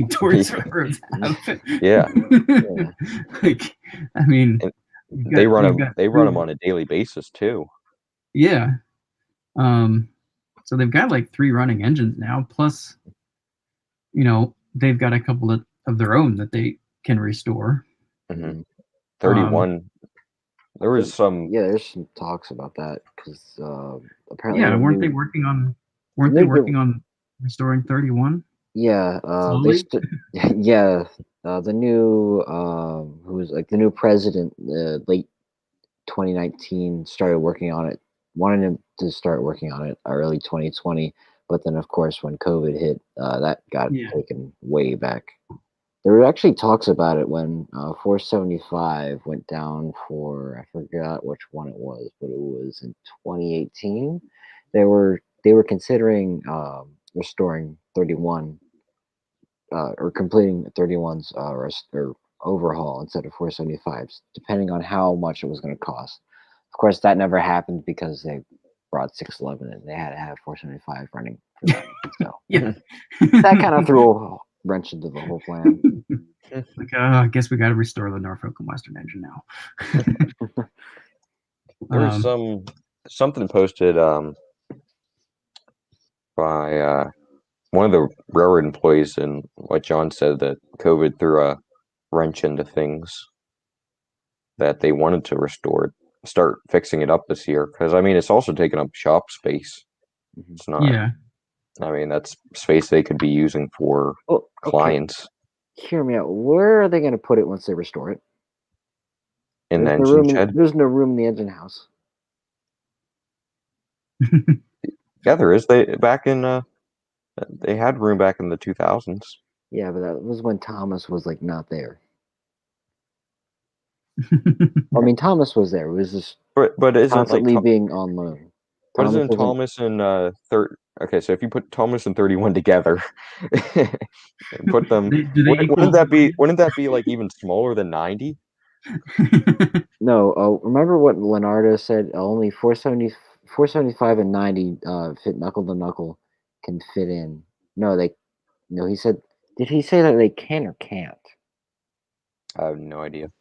Speaker 1: tourist railroads have.
Speaker 2: Yeah.
Speaker 1: Like, I mean,
Speaker 2: they run them on a daily basis too.
Speaker 1: Yeah. So they've got like 3 running engines now, plus, you know, they've got a couple of their own that they can restore.
Speaker 2: 31. There was some.
Speaker 3: Yeah, there's some talks about that because apparently.
Speaker 1: Yeah, weren't they working on Restoring 31
Speaker 3: Yeah,
Speaker 1: slowly.
Speaker 3: yeah, the new who's like the new president, late 2019 started working on it, wanted him to start working on it early 2020, but then of course when COVID hit, that got
Speaker 1: Yeah.
Speaker 3: taken way back. There were actually talks about it when 475 went down for, I forgot which one it was, but it was in 2018. They were considering restoring 31, or completing 31's or overhaul instead of 475s, depending on how much it was going to cost. Of course, that never happened because they brought 611 and they had to have 475 running for that. So
Speaker 1: Yeah.
Speaker 3: that kind of threw a wrench into the whole plan.
Speaker 1: Like, I guess we got to restore the Norfolk and Western engine now.
Speaker 2: There was something posted by one of the railroad employees, and what John said, that COVID threw a wrench into things that they wanted to restore, start fixing it up this year. Because I mean, it's also taking up shop space. It's not.
Speaker 1: Yeah.
Speaker 2: I mean, that's space they could be using for
Speaker 3: Oh, okay.
Speaker 2: clients
Speaker 3: Hear me out. Where are they going to put it once they restore it?
Speaker 2: in the
Speaker 3: There's no
Speaker 2: engine
Speaker 3: room.
Speaker 2: shed.
Speaker 3: There's no room in the engine house.
Speaker 2: Yeah, there is. They had room back in the 2000s.
Speaker 3: Yeah, but that was when Thomas was like not there. I mean, Thomas was there. It was just
Speaker 2: But isn't like
Speaker 3: constantly being on loan.
Speaker 2: But
Speaker 3: Thomas
Speaker 2: isn't
Speaker 3: wasn't.
Speaker 2: Thomas and third? Okay, so if you put Thomas and 31 together, and put them,
Speaker 1: Do they equal?
Speaker 2: wouldn't that be like even smaller than 90?
Speaker 3: No, remember what Leonardo said? Only 475 and 90 fit knuckle to knuckle can fit in. No, he said, did he say that they can or can't?
Speaker 2: I have no idea.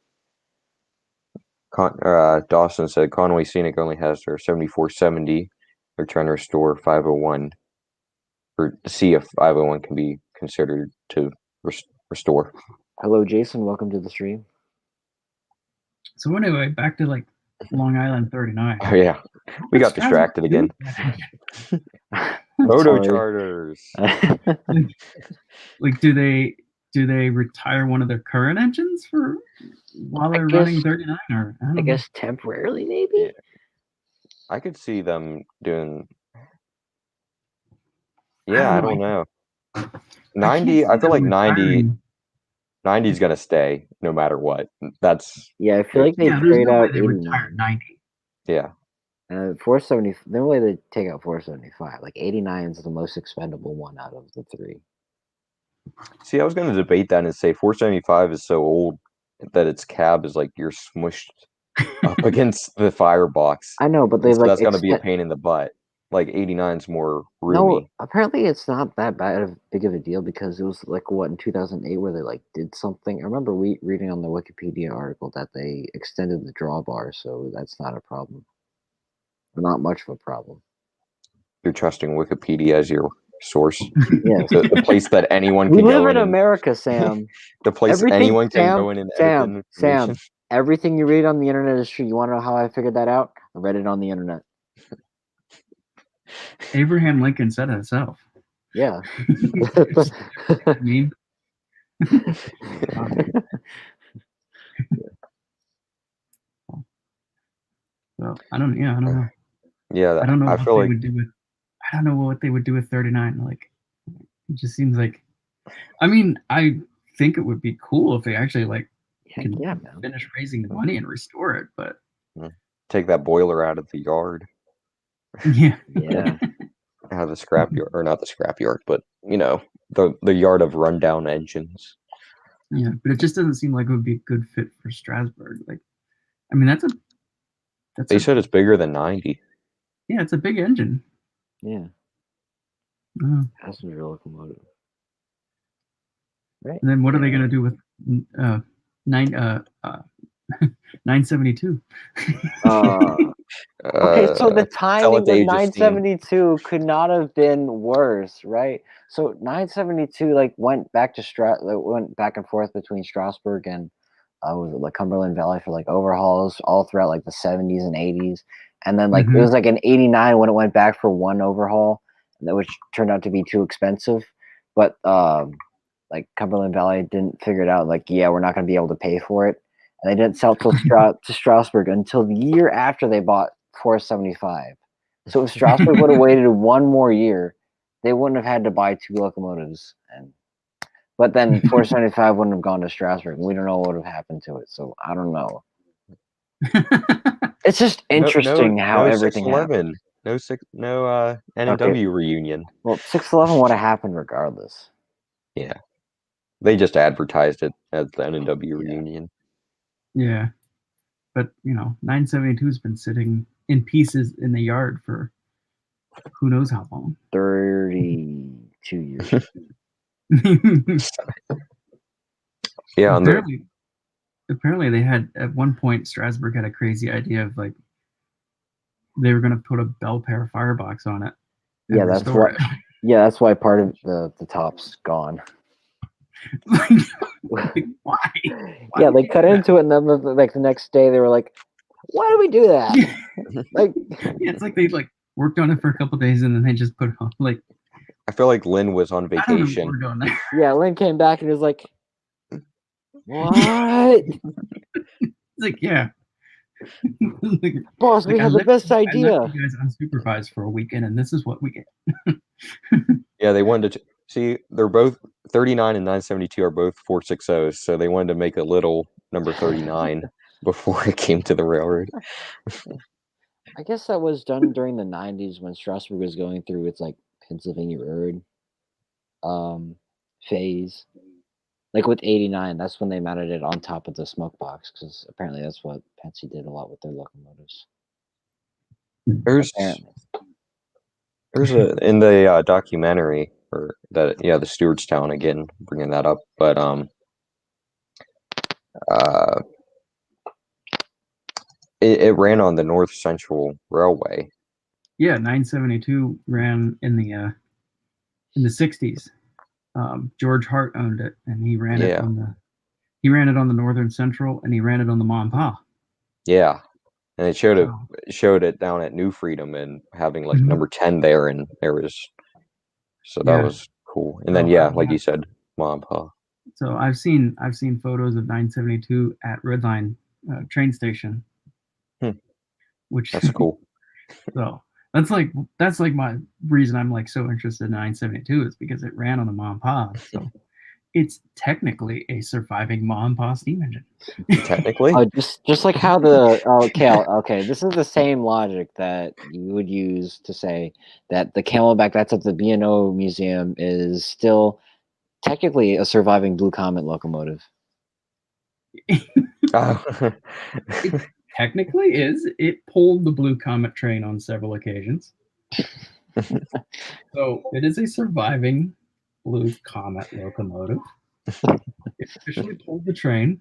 Speaker 2: Dawson said Conway Scenic only has their 7470. They're trying to restore 501, or see if 501 can be considered to restore.
Speaker 3: Hello, Jason. Welcome to the stream.
Speaker 1: So anyway, back to like Long Island 39.
Speaker 2: Oh yeah, we got distracted again. Moto
Speaker 3: Sorry.
Speaker 2: charters.
Speaker 1: Like, do they retire one of their current engines for while they're running 39? Or I
Speaker 3: guess temporarily, maybe.
Speaker 2: Yeah. I could see them doing. Yeah, I don't know. 90. I feel like 90 is gonna stay no matter what. That's
Speaker 3: I feel like they trade out 89.
Speaker 1: 90.
Speaker 2: Yeah.
Speaker 3: 470. The only way they take out 475, like 89 is the most expendable one out of the three.
Speaker 2: See, I was gonna debate that and say 475 is so old that its cab is like you're smushed up against the firebox.
Speaker 3: I know, but
Speaker 2: so that's gonna be a pain in the butt. Like 89 is more roomy.
Speaker 3: No, apparently it's not that big of a deal because it was like what in 2008 where they like did something. I remember reading on the Wikipedia article that they extended the drawbar, so that's not a problem. Not much of a problem.
Speaker 2: You're trusting Wikipedia as your source.
Speaker 3: Yes.
Speaker 2: The place that anyone can
Speaker 3: we
Speaker 2: go
Speaker 3: live in
Speaker 2: and,
Speaker 3: America, Sam.
Speaker 2: the place anyone can go in and edit the information.
Speaker 3: Sam, everything you read on the internet is true. You want to know how I figured that out? I read it on the internet.
Speaker 1: Abraham Lincoln said it himself.
Speaker 3: Yeah.
Speaker 1: I mean, well, I don't know.
Speaker 2: Yeah,
Speaker 1: I don't know
Speaker 2: I
Speaker 1: what
Speaker 2: feel
Speaker 1: they
Speaker 2: like
Speaker 1: would do with. I don't know what they would do with 39. Like, it just seems like. I mean, I think it would be cool if they actually like can finish raising the money and restore it, but
Speaker 2: take that boiler out of the yard.
Speaker 1: Yeah.
Speaker 2: Out of the scrap yard, or not the scrap yard, but the yard of rundown engines.
Speaker 1: Yeah, but it just doesn't seem like it would be a good fit for Strasburg. Like, I mean,
Speaker 2: They said it's bigger than 90.
Speaker 1: Yeah, it's a big engine.
Speaker 3: Yeah. Passenger locomotive. Right.
Speaker 1: And then what are they going to do with 972?
Speaker 3: Okay, so the timing of 972 could not have been worse, right? So 972 like went back and forth between Strasburg and like Cumberland Valley for like overhauls all throughout like the 70s and 80s, and then like it was like in 89 when it went back for one overhaul. which turned out to be too expensive. But like Cumberland Valley didn't figure it out. Like, yeah, we're not going to be able to pay for it, and they didn't sell to Strasburg until the year after they bought 475. So if Strasburg would have waited 1 more year, they wouldn't have had to buy 2 locomotives. But then 475 wouldn't have gone to Strasburg. We don't know what would have happened to it. So I don't know. It's just interesting how everything happened.
Speaker 2: No N&W reunion.
Speaker 3: Well, 611 would have happened regardless.
Speaker 2: Yeah. They just advertised it as the N&W reunion.
Speaker 1: Yeah. But, 972 has been sitting in pieces in the yard for who knows how long.
Speaker 3: 32 years.
Speaker 2: Yeah.
Speaker 1: Apparently they had, at one point, Strasburg had a crazy idea of, like, they were going to put a Bell-Pair firebox on it.
Speaker 3: Yeah, that's why. Yeah, that's why part of the top's gone.
Speaker 1: Like, why?
Speaker 3: Yeah, they cut into it, and then the next day they were like, "Why do we do that?"
Speaker 1: It's like they worked on it for a couple days, and then they just put it on. Like,
Speaker 2: I feel like Lynn was on vacation.
Speaker 3: Yeah, Lynn came back and was like, "What?"
Speaker 1: It's like, yeah.
Speaker 3: Like, boss, we have the best idea.
Speaker 1: I left you guys unsupervised for a weekend, and this is what we get.
Speaker 2: Yeah, they wanted to see. They're both 39 and 972 are both 460s, so they wanted to make a little number 39 before it came to the railroad.
Speaker 3: I guess that was done during the 90s when Strasburg was going through its like Pennsylvania Road phase. Like with 89, that's when they mounted it on top of the smoke box, because apparently that's what Pennsy did a lot with their locomotives.
Speaker 2: There's in the documentary, or that, yeah, the Stewartstown, again, bringing that up, but it ran on the North Central Railway.
Speaker 1: Yeah, 972 ran in the 60s. George Hart owned it, and he ran it on the Northern Central, and he ran it on the Ma and Pa.
Speaker 2: Yeah, and it showed it down at New Freedom and having like number 10 there, and there was, so that was cool. And then like you said, Ma and Pa.
Speaker 1: So I've seen photos of 972 at Redline train station, which
Speaker 2: that's cool.
Speaker 1: So that's like my reason I'm like so interested in 972 is because it ran on the Ma and Pa. So it's technically a surviving Ma and Pa steam engine.
Speaker 2: Technically,
Speaker 3: just like how the okay, this is the same logic that you would use to say that the Camelback that's at the B&O Museum is still technically a surviving Blue Comet locomotive.
Speaker 1: It technically is. It pulled the Blue Comet train on several occasions. So it is a surviving Blue Comet locomotive. It officially pulled the train.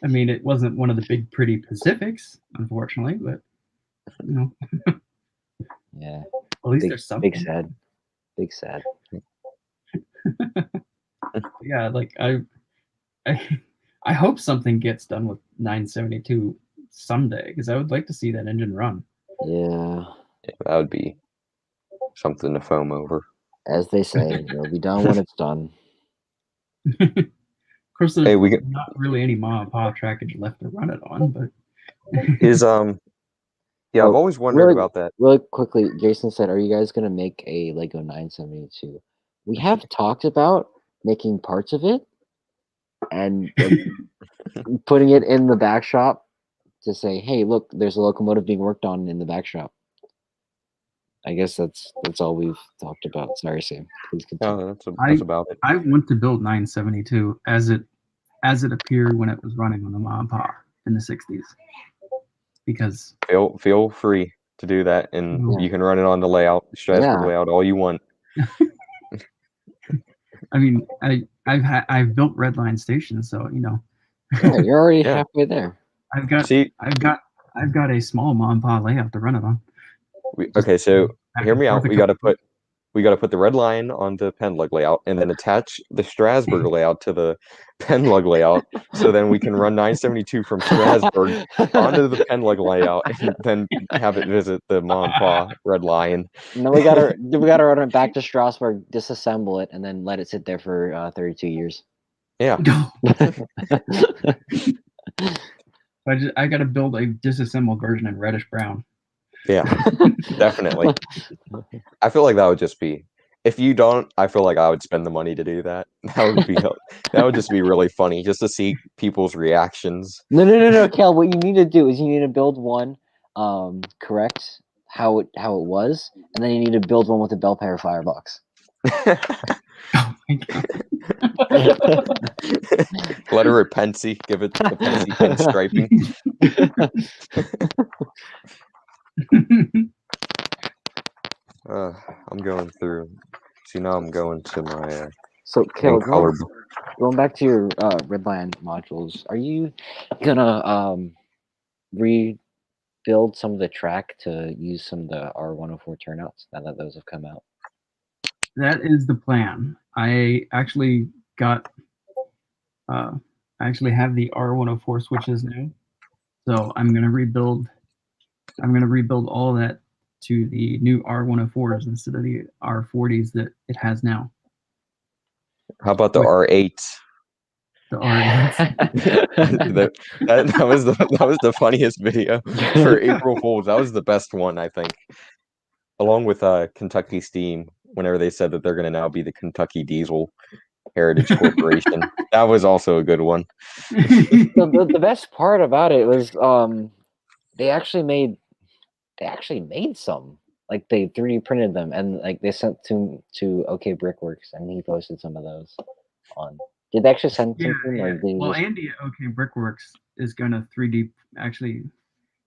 Speaker 1: I mean, it wasn't one of the big, pretty Pacifics, unfortunately, but
Speaker 3: yeah.
Speaker 1: At least there's something.
Speaker 3: Big sad.
Speaker 1: Yeah, like I hope something gets done with 972 someday, because I would like to see that engine run.
Speaker 3: Yeah,
Speaker 2: that would be something to foam over.
Speaker 3: As they say, it'll be done when it's done.
Speaker 1: Of course, there's not really any Ma and Pa trackage left to run it on, but
Speaker 2: I've always wondered about that.
Speaker 3: Really quickly, Jason said, "Are you guys gonna make a Lego 972?" We have talked about making parts of it and putting it in the back shop to say, "Hey, look, there's a locomotive being worked on in the back shop." I guess that's all we've talked about. Sorry, Sam. Please continue.
Speaker 2: No, that's about it.
Speaker 1: I want to build 972 as it appeared when it was running on the Ma and Pa in the 60s. Because
Speaker 2: feel free to do that, and you can run it on the Strasburg layout all you want.
Speaker 1: I mean, I've built Redline stations, so
Speaker 3: Yeah, you're already halfway there.
Speaker 1: I've got a small Ma and Pa layout to run it on.
Speaker 2: Okay, so hear me out. We got to put we got to put the red line on the pen lug layout and then attach the Strasburg layout to the pen lug layout. So then we can run 972 from Strasburg onto the pen lug layout and then have it visit the Ma and Pa red line.
Speaker 3: And then we gotta run it back to Strasbourg, disassemble it, and then let it sit there for 32 years.
Speaker 2: Yeah.
Speaker 1: I got to build a disassembled version in reddish brown.
Speaker 2: Yeah, definitely. I feel like that would just be, if you don't, I feel like I would spend the money to do that. That would just be really funny, just to see people's reactions.
Speaker 3: No, Kel. What you need to do is you need to build one, correct how it was, and then you need to build one with a bell pepper firebox.
Speaker 1: Oh my god.
Speaker 2: Letter of Pensy, give it the Pensy pinstriping. I'm going through. See, now I'm going to my
Speaker 3: So, Kel,
Speaker 2: color.
Speaker 3: going back to your Redline modules, are you gonna rebuild some of the track to use some of the R104 turnouts now that those have come out?
Speaker 1: That is the plan. I actually got. I actually have the R104 switches now, so I'm gonna rebuild. I'm gonna rebuild all of that to the new R104s instead of the R40s that it has now.
Speaker 2: How about the
Speaker 1: Wait.
Speaker 2: R8s?
Speaker 1: The R8s.
Speaker 2: that was the funniest video for April Fools. That was the best one, I think. Along with Kentucky Steam, whenever they said that they're going to now be the Kentucky Diesel Heritage Corporation. That was also a good one.
Speaker 3: The best part about it was they actually made some. Like they 3D printed them and like they sent to OK Brickworks and he posted some of those on. Did they actually send them to him? Or did he
Speaker 1: Well,
Speaker 3: just...
Speaker 1: Andy at OK Brickworks is gonna 3D. Actually,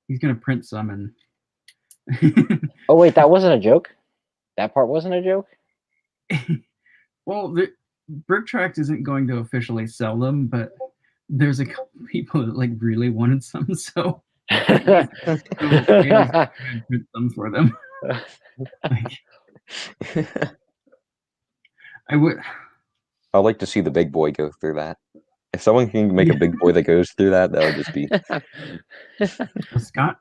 Speaker 1: he's gonna print some and.
Speaker 3: Oh wait, that wasn't a joke. That part wasn't a joke.
Speaker 1: Well, the Brick Tracks isn't going to officially sell them, but there's a couple people that like really wanted some, so Andy's gonna print some for them. Like, I would.
Speaker 2: I'd like to see the big boy go through that. If someone can make a big boy that goes through that, that would just be.
Speaker 1: Scott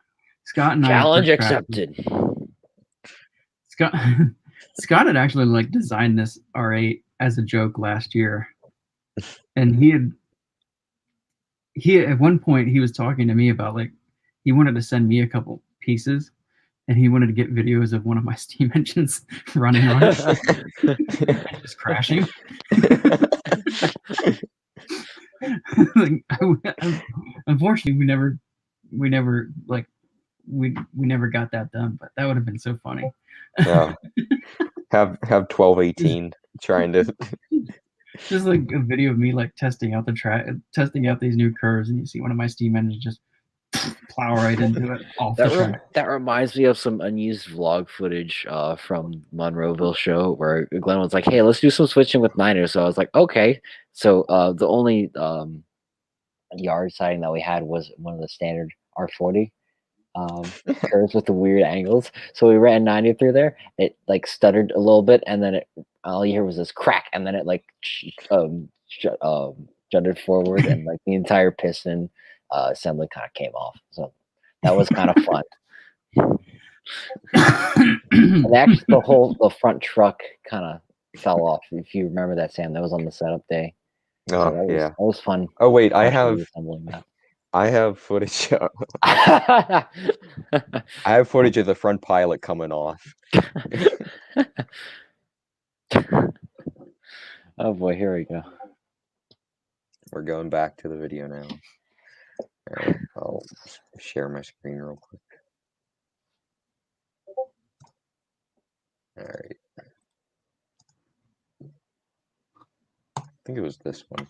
Speaker 1: and
Speaker 3: challenge
Speaker 1: I
Speaker 3: accepted.
Speaker 1: Scott had actually like designed this R8 as a joke last year, and he at one point he was talking to me about like he wanted to send me a couple pieces, and he wanted to get videos of one of my steam engines running on it, just crashing. Like, unfortunately, we never got that done, but that would have been so funny.
Speaker 2: Yeah. Have 1218 trying to
Speaker 1: just like a video of me like testing out these new curves, and you see one of my steam engines just plow right into it off the track.
Speaker 3: That reminds me of some unused vlog footage from Monroeville show where Glenn was like, "Hey, let's do some switching with Niners." So I was like, "Okay." So the only yard siding that we had was one of the standard R40 curves with the weird angles. So we ran 90 through there. It like stuttered a little bit, and then all you hear was this crack, and then it like jutted forward, and like the entire piston assembly kind of came off. So that was kind of fun. And actually, the front truck kind of fell off. If you remember that, Sam, that was on the setup day.
Speaker 2: Oh,
Speaker 3: So
Speaker 2: yeah.
Speaker 3: That was fun.
Speaker 2: Oh wait, I have footage. I have footage of the front pilot coming off.
Speaker 3: Oh boy, here we go.
Speaker 2: We're going back to the video now. All right, I'll share my screen real quick. All right. I think it was this one.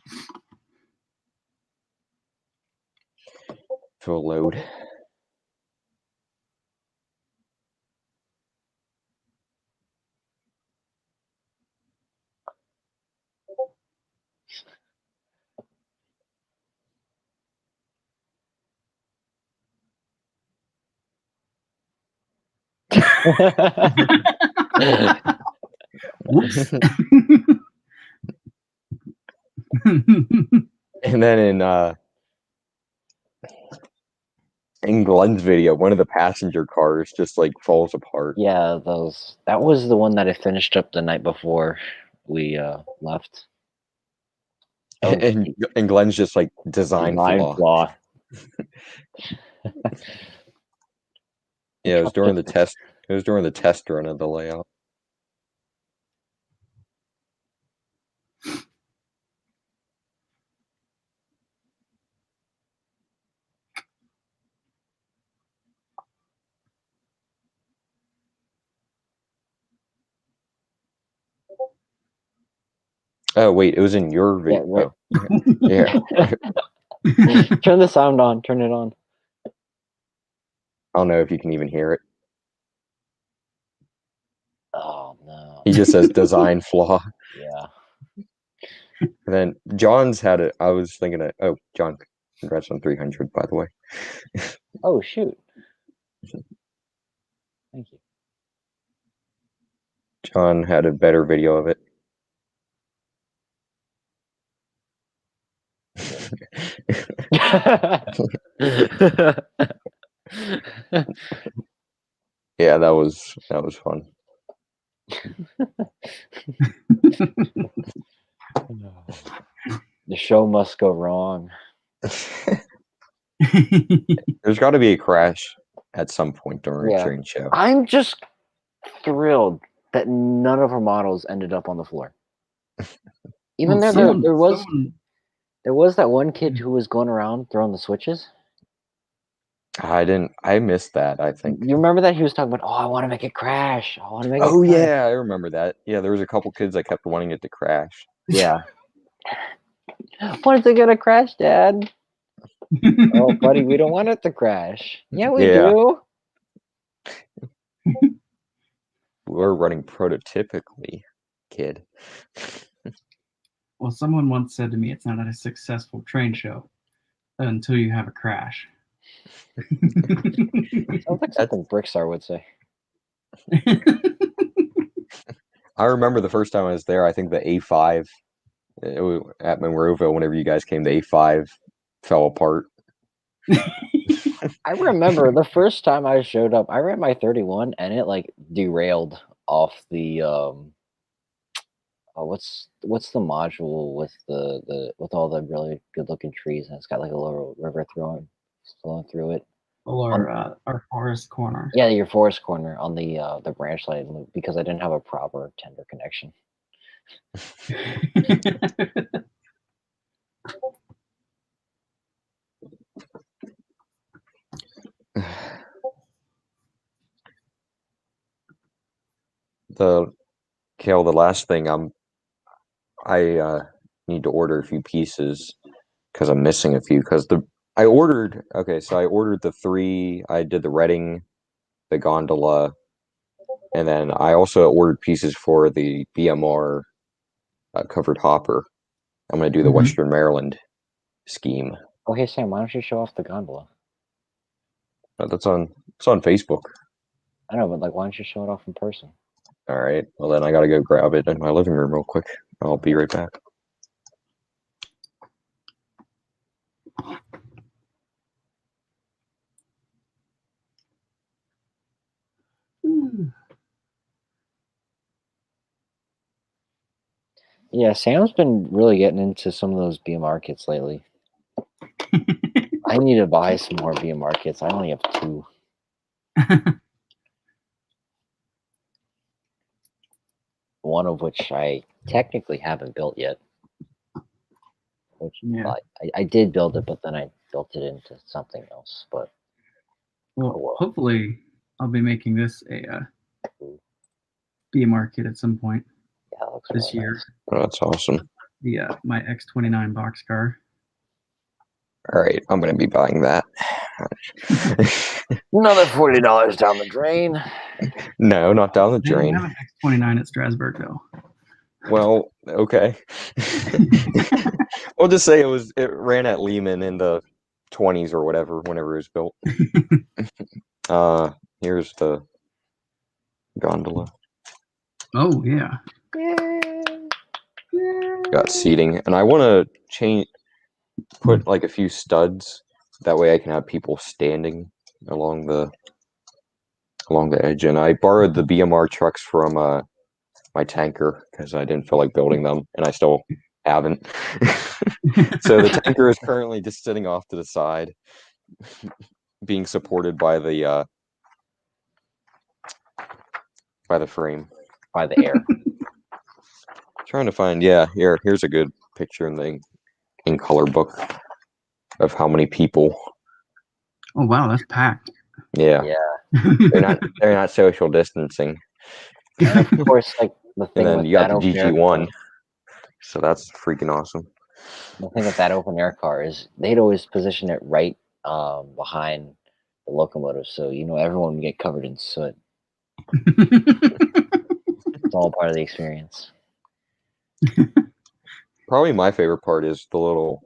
Speaker 2: Full load.
Speaker 1: Whoops.
Speaker 2: And then in Glenn's video, one of the passenger cars just like falls apart.
Speaker 3: Yeah, that was the one that I finished up the night before we left.
Speaker 2: And Glenn's just like design flaw. Yeah, it was during the test. It was during the test run of the layout. Oh wait, it was in your video. Yeah.
Speaker 3: Turn the sound on. Turn it on.
Speaker 2: I don't know if you can even hear it.
Speaker 3: Oh no.
Speaker 2: He just says design flaw.
Speaker 3: Yeah.
Speaker 2: And then John's had it. I was thinking of, oh, John, congrats on 300, by the way.
Speaker 3: Oh shoot. Thank you.
Speaker 2: John had a better video of it. Yeah, that was fun.
Speaker 3: The show must go wrong.
Speaker 2: There's got to be a crash at some point during a train show.
Speaker 3: I'm just thrilled that none of our models ended up on the floor. Even there was that one kid who was going around throwing the switches.
Speaker 2: I missed that, I think.
Speaker 3: You remember that? He was talking about, oh, I want to make it crash. I want to make it crash.
Speaker 2: Oh, yeah, I remember that. Yeah, there was a couple kids that kept wanting it to crash.
Speaker 3: Yeah. When is it going to crash, Dad? Oh, buddy, we don't want it to crash. Yeah, we do.
Speaker 2: We're running prototypically, kid.
Speaker 1: Well, someone once said to me, it's not a successful train show until you have a crash.
Speaker 3: Sounds like something Brickstar would say.
Speaker 2: I remember the first time I was there, I think the A5 at Monroeville, whenever you guys came, the A5 fell apart.
Speaker 3: I remember the first time I showed up, I ran my 31 and it like derailed off the what's the module with the with all the really good looking trees, and it's got like a little river flowing through it.
Speaker 1: Or our forest corner.
Speaker 3: Yeah, your forest corner on the branch line, because I didn't have a proper tender connection.
Speaker 2: The last thing I need to order a few pieces because I'm missing a few, because I ordered the 3. I did the Reading, the gondola, and then I also ordered pieces for the BMR covered hopper. I'm gonna do the Western Maryland scheme.
Speaker 3: Oh, hey Sam, why don't you show off the gondola?
Speaker 2: It's on Facebook.
Speaker 3: I know, but like, why don't you show it off in person?
Speaker 2: All right. Well, then I gotta go grab it in my living room real quick. I'll be right back.
Speaker 3: Yeah, Sam's been really getting into some of those BMR kits lately. I need to buy some more BMR kits. I only have 2. One of which I technically haven't built yet. Which I did build it, but then I built it into something else. But
Speaker 1: hopefully I'll be making this a BMR kit at some point this year.
Speaker 3: Nice.
Speaker 2: Oh, that's awesome.
Speaker 1: My X29 boxcar.
Speaker 2: All right, I'm gonna be buying that.
Speaker 3: Another $40 down the drain.
Speaker 2: No, not down the drain.
Speaker 1: I have an X29 at Strasburg though.
Speaker 2: Well, okay. We'll just say it ran at Lehman in the 20s or whatever, whenever it was built. Here's the gondola.
Speaker 1: Oh yeah.
Speaker 2: Got seating, and I want to put like a few studs. That way, I can have people standing along the edge. And I borrowed the BMR trucks from my tanker because I didn't feel like building them, and I still haven't. So the tanker is currently just sitting off to the side, being supported by the frame.
Speaker 3: By the air.
Speaker 2: Trying to find, here's a good picture in the in color book of how many people.
Speaker 1: Oh wow, that's packed.
Speaker 2: Yeah,
Speaker 3: Yeah.
Speaker 2: they're not social distancing.
Speaker 3: And of course, like the
Speaker 2: And
Speaker 3: thing
Speaker 2: then
Speaker 3: with
Speaker 2: you got
Speaker 3: that
Speaker 2: the
Speaker 3: open air
Speaker 2: GG1,
Speaker 3: car,
Speaker 2: so that's freaking awesome.
Speaker 3: the thing with that open air car is they'd always position it right behind the locomotive, so everyone would get covered in soot. It's all part of the experience.
Speaker 2: Probably my favorite part is the little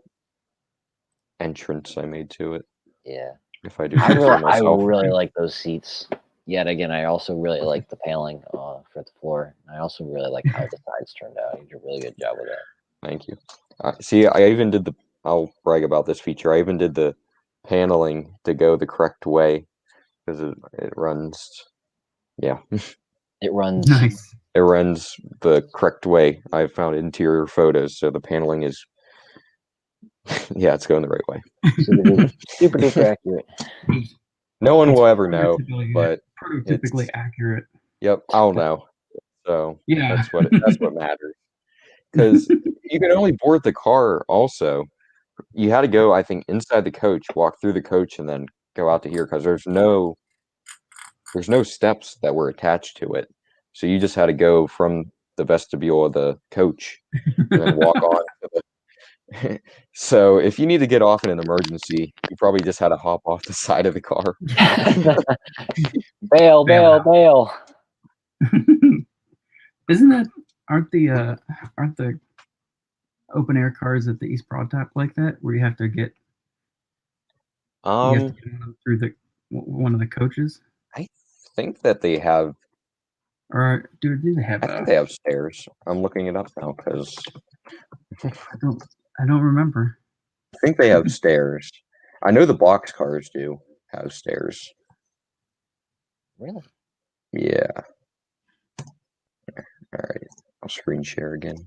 Speaker 2: entrance I made to it.
Speaker 3: Yeah.
Speaker 2: If I do say so
Speaker 3: I
Speaker 2: myself.
Speaker 3: really like those seats. Yet again, I also really like the paneling for the floor. I also really like how the sides turned out. You did a really good job with that.
Speaker 2: Thank you. See, I even did I'll brag about this feature. I even did the paneling to go the correct way because it runs. Yeah.
Speaker 3: It runs.
Speaker 1: Nice.
Speaker 2: It runs the correct way. I found interior photos, so the paneling is. Yeah, it's going the right way.
Speaker 3: Super duper accurate.
Speaker 2: No one will ever know, but
Speaker 1: prototypically accurate.
Speaker 2: Yep, I'll know. So
Speaker 1: Yeah,
Speaker 2: that's what matters. Because you can only board the car. Also, you had to go, I think, inside the coach, walk through the coach, and then go out to here because there's no steps that were attached to it. So you just had to go from the vestibule of the coach and then walk on to the. So if you need to get off in an emergency, you probably just had to hop off the side of the car.
Speaker 3: Bail.
Speaker 1: Isn't that aren't the open air cars at the East Broad Top like that, where you have to get through one of the coaches?
Speaker 2: I think that they have.
Speaker 1: Or do they have?
Speaker 2: I think they have stairs. I'm looking it up now because
Speaker 1: I don't remember.
Speaker 2: I think they have stairs. I know the box cars do have stairs.
Speaker 3: Really?
Speaker 2: Yeah. All right. I'll screen share again.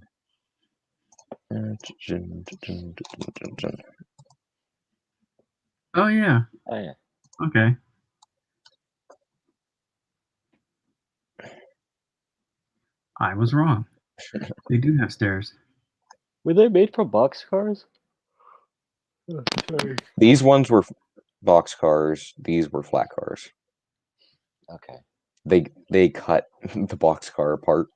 Speaker 1: Oh yeah.
Speaker 3: Oh yeah.
Speaker 1: Okay. I was wrong. They do have stairs.
Speaker 3: Were they made from box cars? Oh, sorry.
Speaker 2: These ones were box cars. These were flat cars.
Speaker 3: Okay.
Speaker 2: They cut the box car apart.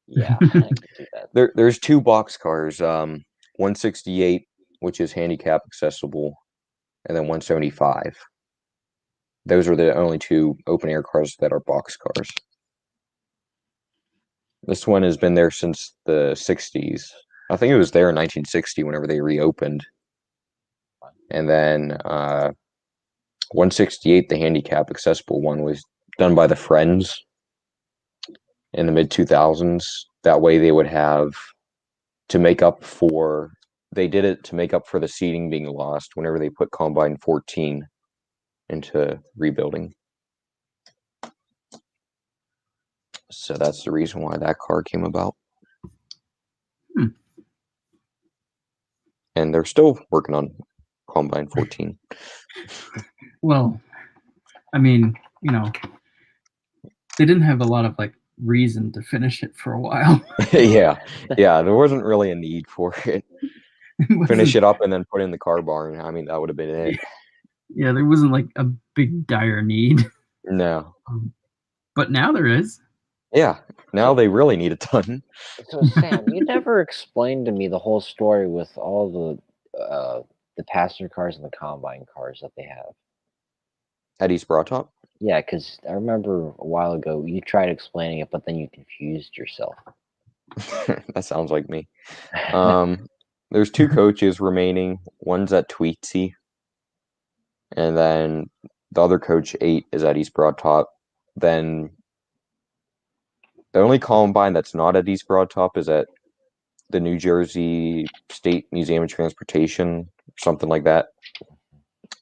Speaker 3: Yeah, I can see that.
Speaker 2: There's two box cars. 168, which is handicap accessible, and then 175. Those are the only two open air cars that are box cars. This one has been there since the 60s. I think it was there in 1960 whenever they reopened. And then 168, the handicap accessible one, was done by the Friends in the mid 2000s. That way they would have to make up for. They did it to make up for the seating being lost whenever they put Combine 14 into rebuilding. So that's the reason why that car came about. And they're still working on Combine 14.
Speaker 1: Well, I mean, they didn't have a lot of reason to finish it for a while.
Speaker 2: yeah, there wasn't really a need for it. Finish it up and then put in the car barn. I mean, that would have been it.
Speaker 1: Yeah, there wasn't a big dire need.
Speaker 2: No.
Speaker 1: But now there is.
Speaker 2: Yeah, now they really need a ton.
Speaker 3: So Sam, you never explained to me the whole story with all the passenger cars and the combine cars that they have.
Speaker 2: At East Broad Top?
Speaker 3: Yeah, because I remember a while ago you tried explaining it, but then you confused yourself.
Speaker 2: That sounds like me. There's two coaches remaining. One's at Tweetsy, and then the other coach 8 is at East Broad Top. Then The only combine that's not at East Broad Top is at the New Jersey State Museum of Transportation, something like that.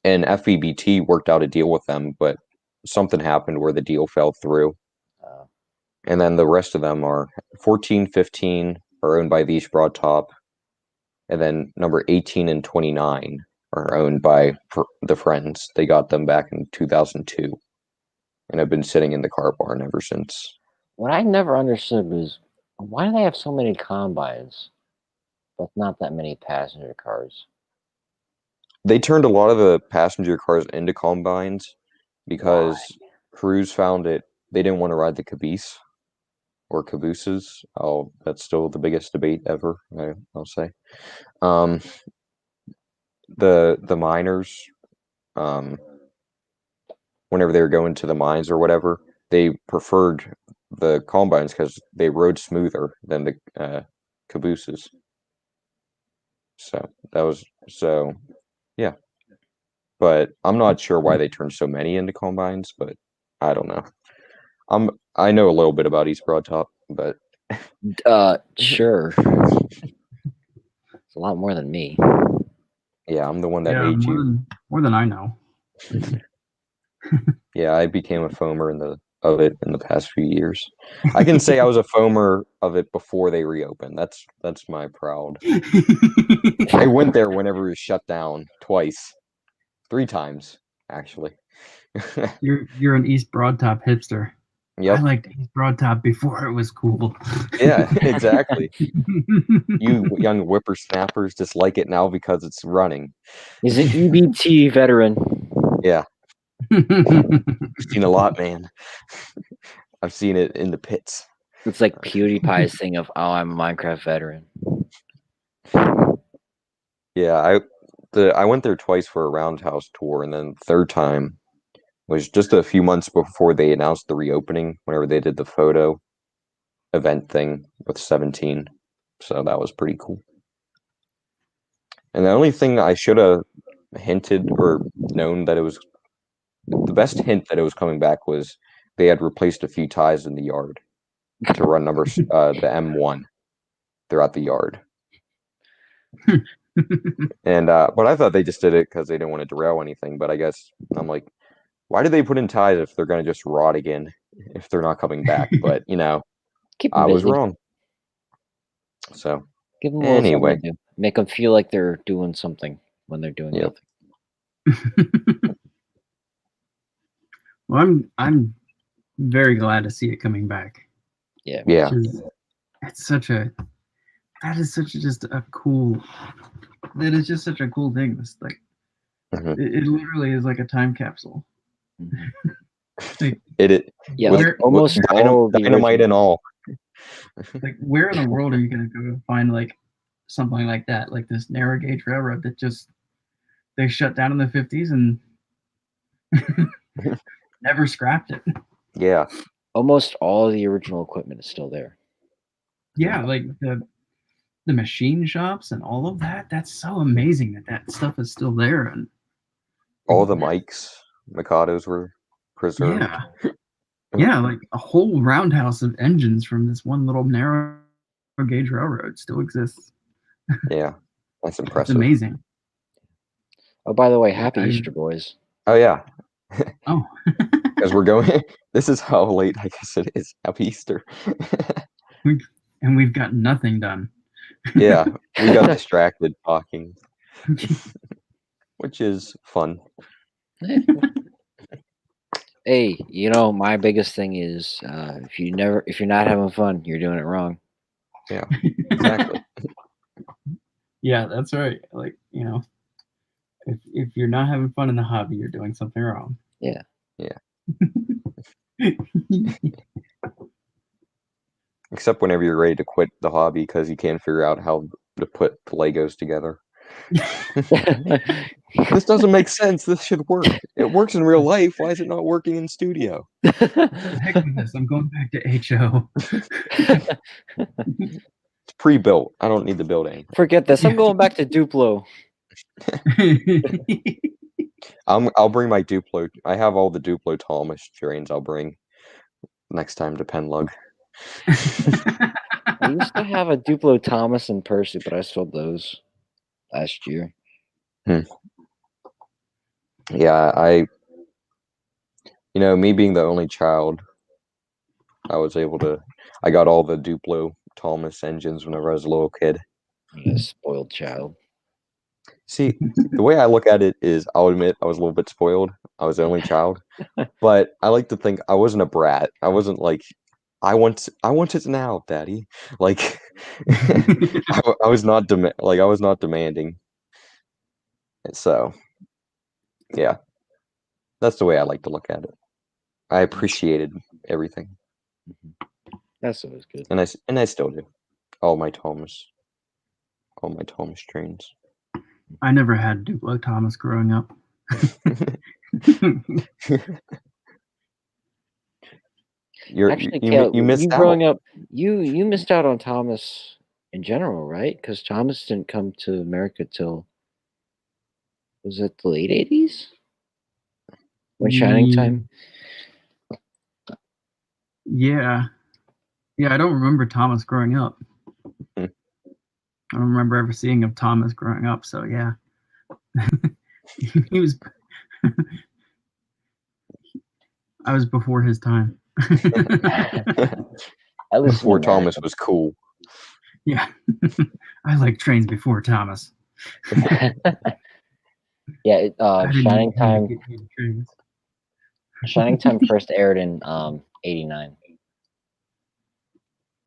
Speaker 2: And FEBT worked out a deal with them, but something happened where the deal fell through.
Speaker 3: Uh,
Speaker 2: And then the rest of them are 14, 15 are owned by the East Broad Top. And then number 18 and 29 are owned by the Friends. They got them back in 2002 and have been sitting in the car barn ever since.
Speaker 3: what I never understood was why do they have so many combines, but not that many passenger cars?
Speaker 2: They turned a lot of the passenger cars into combines because crews found it. They didn't want to ride the caboose or cabooses. Oh, that's still the biggest debate ever, I'll say. The miners, whenever they were going to the mines or whatever, they preferred the combines because they rode smoother than the cabooses. So yeah. But I'm not sure why they turned so many into combines, but I don't know. I know a little bit about East Broad Top, but
Speaker 3: Sure. It's a lot more than me.
Speaker 2: yeah, I'm the one that made you.
Speaker 1: More than I know.
Speaker 2: Yeah, I became a foamer of it in the past few years. I can say I was a foamer of it before they reopened. That's my proud. I went there whenever it was shut down twice, 3 times actually.
Speaker 1: You're an East Broad Top hipster.
Speaker 2: Yep.
Speaker 1: I liked East Broad Top before it was cool.
Speaker 2: Yeah, exactly. You young whippersnappers just like it now because it's running.
Speaker 3: He's an EBT veteran.
Speaker 2: Yeah. I've seen a lot, man. I've seen it in the pits.
Speaker 3: It's like PewDiePie's thing of, oh, I'm a Minecraft veteran.
Speaker 2: Yeah, I went there twice for a roundhouse tour, and then the third time was just a few months before they announced the reopening, whenever they did the photo event thing with 17. So that was pretty cool. And the only thing I should have hinted or known that it was the best hint that it was coming back was they had replaced a few ties in the yard to run numbers the M1 throughout the yard. And but I thought they just did it because they didn't want to derail anything. But I guess I'm like, why did they put in ties if they're going to just rot again if they're not coming back? But
Speaker 3: Keep them
Speaker 2: I was
Speaker 3: busy.
Speaker 2: wrong. So
Speaker 3: Give them
Speaker 2: anyway,
Speaker 3: to do. Make them feel like they're doing something when they're doing
Speaker 2: Yep.
Speaker 3: nothing.
Speaker 1: Well, I'm very glad to see it coming back.
Speaker 3: Yeah.
Speaker 1: It's such a that is such a, just a cool that is just such a cool thing. This like it literally is like a time capsule. Like,
Speaker 3: Yeah,
Speaker 2: with,
Speaker 3: like almost all the
Speaker 2: dynamite and all.
Speaker 1: Like, where in the world are you gonna go find like something like that? Like this narrow gauge railroad that just they shut down in the 50s and never scrapped it.
Speaker 2: Yeah.
Speaker 3: Almost all the original equipment is still there.
Speaker 1: Yeah, like the machine shops and all of that. That's so amazing that stuff is still there. And
Speaker 2: all the Mikados were preserved.
Speaker 1: Yeah, like a whole roundhouse of engines from this one little narrow gauge railroad still exists.
Speaker 2: Yeah, that's impressive.
Speaker 1: It's amazing.
Speaker 3: Oh, by the way, happy Easter, boys.
Speaker 2: Oh, yeah.
Speaker 1: Oh.
Speaker 2: Because we're going, this is how late I guess it is. Happy Easter.
Speaker 1: And we've got nothing done.
Speaker 2: Yeah, we got distracted talking, which is fun.
Speaker 3: Hey, my biggest thing is if you're not having fun, you're doing it wrong.
Speaker 2: Yeah, exactly.
Speaker 1: Yeah, that's right. Like, if you're not having fun in the hobby, you're doing something wrong.
Speaker 3: Yeah.
Speaker 2: Except whenever you're ready to quit the hobby because you can't figure out how to put the Legos together. This doesn't make sense. This should work. It works in real life. Why is it not working in studio?
Speaker 1: Heck with this. I'm going back to HO.
Speaker 2: It's pre-built. I don't need the building.
Speaker 3: Forget this. I'm going back to Duplo.
Speaker 2: I'll bring my Duplo. I have all the Duplo Thomas trains. I'll bring next time to Penlug.
Speaker 3: I used to have a Duplo Thomas and Percy, but I sold those last year.
Speaker 2: Yeah, me being the only child, I got all the Duplo Thomas engines whenever I was a little kid.
Speaker 3: A spoiled child.
Speaker 2: See, the way I look at it is, I'll admit I was a little bit spoiled. I was the only child, but I like to think I wasn't a brat. I wasn't like, I want it now, Daddy. Like, I was not I was not demanding. So, yeah, that's the way I like to look at it. I appreciated everything,
Speaker 3: That's always good.
Speaker 2: and I still do. All my Thomas trains.
Speaker 1: I never had Duplo Thomas growing up.
Speaker 3: Actually,
Speaker 2: you
Speaker 3: Caleb,
Speaker 2: missed out.
Speaker 3: growing up, you missed out on Thomas in general, right? Because Thomas didn't come to America till, was it the late 80s? When Shining Time?
Speaker 1: Yeah. I don't remember Thomas growing up. I don't remember ever seeing of Thomas growing up. So yeah, he was. I was before his time.
Speaker 3: At least
Speaker 2: Before Thomas was cool.
Speaker 1: Yeah, I like trains before Thomas.
Speaker 3: Yeah, Shining Time. Shining Time first aired in '89.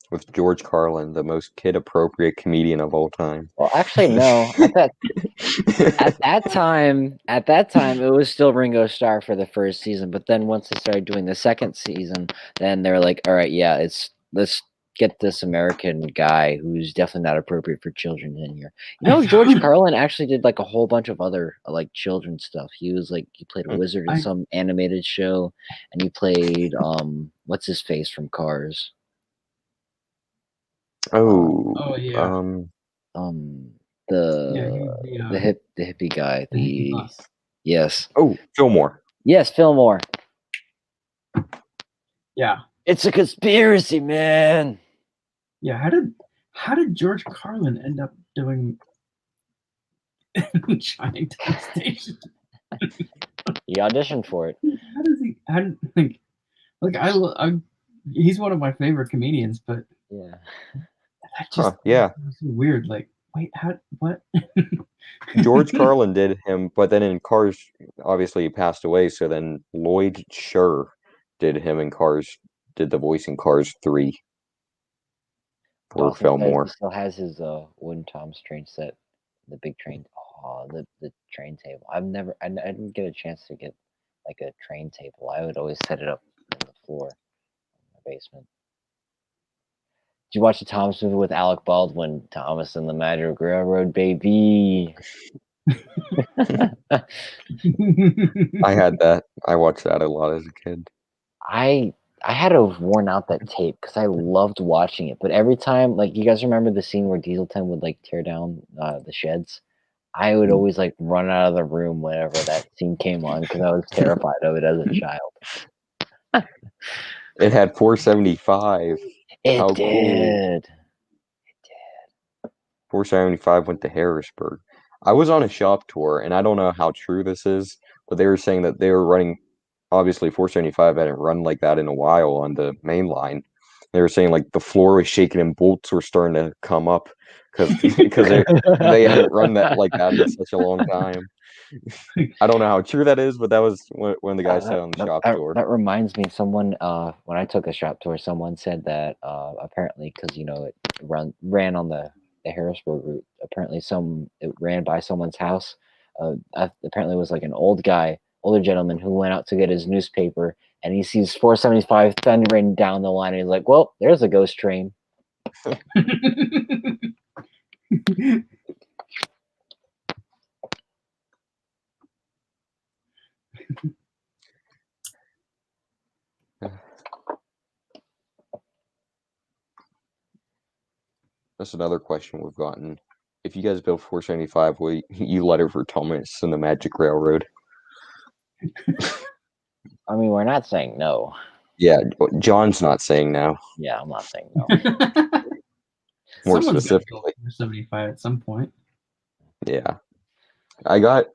Speaker 2: With George Carlin, the most kid-appropriate comedian of all time.
Speaker 3: Well, actually, no. At that time, it was still Ringo Starr for the first season. But then once they started doing the second season, then they're like, all right, yeah, let's get this American guy who's definitely not appropriate for children in here. George Carlin actually did like a whole bunch of other like children's stuff. He played a wizard in some animated show, and he played what's his face from Cars.
Speaker 1: Oh yeah.
Speaker 3: The hippie guy. Yes.
Speaker 2: Oh, Fillmore.
Speaker 3: Yes, Fillmore.
Speaker 1: Yeah.
Speaker 3: It's a conspiracy, man.
Speaker 1: Yeah. How did George Carlin end up doing Shining Time Station?
Speaker 3: He auditioned for it.
Speaker 1: How does he? I don't think. Like he's one of my favorite comedians, but
Speaker 3: yeah,
Speaker 1: that just
Speaker 2: yeah,
Speaker 1: weird. Like, wait, what?
Speaker 2: George Carlin did him, but then in Cars, obviously he passed away. So then Lloyd Sher did him in Cars, did the voice in Cars 3 for Fillmore.
Speaker 3: He still has his wooden Tom's train set, the big train. Oh, the train table. I didn't get a chance to get like a train table. I would always set it up on the floor in the basement. Did you watch the Thomas movie with Alec Baldwin? Thomas and the Magic Railroad, baby.
Speaker 2: I had that. I watched that a lot as a kid.
Speaker 3: I had to have worn out that tape because I loved watching it. But every time, like, you guys remember the scene where Dieselton would like tear down the sheds? I would always like run out of the room whenever that scene came on because I was terrified of it as a child.
Speaker 2: It had 475.
Speaker 3: It
Speaker 2: How
Speaker 3: did.
Speaker 2: Cool.
Speaker 3: It did.
Speaker 2: 475 went to Harrisburg. I was on a shop tour, and I don't know how true this is, but they were saying that they were running. Obviously, 475 hadn't run like that in a while on the main line. They were saying like the floor was shaking and bolts were starting to come up because they hadn't run that like that in such a long time. I don't know how true that is, but that was when the guy said on the shop tour.
Speaker 3: That reminds me, someone when I took a shop tour, someone said that apparently because it ran on the Harrisburg route. Apparently, it ran by someone's house. Apparently, it was like an older gentleman who went out to get his newspaper, and he sees 475 thundering down the line, and he's like, "Well, there's a ghost train."
Speaker 2: That's another question we've gotten. If you guys build 475, will you let it for Thomas and the Magic Railroad?
Speaker 3: I mean, we're not saying no.
Speaker 2: Yeah, John's not saying no.
Speaker 3: Yeah, I'm not saying no.
Speaker 2: More
Speaker 1: Someone's got to build
Speaker 2: specifically,
Speaker 1: 75 at some point.
Speaker 2: yeah. I got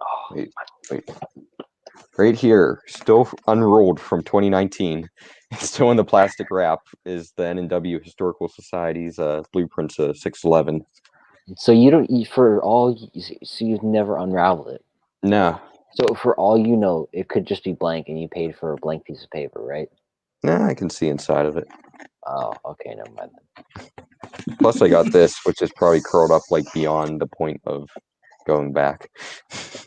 Speaker 3: Oh,
Speaker 2: wait, right here, still unrolled from 2019, still in the plastic wrap, is the N&W Historical Society's blueprints of 611.
Speaker 3: so you don't so you've never unraveled it.
Speaker 2: No,
Speaker 3: So for all you know, it could just be blank, and you paid for a blank piece of paper, right?
Speaker 2: nah, I can see inside of it.
Speaker 3: Oh, okay, never mind.
Speaker 2: Plus, I got this, which is probably curled up like beyond the point of going back.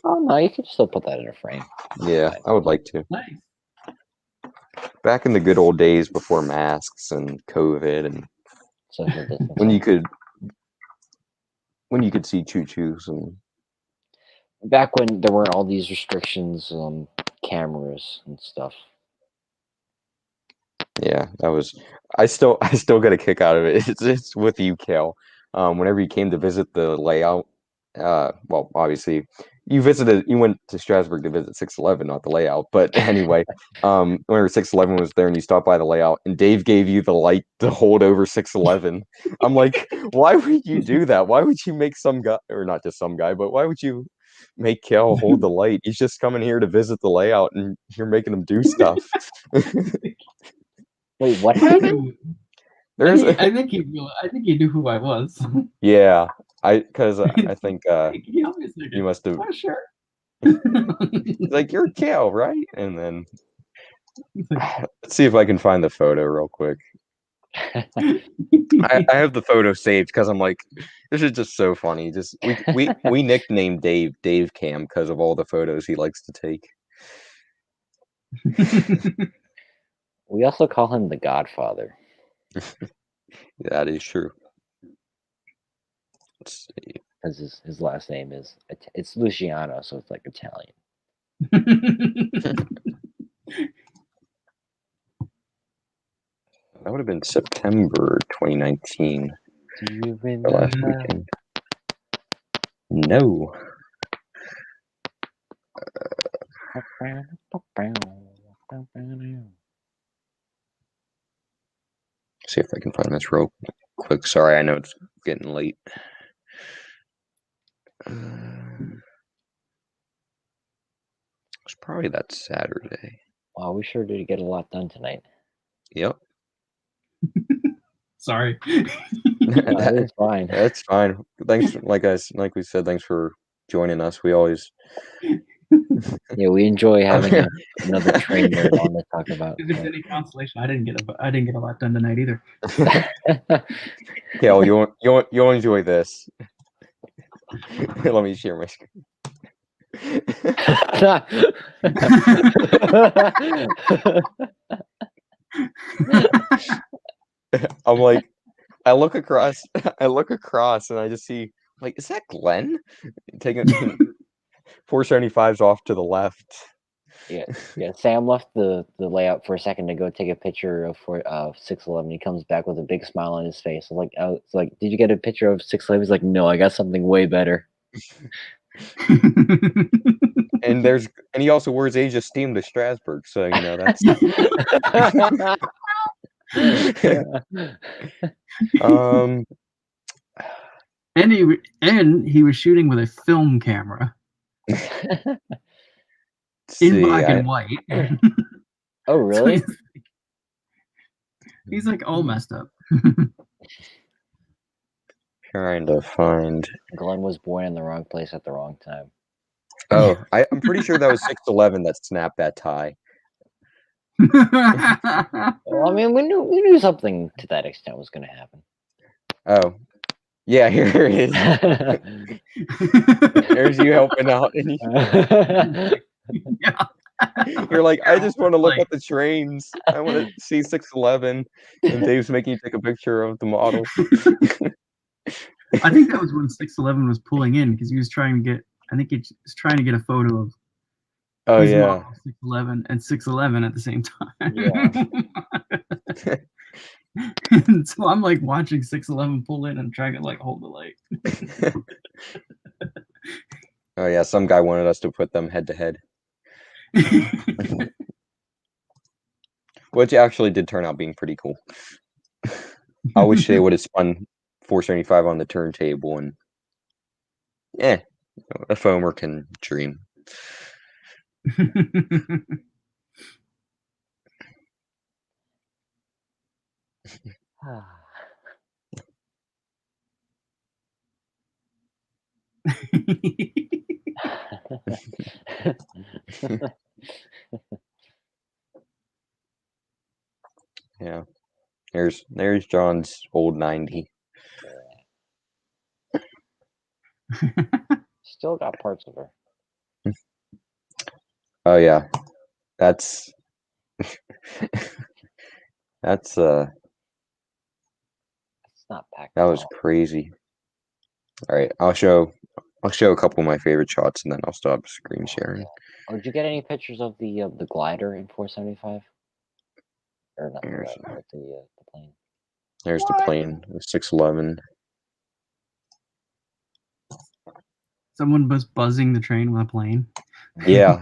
Speaker 3: Oh no, you could still put that in a frame.
Speaker 2: Yeah, I would like to.
Speaker 1: Nice.
Speaker 2: Back in the good old days before masks and COVID, and
Speaker 3: Social distancing.
Speaker 2: when you could see choo-choos and
Speaker 3: Back when there weren't all these restrictions on cameras and stuff.
Speaker 2: yeah, that was. I still get a kick out of it. It's with you, Kale. Whenever you came to visit the layout, well, obviously you went to Strasburg to visit 611, not the layout. But anyway, whenever 611 was there and you stopped by the layout, and Dave gave you the light to hold over 611, I'm like, why would you do that? Why would you make some guy, or not just some guy, but why would you make Kale hold the light? He's just coming here to visit the layout, and you're making him do stuff.
Speaker 3: Wait, what happened?
Speaker 1: I think he knew who I was.
Speaker 2: Yeah, I think
Speaker 1: Hey, can you help me a second?
Speaker 2: you must have.
Speaker 1: Oh, sure.
Speaker 2: He's like, you're Kale, right? And then let's see if I can find the photo real quick. I have the photo saved because I'm like, this is just so funny. Just we nicknamed Dave Cam because of all the photos he likes to take.
Speaker 3: We also call him the Godfather.
Speaker 2: That is true. Let's see.
Speaker 3: Because his last name is it's Luciano, so it's like Italian.
Speaker 2: That would have been September 2019.
Speaker 3: Do you
Speaker 2: The last
Speaker 3: remember?
Speaker 2: weekend. No. See if I can find this real quick. Sorry, I know it's getting late. It's probably that Saturday.
Speaker 3: Wow, we sure did get a lot done tonight.
Speaker 2: Yep.
Speaker 1: Sorry.
Speaker 3: It's fine.
Speaker 2: That's fine. Thanks, like we said, thanks for joining us. We always
Speaker 3: Yeah, we enjoy having another train nerd on to talk about.
Speaker 1: If it's any consolation, I didn't get a lot done tonight either.
Speaker 2: Kale, you'll enjoy this. Let me share my screen. I'm like, I look across and I just see, like, is that Glenn taking 475s off to the left?
Speaker 3: Yeah. Sam left the layout for a second to go take a picture of 611. He comes back with a big smile on his face. It's like, did you get a picture of 611? He's like, no, I got something way better.
Speaker 2: And he also wears Age of Steam to Strasburg, so you know that's.
Speaker 1: And he was shooting with a film camera in black and white.
Speaker 3: Oh, really?
Speaker 1: So he's like all messed up.
Speaker 2: Trying to find.
Speaker 3: Glenn was born in the wrong place at the wrong time.
Speaker 2: Oh, I'm pretty sure that was 611 that snapped that tie.
Speaker 3: Well, I mean, we knew something to that extent was going to happen.
Speaker 2: Oh, yeah, here it is. There's you helping out, and you're like, I just want to look at the trains. I want to see 611, and Dave's making you take a picture of the model.
Speaker 1: I think that was when 611 was pulling in because he was trying to get. I think he was trying to get a photo of.
Speaker 2: Oh yeah,
Speaker 1: 611 and 611 at the same time.
Speaker 3: Yeah.
Speaker 1: And so I'm like watching 611 pull in and trying to like hold the light.
Speaker 2: Oh yeah, some guy wanted us to put them head to head. which actually did turn out being pretty cool. I wish they would have spun 475 on the turntable, and a foamer can dream. Yeah, there's John's old 90.
Speaker 3: Still got parts of her.
Speaker 2: Oh yeah, that's that's
Speaker 3: It's not packed.
Speaker 2: that was crazy. All right, I'll show a couple of my favorite shots, and then I'll stop screen sharing.
Speaker 3: Oh, did you get any pictures of the glider in 475? Or not
Speaker 2: There's,
Speaker 3: the plane?
Speaker 2: there's the plane, the 611.
Speaker 1: Someone was buzzing the train with a plane.
Speaker 2: Yeah,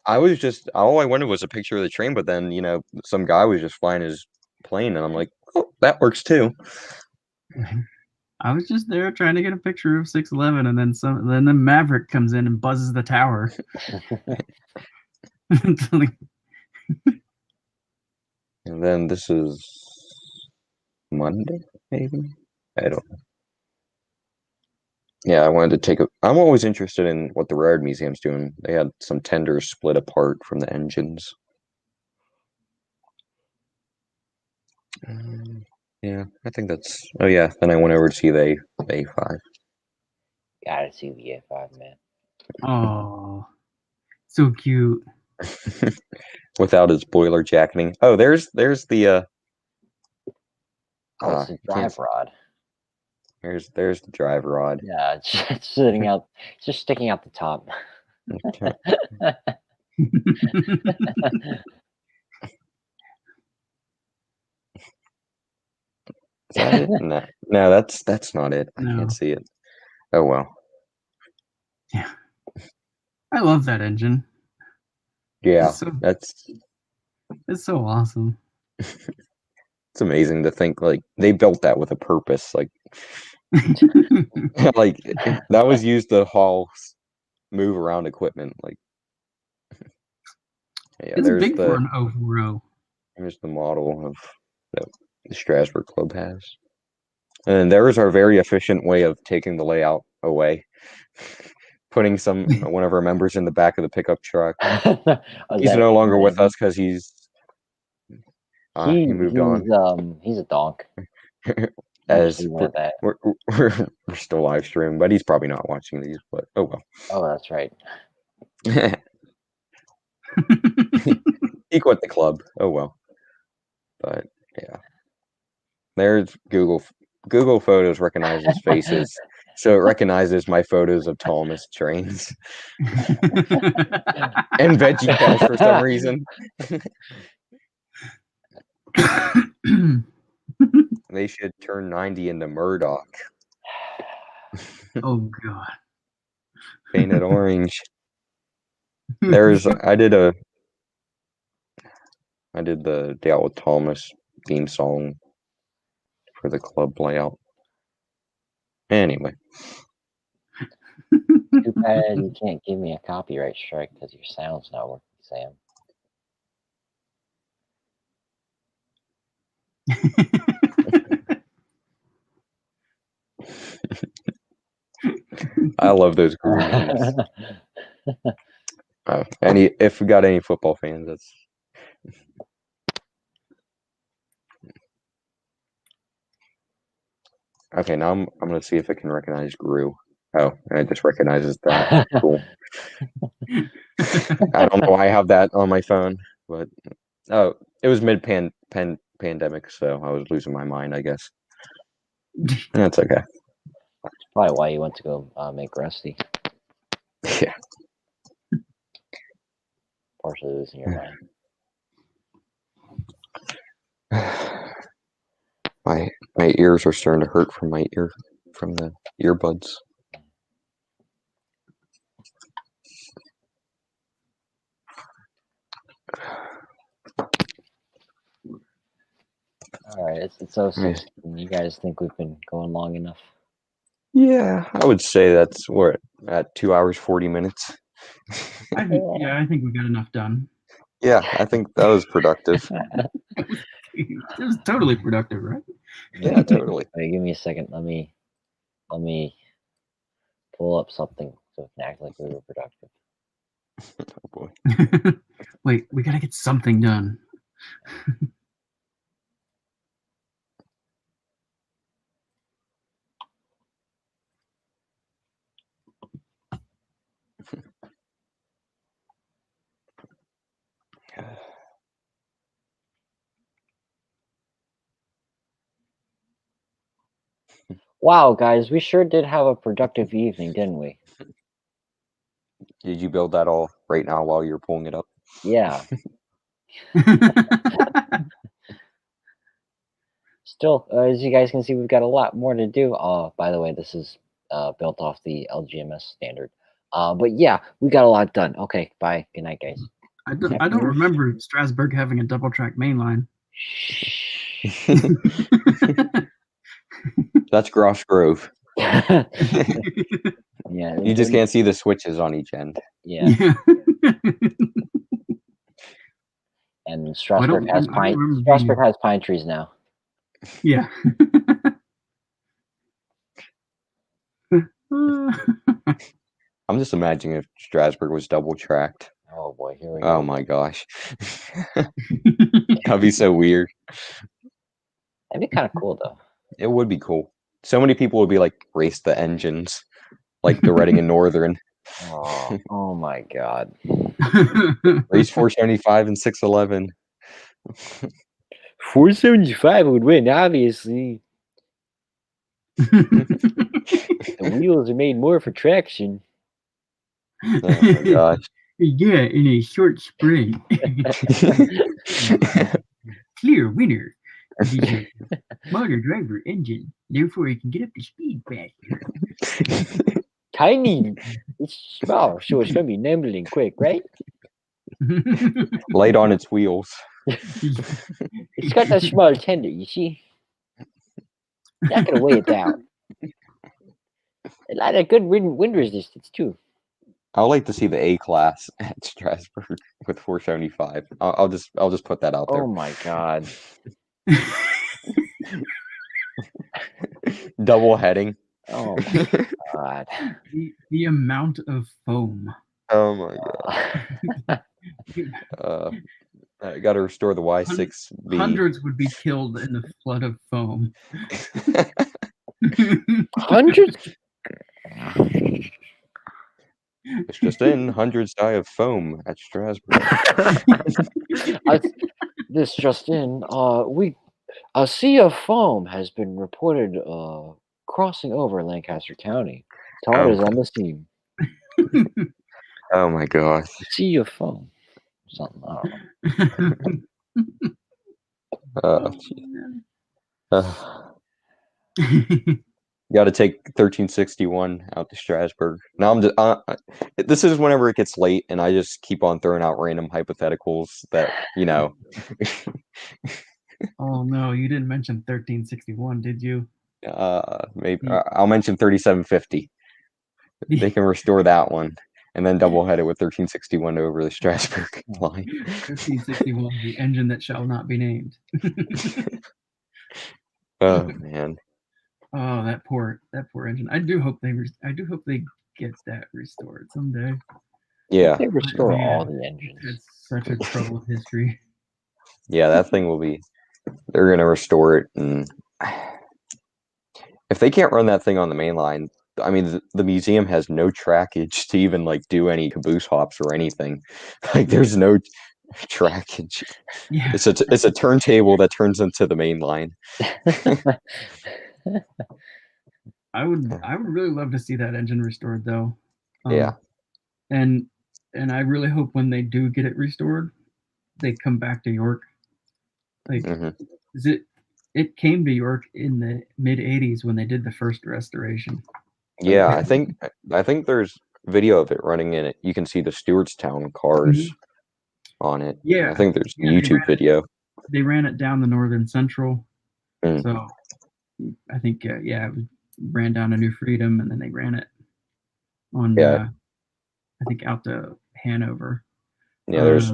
Speaker 2: I was just all I wanted was a picture of the train, but then some guy was just flying his plane, and I'm like, oh, that works too.
Speaker 1: I was just there trying to get a picture of 611, and then the Maverick comes in and buzzes the tower.
Speaker 2: And then this is Monday, maybe? I don't know. Yeah, I wanted to take a. I'm always interested in what the Railroad Museum's doing. They had some tenders split apart from the engines. Yeah, I think that's. Oh yeah, then I went over to see the A5.
Speaker 3: Gotta see the A5, man.
Speaker 1: Oh, so cute.
Speaker 2: Without his boiler jacketing. Oh, there's the
Speaker 3: Oh, it's a drive rod.
Speaker 2: There's the drive rod.
Speaker 3: Yeah, it's just sitting out, just sticking out the top.
Speaker 2: Okay. Is that it? No, that's not it. I
Speaker 1: No.
Speaker 2: can't see it. Oh well.
Speaker 1: Yeah, I love that engine.
Speaker 2: Yeah,
Speaker 1: It's so awesome.
Speaker 2: It's amazing to think like they built that with a purpose. Like, like that was used to haul, move around equipment. Like, yeah,
Speaker 1: It's big for an 040.
Speaker 2: Here's the model of that the Strasburg Club has, and there's our very efficient way of taking the layout away. Putting one of our members in the back of the pickup truck. He's no longer with us because he moved on.
Speaker 3: He's a donk.
Speaker 2: As we're still live streaming, but he's probably not watching these. But oh well.
Speaker 3: Oh, that's right.
Speaker 2: He quit the club. Oh well. But yeah, there's Google Photos recognizes faces. So it recognizes my photos of Thomas trains and Veggie Tales for some reason. They should turn 90 into Murdoch.
Speaker 1: Oh god.
Speaker 2: Painted orange. I did the Dale with Thomas theme song for the club layout. Anyway.
Speaker 3: Too bad you can't give me a copyright strike because your sound's not working, Sam.
Speaker 2: I love those grooves. If we got any football fans, that's okay. Now I'm gonna see if it can recognize Gru. Oh, and it just recognizes that. Cool. I don't know why I have that on my phone, but it was pandemic, so I was losing my mind, I guess. That's okay.
Speaker 3: That's probably why you went to go make Rusty.
Speaker 2: Yeah.
Speaker 3: Partially losing your mind.
Speaker 2: My ears are starting to hurt from the earbuds.
Speaker 3: All right, it's 06. You guys think we've been going long enough?
Speaker 2: Yeah, I would say that's what at 2 hours 40 minutes.
Speaker 1: I think we got enough done.
Speaker 2: Yeah, I think that was productive.
Speaker 1: It was totally productive, right?
Speaker 2: Yeah, totally.
Speaker 3: Wait, give me a second. Let me pull up something so it can act like we were productive.
Speaker 2: Oh boy.
Speaker 1: Wait, we gotta get something done.
Speaker 3: Wow, guys, we sure did have a productive evening, didn't we?
Speaker 2: Did you build that all right now while you're pulling it up?
Speaker 3: Yeah. Still, as you guys can see, we've got a lot more to do. By the way, this is built off the LGMS standard. But yeah, we got a lot done. Okay, bye. Good night, guys.
Speaker 1: I don't remember Strasburg having a double track mainline.
Speaker 2: That's Gross Grove.
Speaker 3: Yeah.
Speaker 2: You just can't see the switches on each end.
Speaker 3: Yeah. And Strasburg has pine trees now.
Speaker 1: Yeah.
Speaker 2: I'm just imagining if Strasburg was double tracked.
Speaker 3: Oh boy, here we go.
Speaker 2: Oh my gosh. That'd be so weird.
Speaker 3: That'd be kind of cool though.
Speaker 2: It would be cool. So many people would be like race the engines, like the Reading and Northern.
Speaker 3: Oh my god.
Speaker 2: Race 475 and 611.
Speaker 3: 475 would win, obviously. The wheels are made more for traction.
Speaker 2: Oh my gosh.
Speaker 1: Yeah, in a short sprint. Clear winner. Smarter driver engine. Therefore, it can get up to speed faster.
Speaker 3: Tiny. It's small, so it's going to be nimble and quick, right?
Speaker 2: Light on its wheels.
Speaker 3: It's got that small tender, you see? Not going to weigh it down. A lot of good wind resistance, too.
Speaker 2: I would like to see the A class at Strasburg with 475. I'll just put that out there.
Speaker 3: Oh my god.
Speaker 2: Double heading.
Speaker 3: Oh my god.
Speaker 1: The amount of foam.
Speaker 2: Oh my god. I got to restore the Y6B.
Speaker 1: Hundreds would be killed in the flood of foam.
Speaker 3: Hundreds?
Speaker 2: It's just in. Hundreds die of foam at Strasburg.
Speaker 3: This just in. A sea of foam has been reported crossing over Lancaster County. Todd is on the scene.
Speaker 2: Oh my gosh.
Speaker 3: Sea of foam. Something. I don't know.
Speaker 2: You got to take 1361 out to Strasburg. Now I'm just this is whenever it gets late, and I just keep on throwing out random hypotheticals that
Speaker 1: Oh no, you didn't mention 1361, did you?
Speaker 2: Maybe I'll mention 3750. They can restore that one, and then double head it with 1361 over the Strasburg line.
Speaker 1: 1361, the engine that shall not be named.
Speaker 2: Oh man.
Speaker 1: Oh, that poor engine. I do hope they get that restored someday.
Speaker 2: Yeah.
Speaker 3: They restore all the engines.
Speaker 1: It's such a troubled history.
Speaker 2: Yeah, that thing will be. They're gonna restore it, and if they can't run that thing on the main line, I mean, the museum has no trackage to even like do any caboose hops or anything. Like, there's no trackage.
Speaker 1: Yeah.
Speaker 2: It's a turntable that turns into the main line.
Speaker 1: I would really love to see that engine restored though.
Speaker 2: Yeah.
Speaker 1: And I really hope when they do get it restored, they come back to York. Like, it came to York in the mid '80s when they did the first restoration.
Speaker 2: Yeah, I think there's video of it running in it. You can see the Stewartstown cars on it.
Speaker 1: Yeah,
Speaker 2: I think there's YouTube video.
Speaker 1: They ran it down the Northern Central
Speaker 2: Mm.
Speaker 1: So I think it ran down to New Freedom, and then they ran it on I think out to Hanover.
Speaker 2: Yeah, there's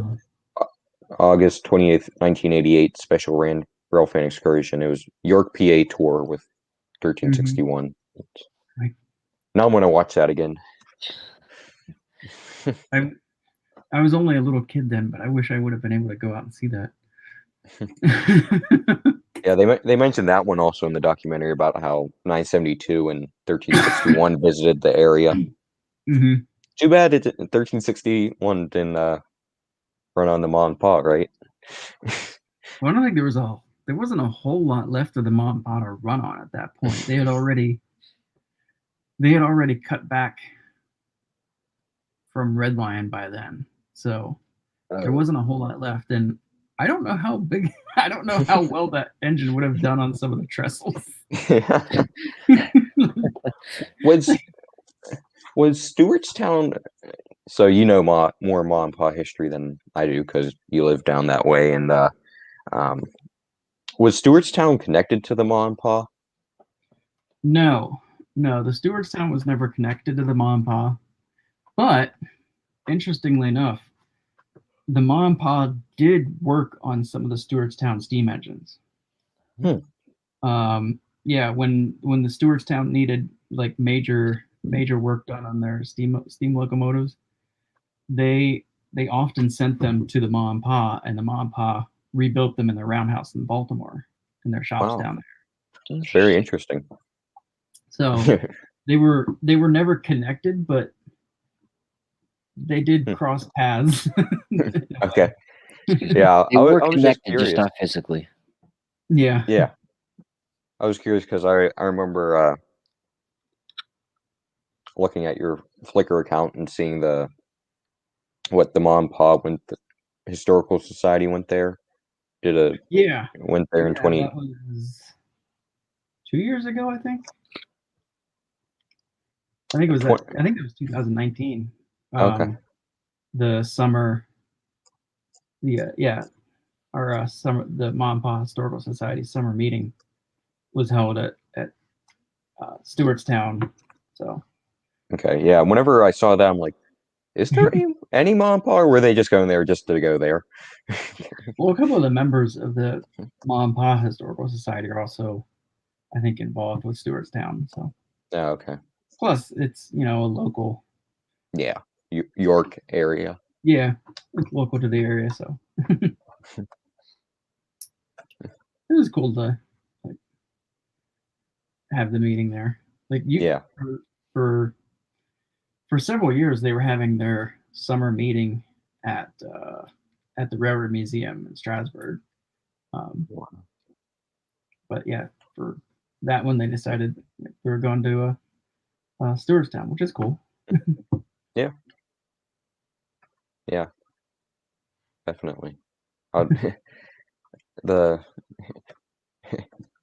Speaker 2: August 28th, 1988 special railfan excursion. It was York, PA tour with 1361.
Speaker 1: Right.
Speaker 2: Now I'm going to watch that again.
Speaker 1: I was only a little kid then, but I wish I would have been able to go out and see that.
Speaker 2: Yeah, they mentioned that one also in the documentary about how 972 and 1361 visited the area.
Speaker 1: Mm-hmm.
Speaker 2: Too bad 1361 didn't run on the Ma and Pa, right?
Speaker 1: Well, I don't think there wasn't a whole lot left of the Ma and Pa to run on at that point. They had already cut back from Red Lion by then, so there wasn't a whole lot left. And I don't know how well that engine would have done on some of the trestles.
Speaker 2: Was Stewartstown? So you know more Ma and Pa history than I do because you live down that way. And was Stewartstown connected to the Ma and Pa?
Speaker 1: No, the Stewartstown was never connected to the Ma and Pa. But interestingly enough, the Ma and Pa did work on some of the Stewartstown steam engines. Yeah, when the Stewartstown needed like major work done on their steam locomotives, they often sent them to the Ma and Pa, and the Ma and Pa rebuilt them in their roundhouse in Baltimore in their shops down there.
Speaker 2: That's very interesting.
Speaker 1: So they were never connected, but they did cross paths.
Speaker 2: Okay. Yeah,
Speaker 3: They were
Speaker 2: I was
Speaker 3: connected,
Speaker 2: just
Speaker 3: just not physically.
Speaker 1: Yeah.
Speaker 2: Yeah. I was curious because I remember looking at your Flickr account and seeing what the Ma and Pa went, the Historical Society went there. Went there in 20.
Speaker 1: That was 2 years ago, I think. I think it was 2019.
Speaker 2: Okay.
Speaker 1: The summer. Our summer, the Ma and Pa Historical Society summer meeting was held at Stewartstown. So.
Speaker 2: Okay. Yeah. Whenever I saw that, I'm like, is there any Ma and Pa, or were they just going there just to go there?
Speaker 1: Well, a couple of the members of the Ma and Pa Historical Society are also, I think, involved with Stewartstown. So.
Speaker 2: Oh, okay.
Speaker 1: Plus, it's a local.
Speaker 2: Yeah, York area.
Speaker 1: Yeah, it's local to the area, so it was cool to have the meeting there. For several years they were having their summer meeting at the Railroad Museum in Strasburg. But yeah, for that one they decided we were going to Stewartstown, which is cool.
Speaker 2: Yeah. Yeah. Definitely.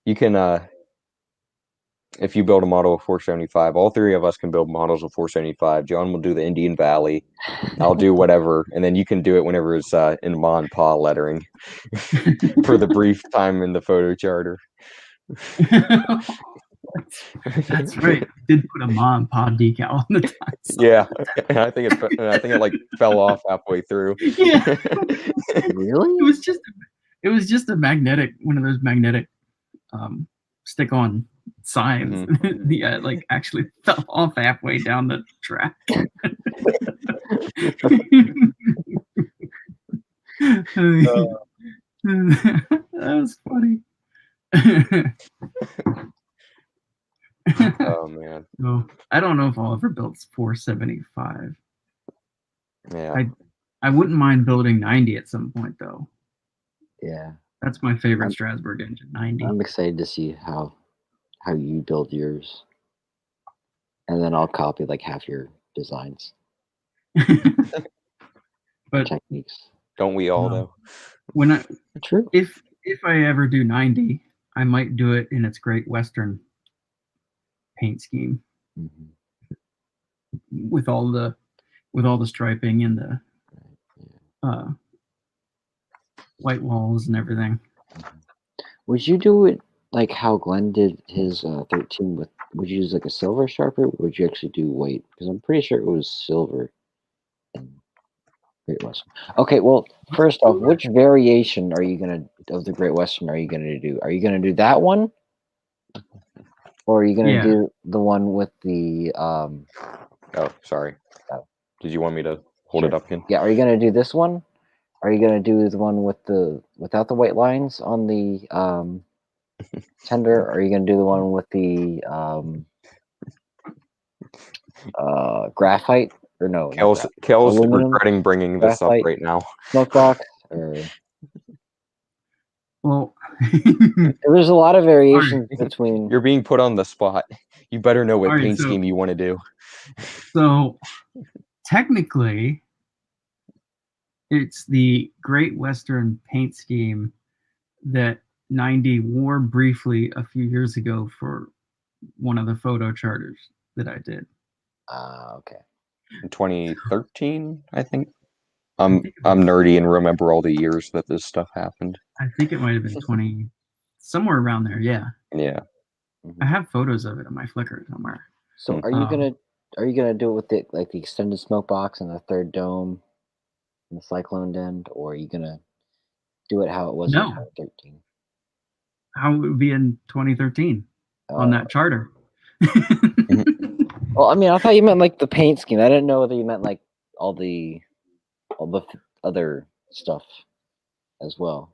Speaker 2: You can if you build a model of 475, all three of us can build models of 475. John will do the Indian Valley. I'll do whatever, and then you can do it whenever it's in Ma and Pa lettering for the brief time in the photo charter.
Speaker 1: That's right. Did put a Ma and Pa decal on the top.
Speaker 2: Yeah, I think it like fell off halfway through.
Speaker 1: Yeah.
Speaker 3: Really?
Speaker 1: It was just a magnetic, one of those magnetic stick-on signs.
Speaker 2: Mm-hmm.
Speaker 1: Like actually fell off halfway down the track. That was funny.
Speaker 2: Oh man.
Speaker 1: No, I don't know if I'll ever build 475.
Speaker 2: Yeah.
Speaker 1: I wouldn't mind building 90 at some point though.
Speaker 3: Yeah.
Speaker 1: That's my favorite Strasburg engine, 90.
Speaker 3: I'm excited to see how you build yours. And then I'll copy like half your designs.
Speaker 1: But
Speaker 3: techniques.
Speaker 2: Don't we all though?
Speaker 3: True.
Speaker 1: If I ever do 90, I might do it in its Great Western paint scheme. With all the striping and the white walls and everything.
Speaker 3: Would you do it like how Glenn did his 13 with, would you use like a silver sharper, or would you actually do white? Because I'm pretty sure it was silver in Great Western. Okay, well, first off, which variation are you gonna of the Great Western are you gonna do? Are you gonna do that one, or are you gonna
Speaker 1: Yeah.
Speaker 3: do the one with the
Speaker 2: Oh, sorry.
Speaker 3: Oh.
Speaker 2: Did you want me to hold
Speaker 3: Sure.
Speaker 2: it up again?
Speaker 3: Yeah, are you gonna do this one? Are you gonna do the one with the without the white lines on the tender? Or are you gonna do the one with the graphite? Or no, not graphite.
Speaker 2: Kale's
Speaker 3: Aluminum,
Speaker 2: regretting bringing this up
Speaker 3: graphite,
Speaker 2: right now.
Speaker 3: smoke box. Or
Speaker 1: Well,
Speaker 3: there's a lot of variations between.
Speaker 2: You're being put on the spot. You better know what
Speaker 1: All right,
Speaker 2: paint
Speaker 1: so-
Speaker 2: scheme you want to do.
Speaker 1: so technically, it's the Great Western paint scheme that 90 wore briefly a few years ago for one of the photo charters that I did.
Speaker 3: Okay.
Speaker 2: In 2013, I think.
Speaker 1: I
Speaker 2: I'm
Speaker 1: think it was-
Speaker 2: nerdy and remember all the years that this stuff happened.
Speaker 1: I think it might have been 20, somewhere around there. Yeah,
Speaker 2: Yeah.
Speaker 3: Mhm.
Speaker 1: I have photos of it on my Flickr somewhere.
Speaker 3: So are you
Speaker 1: Um,
Speaker 3: gonna do it with the like the extended smoke box and the third dome and the cyclone end, or are you gonna do it how it was in
Speaker 1: No.
Speaker 3: 2013?
Speaker 1: How it would be in 2013 on that charter.
Speaker 3: Well, I mean, I thought you meant like the paint scheme. I didn't know whether you meant like all the other stuff as well.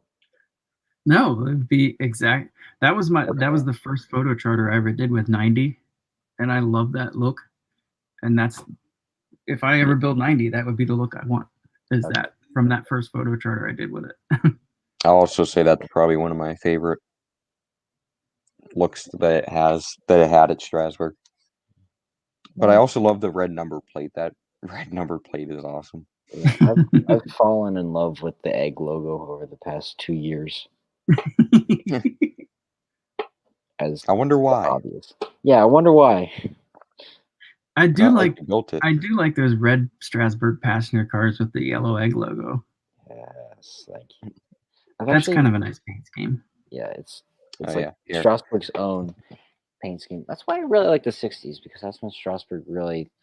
Speaker 1: No, it would be exact. That was
Speaker 3: Okay.
Speaker 1: the first photo charter I ever did with 90, and I love that look. And that's, if I ever build 90, that would be the look I want. Is
Speaker 3: Okay.
Speaker 1: that from that first photo charter I did with it?
Speaker 2: I'll also say that's probably one of my favorite looks that it had at Strasburg. But I also love the red number plate. That red number plate is awesome.
Speaker 3: Yeah, I've fallen in love with the egg logo over the past 2 years. As
Speaker 2: I wonder why.
Speaker 3: obvious. Yeah, I wonder why.
Speaker 1: I do
Speaker 2: Not
Speaker 1: like
Speaker 2: you built it.
Speaker 1: I do like those red Strasburg passenger cars with the yellow egg logo.
Speaker 3: Yes, thank you.
Speaker 1: That's kind of a nice paint scheme.
Speaker 3: Yeah, it's
Speaker 2: Oh,
Speaker 3: like
Speaker 2: yeah, here.
Speaker 3: Strasbourg's own paint scheme. That's why I really like the 60s, because that's when Strasbourg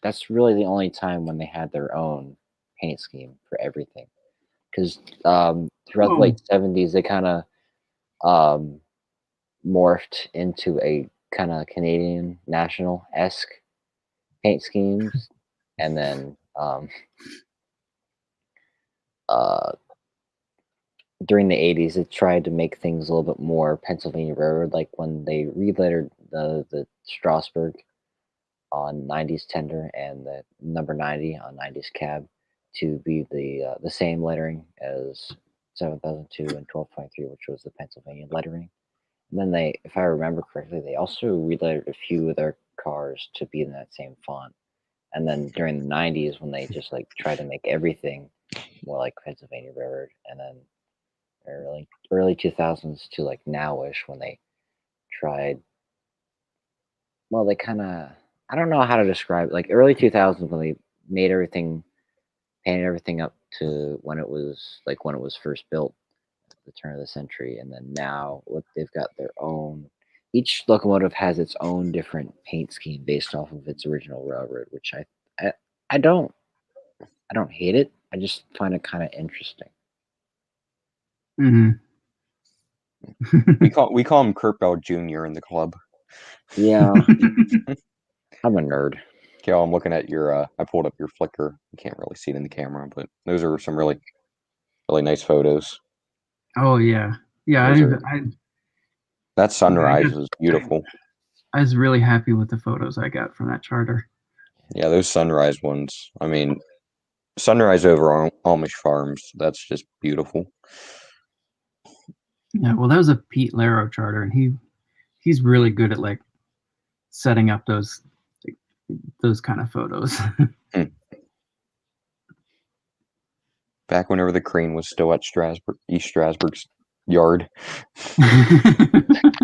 Speaker 3: that's really the only time when they had their own paint scheme for everything. Because throughout the late 70s, they kind of morphed into a kind of Canadian national-esque paint schemes. And then during the 80s, it tried to make things a little bit more Pennsylvania Railroad, like when they re-lettered the Strasburg on 90s tender and the number 90 on 90s cab to be the same lettering as 7002 and 12.3, which was the Pennsylvania lettering. And then they, if I remember correctly, they also re-lettered a few of their cars to be in that same font. And then during the 90s, when they just like tried to make everything more like Pennsylvania Railroad, and then early 2000s to like nowish, when they tried, well, they kind of, I don't know how to describe it, like early 2000s when they made everything, painted everything up to when it was first built at the turn of the century. And then now they've got their own, each locomotive has its own different paint scheme based off of its original railroad, which I don't hate it. I just find it kind of interesting.
Speaker 1: Mm-hmm.
Speaker 2: We call him Kurt Bell Jr. in the club.
Speaker 3: Yeah. I'm a nerd.
Speaker 2: Okay, I'm looking at your I pulled up your Flickr. You can't really see it in the camera, but those are some really nice photos.
Speaker 1: Oh yeah.
Speaker 2: That sunrise is beautiful.
Speaker 1: I was really happy with the photos I got from that charter.
Speaker 2: Yeah, those sunrise ones. I mean, sunrise over Amish farms. That's just beautiful.
Speaker 1: Yeah, well, that was a Pete Laro charter, and he's really good at like setting up those kind of photos.
Speaker 2: Back whenever the crane was still at East Strasburg's yard,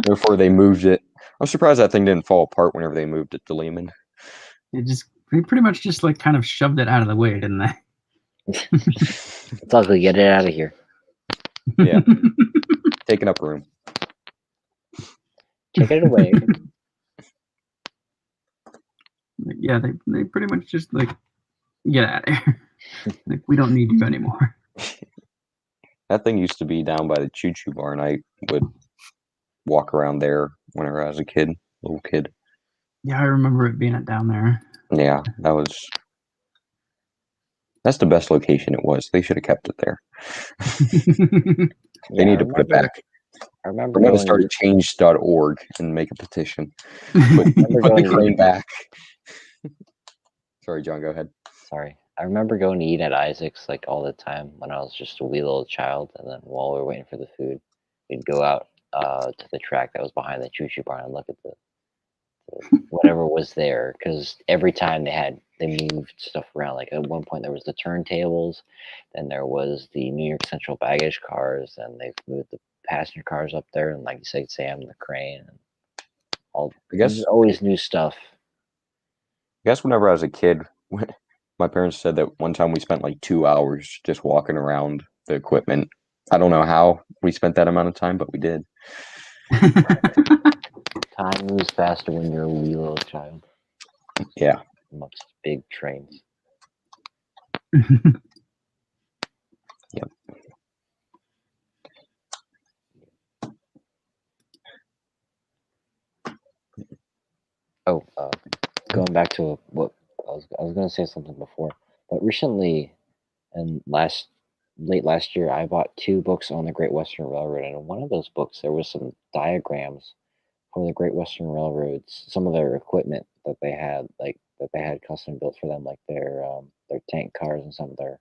Speaker 2: before they moved it. I'm surprised that thing didn't fall apart whenever they moved it to Lehman.
Speaker 1: They pretty much just like kind of shoved it out of the way, didn't they?
Speaker 3: It's ugly. Get it out of here.
Speaker 2: Yeah, taking up room.
Speaker 3: Take it away.
Speaker 1: Yeah, they pretty much just like get out of here. Like we don't need you anymore.
Speaker 2: That thing used to be down by the choo-choo barn. I would walk around there whenever I was a kid, little kid.
Speaker 1: Yeah, I remember it being down there.
Speaker 2: Yeah, that's the best location it was. They should have kept it there. They need to put it back.
Speaker 3: I remember
Speaker 2: We're going to
Speaker 3: going
Speaker 2: start
Speaker 3: to
Speaker 2: a change.org and make a petition. Put
Speaker 3: remember
Speaker 2: the
Speaker 3: going to
Speaker 2: crane back. Sorry, John, go ahead.
Speaker 3: Sorry. I remember going to eat at Isaac's like all the time when I was just a wee little child, and then while we were waiting for the food, we'd go out to the track that was behind the choo-choo barn and look at the whatever was there, because every time they moved stuff around. Like at one point there was the turntables, then there was the New York Central baggage cars, and they've moved the passenger cars up there, and like you said, Sam, the crane, and all.
Speaker 2: I guess
Speaker 3: There's always new stuff.
Speaker 2: Whenever I was a kid, my parents said that one time we spent like 2 hours just walking around the equipment. I don't know how we spent that amount of time, but we did.
Speaker 3: Time moves faster when you're a wee little child.
Speaker 2: Yeah.
Speaker 3: Amongst big trains.
Speaker 2: Yep.
Speaker 3: Oh, going back to what I was going to say something before, but recently, and late last year, I bought 2 books on the Great Western Railroad, and in one of those books there was some diagrams for the Great Western Railroads, some of their equipment that they had, like that they had custom built for them, like their tank cars and some of their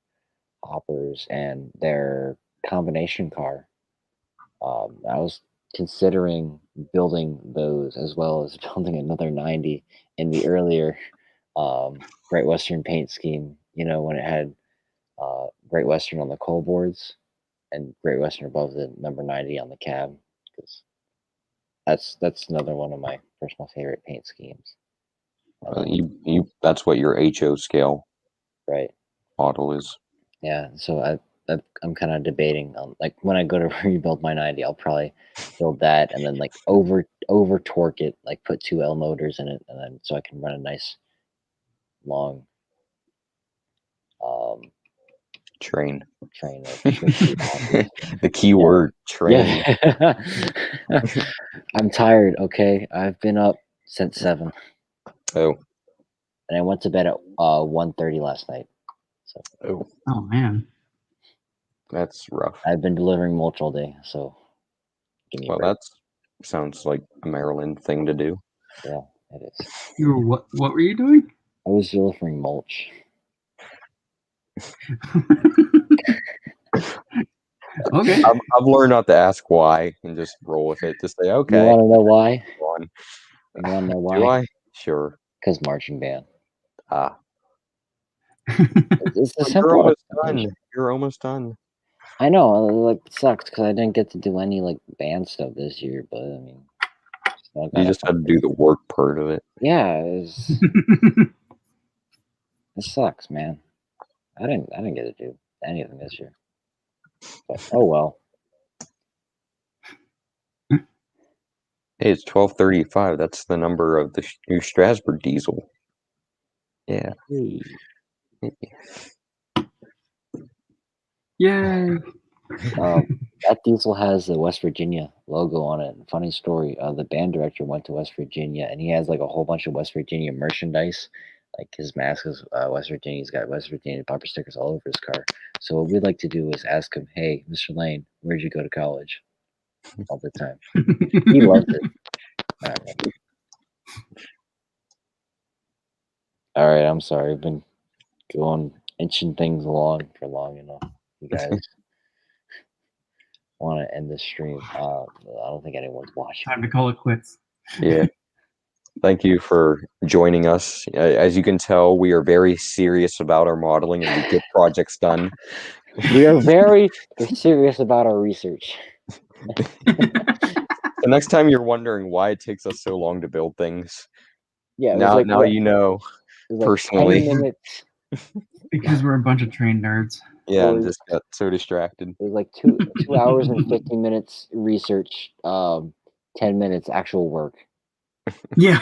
Speaker 3: hoppers and their combination car. I was considering building those as well as building another 90 in the earlier Great Western paint scheme. You know, when it had Great Western on the coal boards and Great Western above the number 90 on the cab, because that's another one of my personal favorite paint schemes.
Speaker 2: You that's what your HO scale
Speaker 3: Right.
Speaker 2: model is.
Speaker 3: Yeah. So I'm kind of debating on, like, when I go to rebuild my 90, I'll probably build that and then like over torque it, like put 2 L motors in it, and then so I can run a nice long
Speaker 2: Train.
Speaker 3: of hoppers.
Speaker 2: The key word, train.
Speaker 3: Yeah. I'm tired. Okay, I've been up since 7,
Speaker 2: Oh.
Speaker 3: and I went to bed at 1:30 last night. So
Speaker 1: Oh man,
Speaker 2: that's rough.
Speaker 3: I've been delivering mulch all day. So give me a
Speaker 2: Well,
Speaker 3: break.
Speaker 2: that sounds like a Maryland thing to do.
Speaker 3: Yeah, it is.
Speaker 1: you were what were you doing?
Speaker 3: I was delivering mulch.
Speaker 1: Okay.
Speaker 2: I've learned not to ask why and just roll with it. Just say, okay.
Speaker 3: You want to know why?
Speaker 2: Go on.
Speaker 3: You want to know why?
Speaker 2: Do I? Sure.
Speaker 3: Because marching band.
Speaker 2: Ah.
Speaker 3: It's a
Speaker 2: You're
Speaker 3: simple
Speaker 2: almost
Speaker 3: explanation.
Speaker 2: done. You're almost done.
Speaker 3: I know, like, it sucks because I didn't get to do any like band stuff this year. But I mean,
Speaker 2: You just had to do the work part of it.
Speaker 3: Yeah, it sucks, man. I didn't get to do anything this year. But oh well.
Speaker 2: Hey, it's 12:35. That's the number of the new Strasburg diesel. Yeah.
Speaker 3: Hey.
Speaker 1: Yay.
Speaker 3: That diesel has the West Virginia logo on it. Funny story, the band director went to West Virginia, and he has like a whole bunch of West Virginia merchandise. Like his mask is West Virginia. He's got West Virginia bumper stickers all over his car. So what we'd like to do is ask him, hey, Mr. Lane, where'd you go to college? All the time. He loves it. All right, I'm sorry. I've been inching things along for long enough. You guys want to end the stream? I don't think anyone's watching.
Speaker 1: Time to call it quits.
Speaker 2: Yeah. Thank you for joining us. As you can tell, we are very serious about our modeling and we get projects done.
Speaker 3: We are very serious about our research.
Speaker 2: The next time you're wondering why it takes us so long to build things,
Speaker 3: yeah,
Speaker 2: now you know personally.
Speaker 3: 10 minutes.
Speaker 1: Because we're a bunch of trained nerds.
Speaker 2: Yeah, and just got so distracted.
Speaker 3: It was like 2 hours and 50 minutes research. 10 minutes actual work.
Speaker 1: Yeah.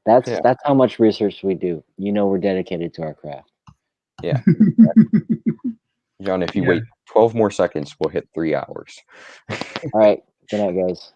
Speaker 3: That's
Speaker 2: Yeah.
Speaker 3: that's how much research we do. You know, we're dedicated to our craft.
Speaker 2: Yeah. John, if you
Speaker 1: Yeah.
Speaker 2: wait 12 more seconds, we'll hit 3 hours.
Speaker 3: All right. Good night, guys.